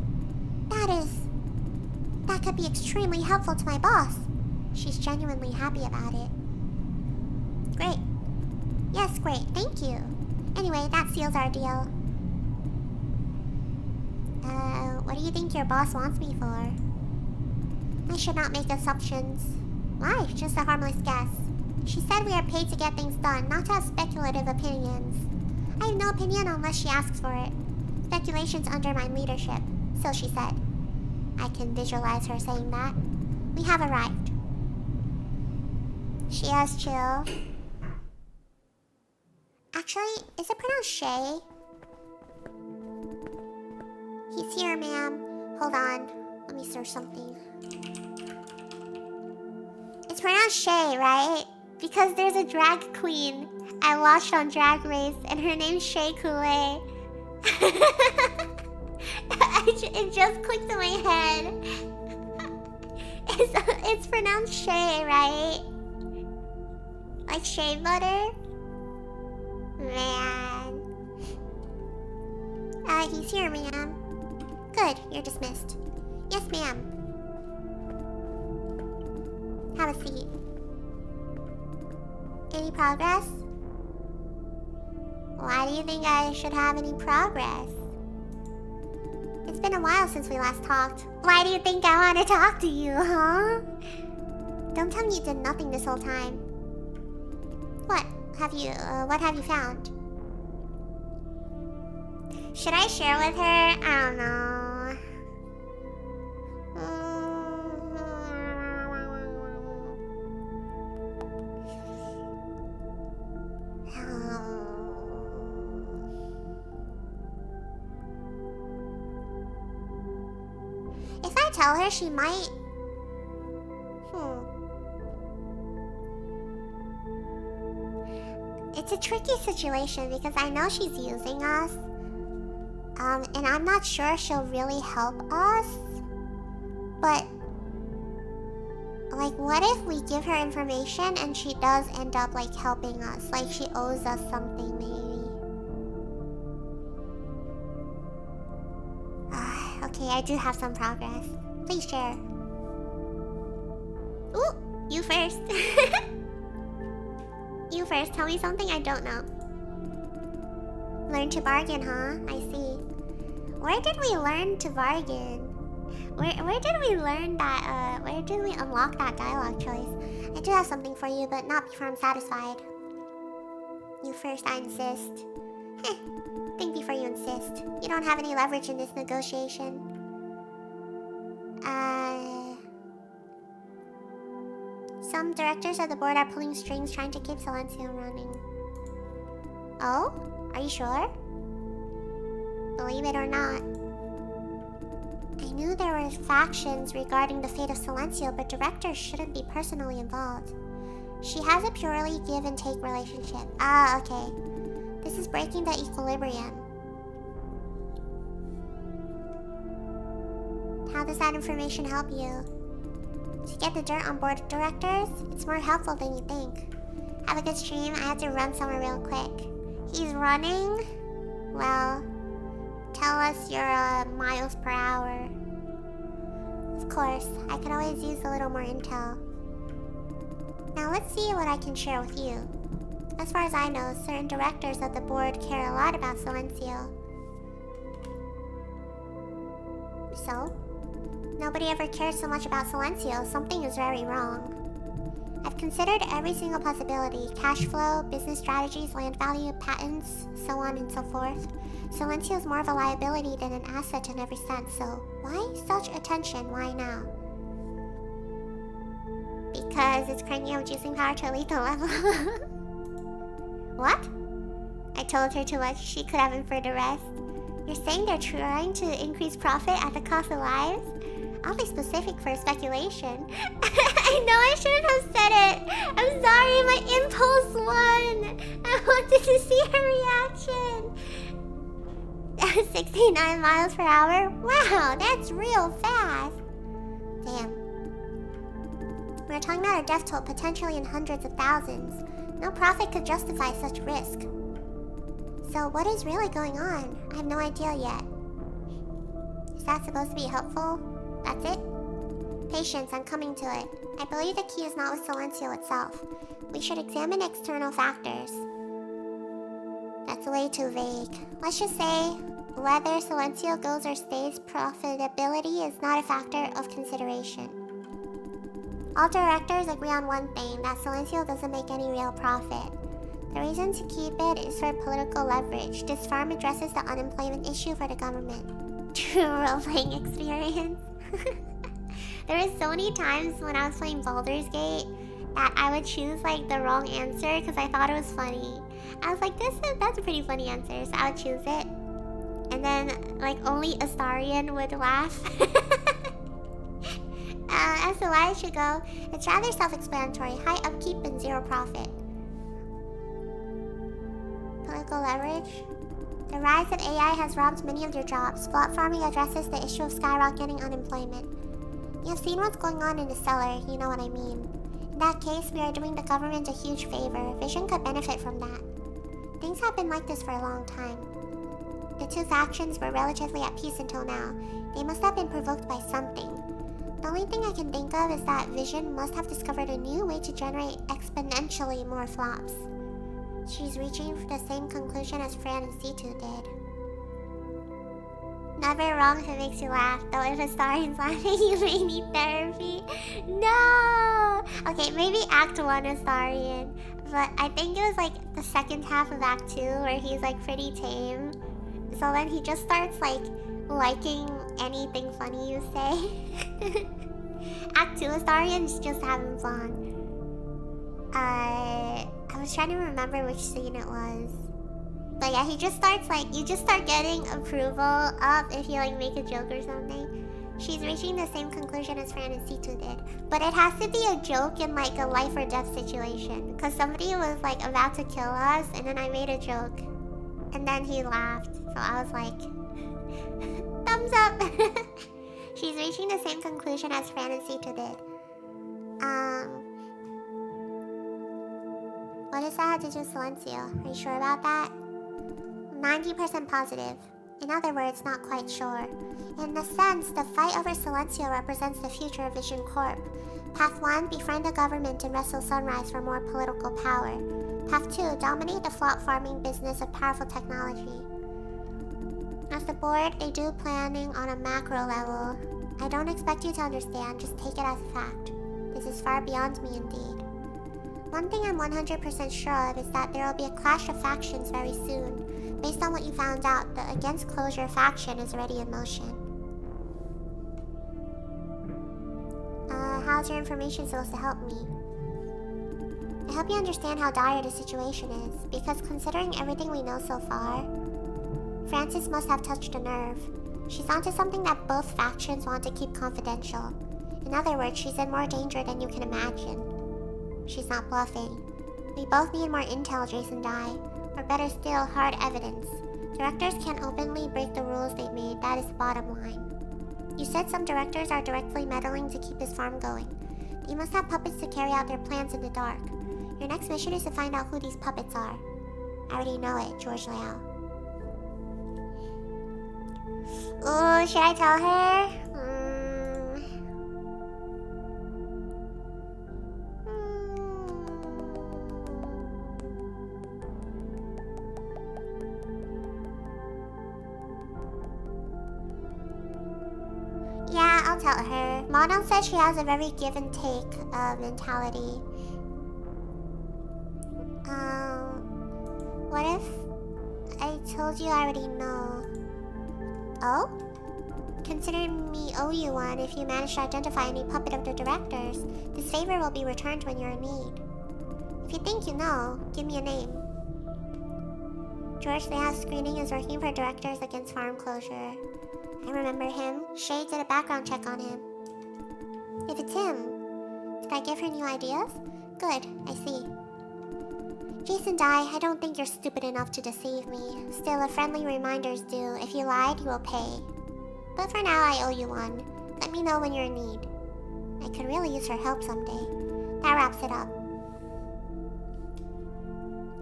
That could be extremely helpful to my boss. She's genuinely happy about it. Great. Yes, great. Thank you. Anyway, that seals our deal. What do you think your boss wants me for? I should not make assumptions. Why? Just a harmless guess. She said we are paid to get things done, not to have speculative opinions. I have no opinion unless she asks for it. Speculation's under my leadership, so she said. I can visualize her saying that. We have arrived. She has chill. Actually, is it pronounced Shay? He's here, ma'am. Hold on. Let me search something. It's pronounced Shay, right? Because there's a drag queen I watched on Drag Race, and her name's Shay Coulee. It just clicked in my head. It's pronounced Shay, right? Like shea butter? Man. He's here, ma'am. Good, you're dismissed. Yes, ma'am. Have a seat. Any progress? Why do you think I should have any progress? It's been a while since we last talked. Why do you think I want to talk to you, huh? Don't tell me you did nothing this whole time. What have you found? Should I share with her? I don't know. If I tell her, she might... It's a tricky situation because I know she's using us. And I'm not sure she'll really help us. But... like, what if we give her information and she does end up, like, helping us? Like, she owes us something, maybe. Okay, I do have some progress. Please share. Ooh, you first. You first, tell me something I don't know. Learn to bargain, huh? I see. Where did we learn to bargain? Where did we learn that, where did we unlock that dialogue choice? I do have something for you, but not before I'm satisfied. You first, I insist. Heh, think before you insist. You don't have any leverage in this negotiation. Some directors of the board are pulling strings trying to keep Silencio running. Oh? Are you sure? Believe it or not. I knew there were factions regarding the fate of Silencio, but directors shouldn't be personally involved. She has a purely give and take relationship. Ah, okay. This is breaking the equilibrium. How does that information help you? To get the dirt on board of directors, it's more helpful than you think. Have a good stream. I have to run somewhere real quick. He's running? Well, tell us your miles per hour. Of course, I could always use a little more intel. Now let's see what I can share with you. As far as I know, certain directors of the board care a lot about Silencio. So? Nobody ever cares so much about Silencio. Something is very wrong. I've considered every single possibility. Cash flow, business strategies, land value, patents, so on and so forth. Silencio is more of a liability than an asset in every sense, so why such attention? Why now? Because it's cranking up juicing power to a lethal level. What? I told her too much. She could have inferred the rest. You're saying they're trying to increase profit at the cost of lives? Awfully specific for speculation. I know I shouldn't have said it. I'm sorry, my impulse won. I wanted to see her reaction. 69 miles per hour? Wow, that's real fast. we're talking about a death toll potentially in hundreds of thousands. No profit could justify such risk. So what is really going on? I have no idea yet. Is that supposed to be helpful? That's it? Patience, I'm coming to it. I believe the key is not with Silencio itself. We should examine external factors. That's way too vague. Let's just say whether Silencio goes or stays, profitability is not a factor of consideration. All directors agree on one thing, that Silencio doesn't make any real profit. The reason to keep it is for political leverage. This farm addresses the unemployment issue for the government. True role-playing experience. There were so many times when I was playing Baldur's Gate that I would choose like the wrong answer because I thought it was funny. I was like, that's a pretty funny answer, so I would choose it. And then like only Astarion would laugh. As to why I should go, it's rather self-explanatory. High upkeep and zero profit. Political leverage. The rise of AI has robbed many of their jobs. Plot farming addresses the issue of skyrocketing unemployment. You have seen what's going on in the cellar, you know what I mean. In that case, we are doing the government a huge favor. Vision could benefit from that. Things have been like this for a long time. The two factions were relatively at peace until now. They must have been provoked by something. The only thing I can think of is that Vision must have discovered a new way to generate exponentially more flops. She's reaching for the same conclusion as Fran and C2 did. Never wrong if it makes you laugh, though if a star is laughing, you may need therapy. No! Okay, maybe Act 1 Astarion, but I think it was like the second half of Act 2 where he's like pretty tame. So then he just starts like liking anything funny you say. Act 2 Astarion's just having fun. I was trying to remember which scene it was. But yeah, he just starts like, you just start getting approval up if you like make a joke or something. She's reaching the same conclusion as Fran and C2 did. But it has to be a joke in like a life or death situation. Because somebody was like about to kill us and then I made a joke. And then he laughed. So I was like, thumbs up. She's reaching the same conclusion as Fran and C2 did. What does that have to do with Silencio? Are you sure about that? 90% positive. In other words, not quite sure. In a sense, the fight over Silencio represents the future of Vision Corp. Path 1, befriend the government and wrestle Sunrise for more political power. Path 2, dominate the flop farming business of powerful technology. As the board, they do planning on a macro level. I don't expect you to understand, just take it as a fact. This is far beyond me indeed. One thing I'm 100% sure of is that there will be a clash of factions very soon. Based on what you found out, the Against Closure faction is already in motion. How's your information supposed to help me? I hope you understand how dire the situation is, because considering everything we know so far, Francis must have touched a nerve. She's onto something that both factions want to keep confidential. In other words, she's in more danger than you can imagine. She's not bluffing. We both need more intel, Jason Dye. Or better still, hard evidence. Directors can't openly break the rules they've made, that is the bottom line. You said some directors are directly meddling to keep his farm going. They must have puppets to carry out their plans in the dark. Your next mission is to find out who these puppets are. I already know it, George Liao. Ooh, should I tell her? Yeah, I'll tell her. Model says she has a very give and take mentality. What if I told you I already know? Oh? Consider me owe you one if you manage to identify any puppet of the directors. This favor will be returned when you're in need. If you think you know, give me a name. George Liao's screening is working for Directors Against Farm Closure. I remember him. Shay did a background check on him. If it's him, did I give her new ideas? Good, I see. Jason Dye, I don't think you're stupid enough to deceive me. Still, a friendly reminder's due. If you lied, you will pay. But for now, I owe you one. Let me know when you're in need. I could really use her help someday. That wraps it up.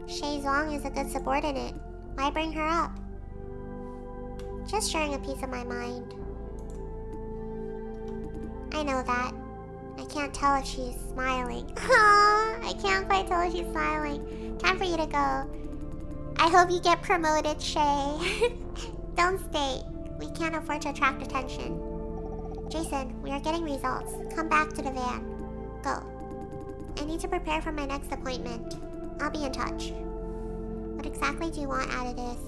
Shay Zhuang is a good subordinate. Why bring her up? Just sharing a piece of my mind. I know that. I can't tell if she's smiling. I can't quite tell if she's smiling. Time for you to go. I hope you get promoted, Shay. Don't stay. We can't afford to attract attention. Jason, we are getting results. Come back to the van. Go. I need to prepare for my next appointment. I'll be in touch. What exactly do you want out of this?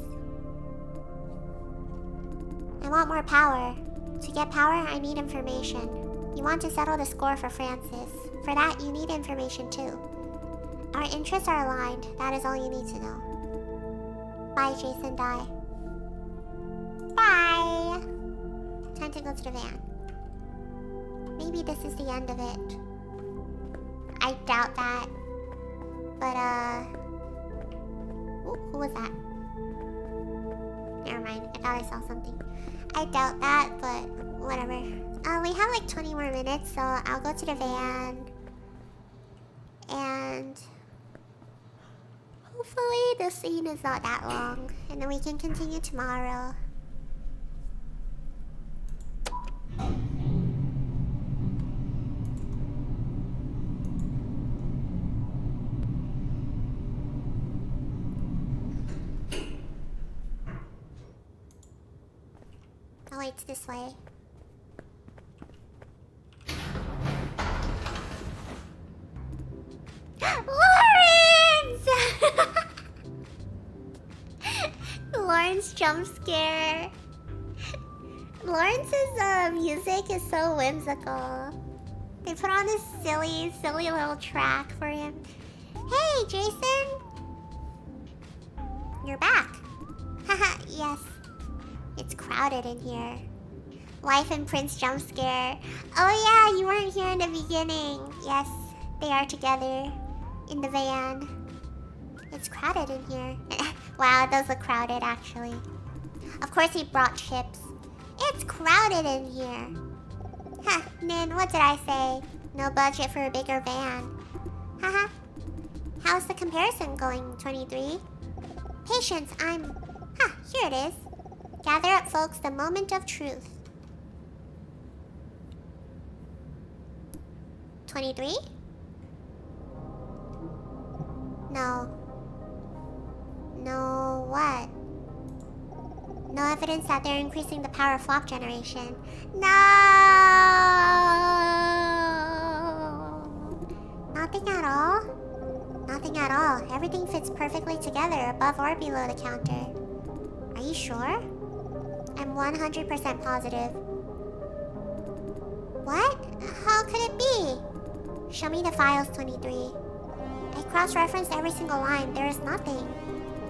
I want more power. To get power, I need information. You want to settle the score for Francis. For that, you need information too. Our interests are aligned. That is all you need to know. Bye, Jason Dye. Bye! Time to go to the van. Maybe this is the end of it. I doubt that. But, Ooh, who was that? Never mind. I thought I saw something. I doubt that, but whatever. We have like 20 more minutes, so I'll go to the van. And hopefully the scene is not that long. And then we can continue tomorrow. Oh, it's this way. Lawrence! Lawrence jump scare. Lawrence's music is so whimsical. They put on this silly little track for him. Hey, Jason! You're back. Haha, yes. It's crowded in here. Wife and Prince jump scare. Oh yeah, you weren't here in the beginning. Yes, they are together in the van. It's crowded in here. Wow, it does look crowded actually. Of course he brought chips. It's crowded in here. Huh, Nin, what did I say? No budget for a bigger van. Haha. How's the comparison going, 23? Patience, here it is. Gather up, folks, the moment of truth. 23? No. No what? No evidence that they're increasing the power of flop generation. No! Nothing at all? Nothing at all. Everything fits perfectly together above or below the counter. Are you sure? I'm 100% positive. What? How could it be? Show me the files, 23. I cross-referenced every single line. There is nothing.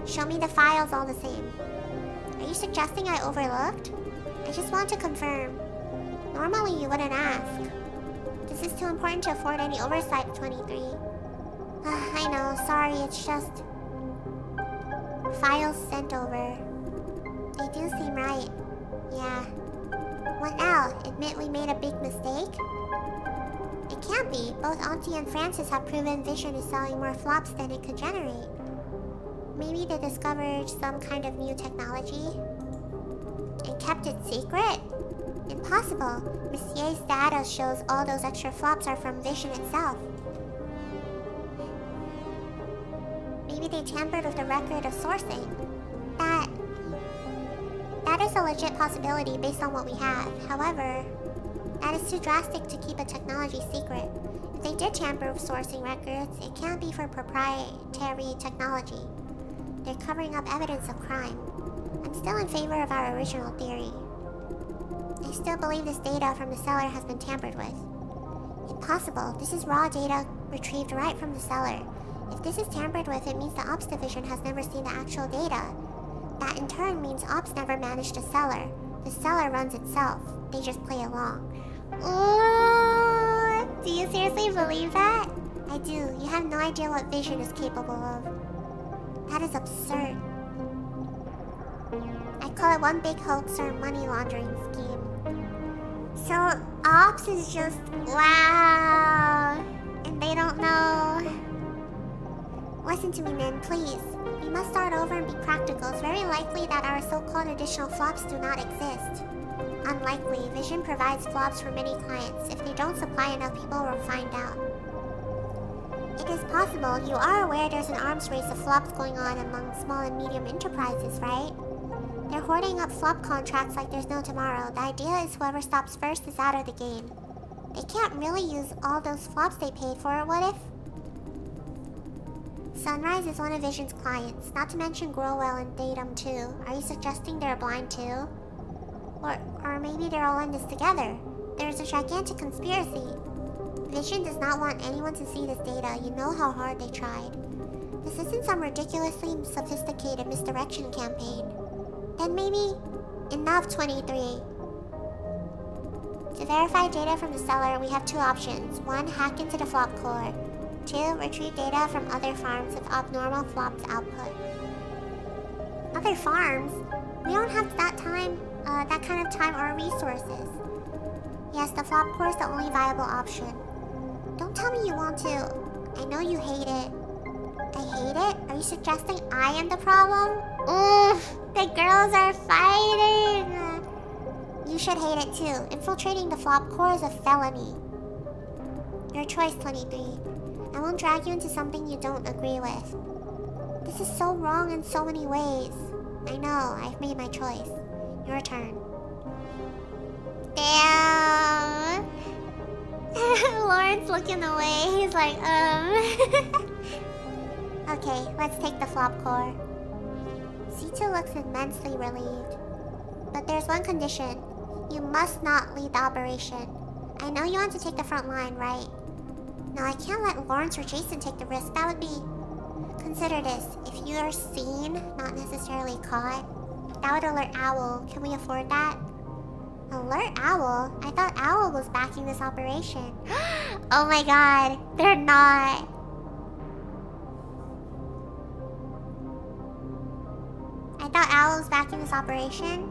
Show me the files all the same. Are you suggesting I overlooked? I just want to confirm. Normally you wouldn't ask. This is too important to afford any oversight, 23. I know, sorry, it's just... Files sent over. They do seem right. Yeah. What now? Admit we made a big mistake? It can't be. Both Auntie and Francis have proven Vision is selling more flops than it could generate. Maybe they discovered some kind of new technology and kept it secret? Impossible. Monsieur's data shows all those extra flops are from Vision itself. Maybe they tampered with the record of sourcing. That is a legit possibility based on what we have. However, that is too drastic to keep a technology secret. If they did tamper with sourcing records, it can't be for proprietary technology. They're covering up evidence of crime. I'm still in favor of our original theory. I still believe this data from the seller has been tampered with. Impossible. This is raw data retrieved right from the seller. If this is tampered with, it means the Ops Division has never seen the actual data. That in turn means Ops never managed the seller. The seller runs itself. They just play along. Ooh, do you seriously believe that? I do. You have no idea what Vision is capable of. That is absurd. I call it one big hoax or money laundering scheme. So, Ops is just... wow. And they don't Listen to me, Min, please. We must start over and be practical. It's very likely that our so-called additional flops do not exist. Unlikely. Vision provides flops for many clients. If they don't supply enough, people will find out. It is possible. You are aware there's an arms race of flops going on among small and medium enterprises, right? They're hoarding up flop contracts like there's no tomorrow. The idea is whoever stops first is out of the game. They can't really use all those flops they paid for, what if? Sunrise is one of Vision's clients, not to mention Growell and Datum too. Are you suggesting they're blind too? Or maybe they're all in this together. There's a gigantic conspiracy. Vision does not want anyone to see this data. You know how hard they tried. This isn't some ridiculously sophisticated misdirection campaign. Then maybe... Enough, 23. To verify data from the seller, we have two options. 1. Hack into the flop core. 2. Retrieve data from other farms with abnormal flops output. Other farms? We don't have that time, that kind of time or resources. Yes, the flop core is the only viable option. Don't tell me you want to. I know you hate it. I hate it? Are you suggesting I am the problem? Oof, the girls are fighting. You should hate it too. Infiltrating the flop core is a felony. Your choice, 23. I won't drag you into something you don't agree with. This is so wrong in so many ways. I know, I've made my choice. Your turn. Damn. Lawrence looking away. He's like, Okay, let's take the flop core. C2 looks immensely relieved. But there's one condition. You must not lead the operation. I know you want to take the front line, right? No, I can't let Lawrence or Jason take the risk. That would be... Consider this. If you are seen, not necessarily caught, that would alert Owl. Can we afford that? Alert Owl? I thought Owl was backing this operation. Oh my god. They're not. I thought Owl was backing this operation.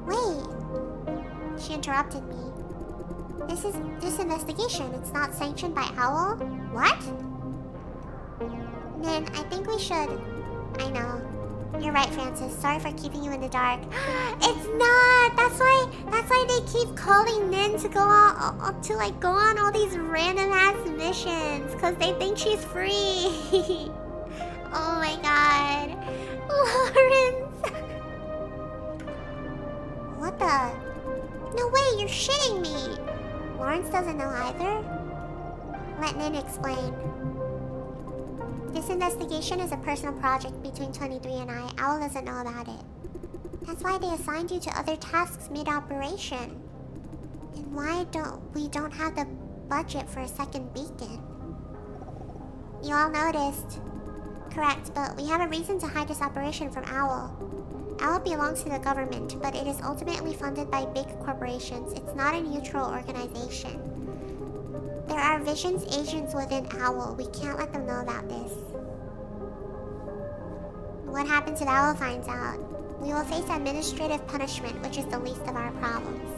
Wait. She interrupted me. This investigation, it's not sanctioned by Owl? What? Nin, I think we should... I know. You're right, Francis. Sorry for keeping you in the dark. It's not! That's why they keep calling Nin to go on, go on all these random-ass missions. Because they think she's free. Oh my god. Lawrence! What the... No way, you're shitting me! Lawrence doesn't know either? Let Nin explain. This investigation is a personal project between 23 and I. Owl doesn't know about it. That's why they assigned you to other tasks mid-operation. And why we don't have the budget for a second beacon? You all noticed. Correct, but we have a reason to hide this operation from Owl. Owl belongs to the government, but it is ultimately funded by big corporations. It's not a neutral organization. There are Vision's agents within Owl. We can't let them know about this. What happens if Owl finds out? We will face administrative punishment, which is the least of our problems.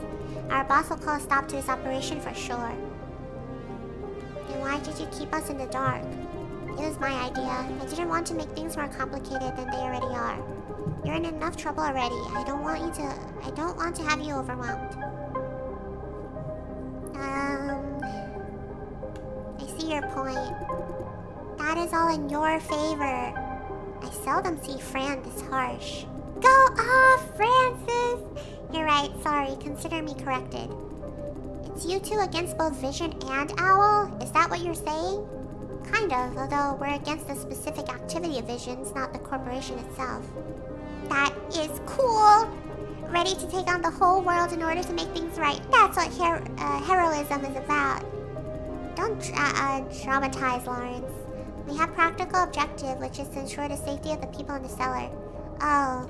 Our boss will call a stop to this operation for sure. Then why did you keep us in the dark? It was my idea. I didn't want to make things more complicated than they already are. You're in enough trouble already. I don't want to have you overwhelmed. I see your point. That is all in your favor. I seldom see Fran this harsh. Go off, Francis! You're right, sorry. Consider me corrected. It's you two against both Vision and Owl? Is that what you're saying? Kind of, although we're against the specific activity of Visions, not the corporation itself. That is cool! Ready to take on the whole world in order to make things right. That's what heroism is about. Don't dramatize, Lawrence. We have practical objective, which is to ensure the safety of the people in the cellar. Oh.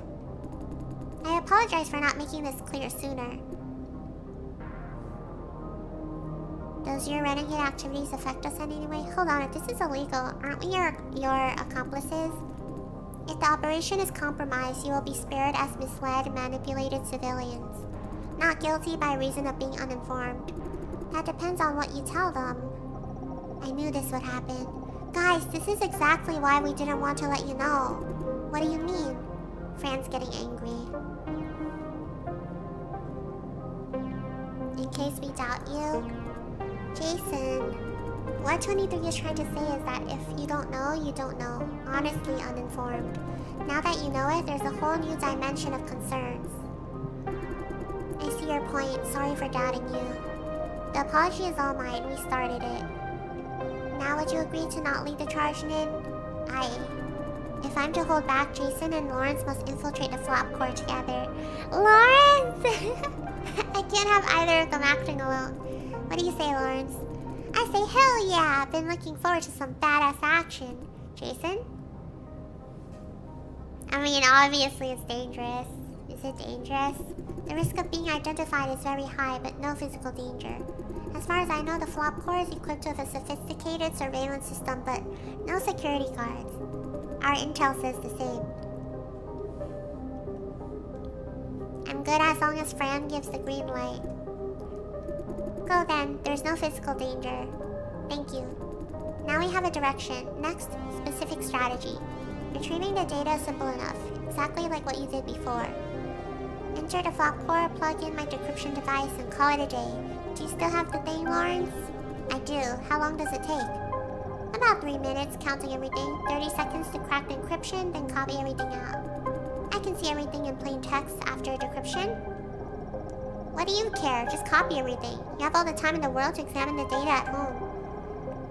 I apologize for not making this clear sooner. Does your renegade activities affect us in any way? Hold on, if this is illegal, aren't we your accomplices? If the operation is compromised, you will be spared as misled, manipulated civilians. Not guilty by reason of being uninformed. That depends on what you tell them. I knew this would happen. Guys, this is exactly why we didn't want to let you know. What do you mean? Fran's getting angry. In case we doubt you, Jason, what 23 is trying to say is that if you don't know, you don't know. Honestly uninformed. Now that you know it, there's a whole new dimension of concerns. I see your point. Sorry for doubting you. The apology is all mine. We started it. Now would you agree to not lead the charge, Nin? Aye. If I'm to hold back, Jason and Lawrence must infiltrate the flop core together. Lawrence! I can't have either of them acting alone. What do you say, Lawrence? I say hell yeah! Been looking forward to some badass action. Jason? I mean, obviously it's dangerous. Is it dangerous? The risk of being identified is very high, but no physical danger. As far as I know, the flop core is equipped with a sophisticated surveillance system, but no security guards. Our intel says the same. I'm good as long as Fran gives the green light. Go then, there's no physical danger. Thank you. Now we have a direction. Next, specific strategy. Retrieving the data is simple enough, exactly like what you did before. Enter the flop core, plug in my decryption device, and call it a day. Do you still have the thing, Lawrence? I do. How long does it take? About 3 minutes, counting everything. 30 seconds to crack the encryption, then copy everything out. I can see everything in plain text after decryption. What do you care? Just copy everything. You have all the time in the world to examine the data at home.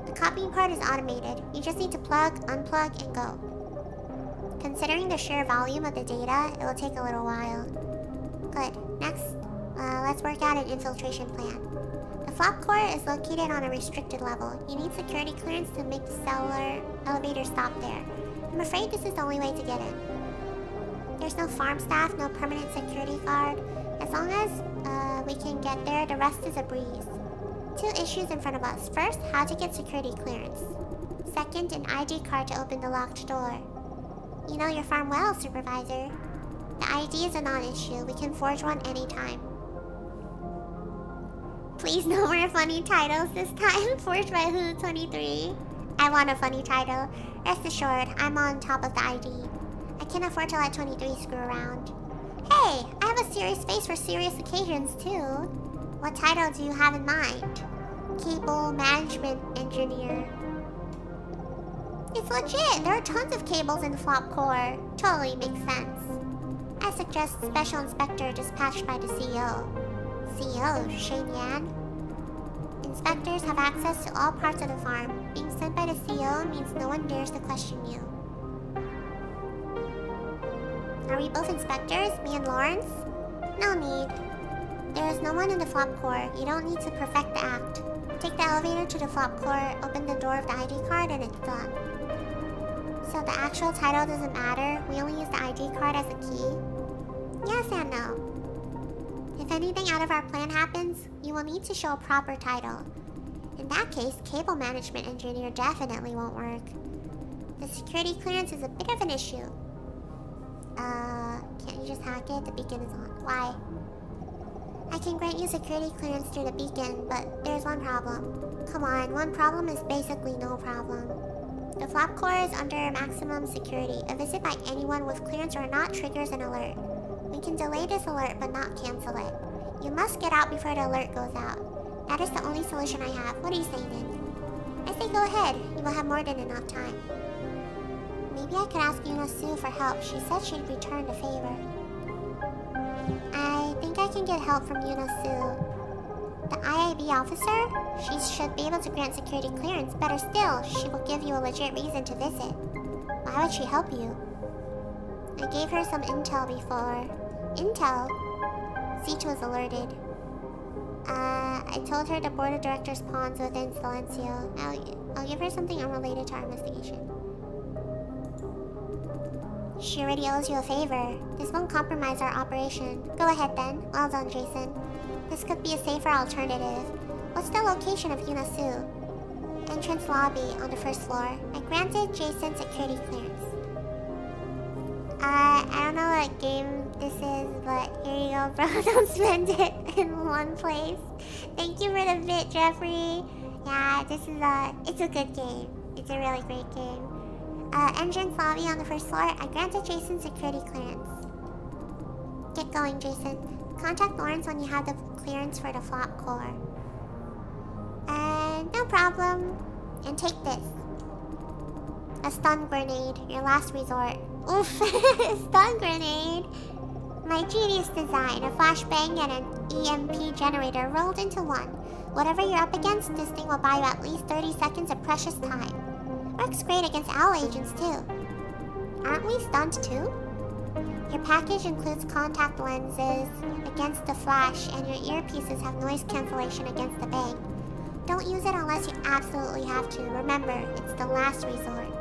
The copying part is automated. You just need to plug, unplug, and go. Considering the sheer volume of the data, it will take a little while. Good. Next, let's work out an infiltration plan. The flop core is located on a restricted level. You need security clearance to make the cellular elevator stop there. I'm afraid this is the only way to get in. There's no farm staff, no permanent security guard. As long as we can get there, the rest is a breeze. 2 issues in front of us. First, how to get security clearance. Second, an ID card to open the locked door. You know your farm well, Supervisor. The ID is a non-issue. We can forge one anytime. Please no more funny titles this time. Forged by who, 23? I want a funny title. Rest assured, I'm on top of the ID. I can't afford to let 23 screw around. Hey, I have a serious face for serious occasions too. What title do you have in mind? Cable Management Engineer. It's legit. There are tons of cables in the flop core. Totally makes sense. I suggest Special Inspector dispatched by the CEO. CEO, Shane Yan? Inspectors have access to all parts of the farm. Being sent by the CEO means no one dares to question you. Are we both inspectors, me and Lawrence? No need. There is no one in the flop core. You don't need to perfect the act. Take the elevator to the flop core, open the door of the ID card, and it's done. So the actual title doesn't matter? We only use the ID card as a key? Yes and no. If anything out of our plan happens, you will need to show a proper title. In that case, Cable Management Engineer definitely won't work. The security clearance is a bit of an issue. Can't you just hack it? The beacon is on. Why? I can grant you security clearance through the beacon, but there's one problem. Come on, one problem is basically no problem. The flop core is under maximum security. A visit by anyone with clearance or not triggers an alert. We can delay this alert, but not cancel it. You must get out before the alert goes out. That is the only solution I have. What do you say, Nin? I say go ahead. You will have more than enough time. Maybe I could ask Yuna Sue for help. She said she'd return the favor. I think I can get help from Yuna Sue. The IIB officer? She should be able to grant security clearance. Better still, she will give you a legit reason to visit. Why would she help you? I gave her some intel before. Intel? Siege was alerted. I told her the board of directors pawns within Silencio. I'll give her something unrelated to our investigation. She already owes you a favor. This won't compromise our operation. Go ahead then. Well done, Jason. This could be a safer alternative. What's the location of Yuna Sue? Entrance lobby on the first floor. I granted Jason security clearance. I don't know what game this is, but here you go, bro. Don't spend it in one place. Thank you for the bit, Jeffrey. Yeah, it's a good game. It's It's a really great game. Entrance lobby on the first floor. I granted Jason security clearance. Get going, Jason. Contact Lawrence when you have the clearance for the flop core. No problem. And take this. A stun grenade. Your last resort. Oof. Stun grenade. My genius design. A flashbang and an EMP generator rolled into one. Whatever you're up against, this thing will buy you at least 30 seconds of precious time. Works great against owl agents too. Aren't we stunned too? Your package includes contact lenses against the flash, and your earpieces have noise cancellation against the bang. Don't use it unless you absolutely have to. Remember, it's the last resort.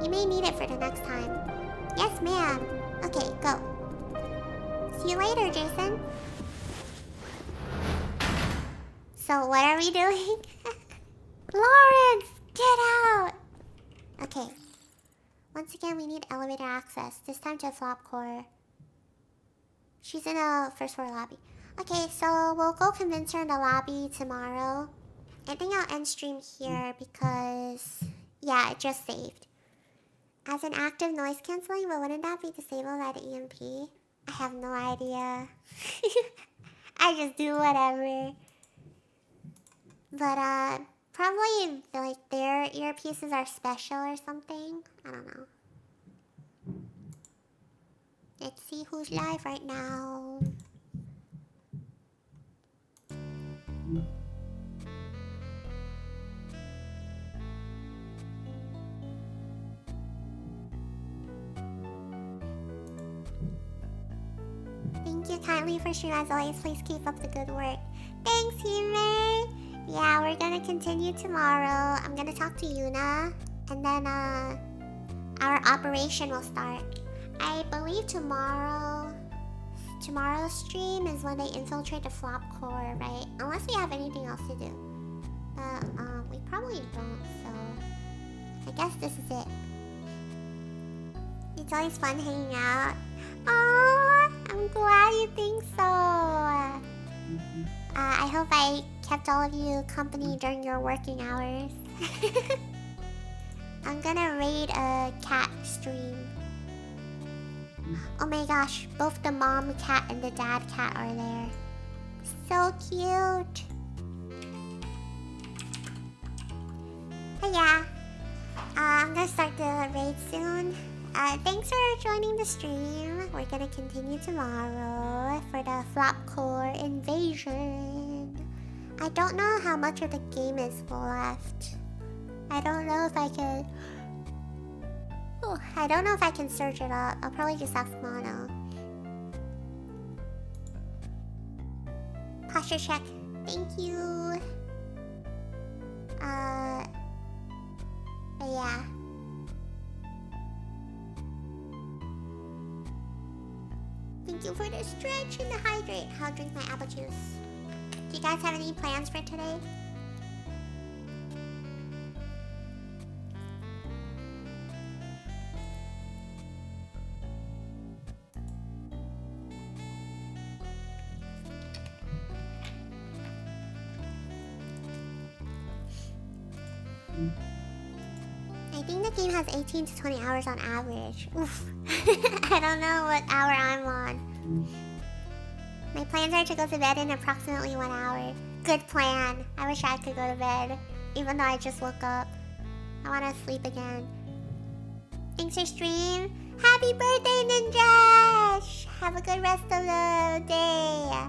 You may need it for the next time. Yes, ma'am. Okay, go. See you later, Jason. So what are we doing? Lawrence, get out! Okay. Once again, we need elevator access. This time to a flop core. She's in a first floor lobby. Okay, so we'll go convince her in the lobby tomorrow. I think I'll end stream here because... yeah, it just saved. As an active noise cancelling, but wouldn't that be disabled by the EMP? I have no idea. I just do whatever. But, probably, like, their earpieces are special or something. I don't know. Let's see who's live right now. Thank you kindly for stream as always. Please keep up the good work. Thanks, Hime. Yeah, we're gonna continue tomorrow. I'm gonna talk to Yuna, and then our operation will start. I believe tomorrow's stream is when they infiltrate the flop core, right? Unless we have anything else to do. But we probably don't, so I guess this is it. It's always fun hanging out. Oh, I'm glad you think so. I hope I kept all of you company during your working hours. I'm gonna raid a cat stream. Oh my gosh, both the mom cat and the dad cat are there. So cute. But yeah, I'm gonna start the raid soon. Thanks for joining the stream. We're gonna continue tomorrow for the flop core invasion. I don't know how much of the game is left. I don't know if I can... oh, I don't know if I can search it up. I'll probably just ask Mono. Posture check. Thank you. But yeah. Thank you for the stretch and the hydrate. I'll drink my apple juice. Do you guys have any plans for today? I think the game has 18 to 20 hours on average. Oof. I don't know what hour I'm on. My plans are to go to bed in approximately 1 hour. Good plan. I wish I could go to bed, even though I just woke up. I want to sleep again. Thanks for stream. Happy birthday, Ninja! Have a good rest of the day.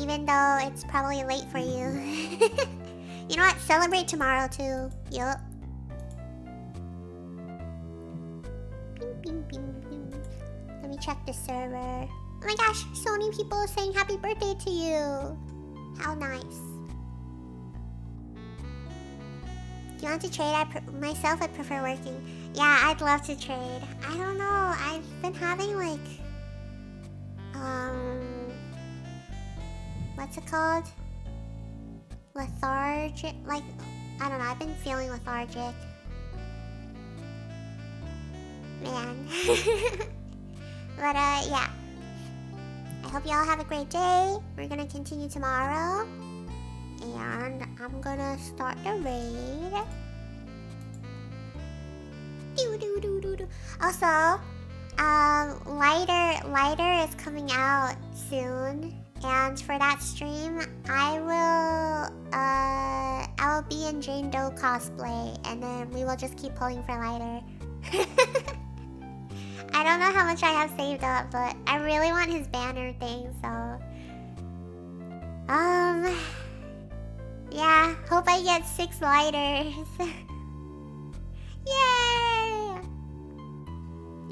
Even though it's probably late for you. You know what? Celebrate tomorrow too. Yup. Let me check the server. Oh my gosh, so many people saying happy birthday to you. How nice. Do you want to trade? Myself, I prefer working. Yeah, I'd love to trade. I don't know. I've been having like... what's it called? Lethargic? Like, I don't know. I've been feeling lethargic. Man. But, yeah. I hope you all have a great day. We're gonna continue tomorrow. And I'm gonna start the raid. Also, Lighter is coming out soon, and for that stream, I will be in Jane Doe cosplay, and then we will just keep pulling for Lighter. I don't know how much I have saved up, but I really want his banner thing, so yeah, hope I get 6 lighters. Yay!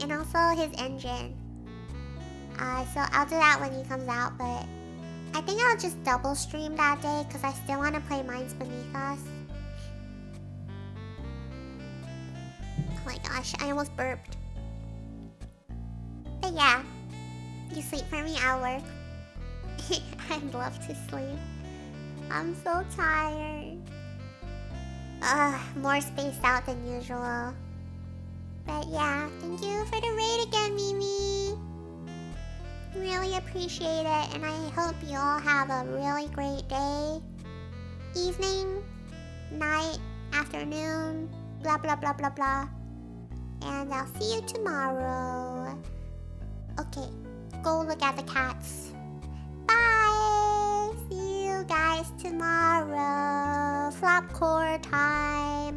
And also his engine. So I'll do that when he comes out, but I think I'll just double stream that day because I still want to play Minds Beneath Us. Oh my gosh, I almost burped. But yeah, you sleep for me, I'll work. I'd love to sleep. I'm so tired. More spaced out than usual. But yeah, thank you for the raid again, Mimi. Really appreciate it, and I hope you all have a really great day, evening, night, afternoon, blah blah blah blah blah. And I'll see you tomorrow. Okay, go look at the cats. Bye! See you guys tomorrow. Flopcore time.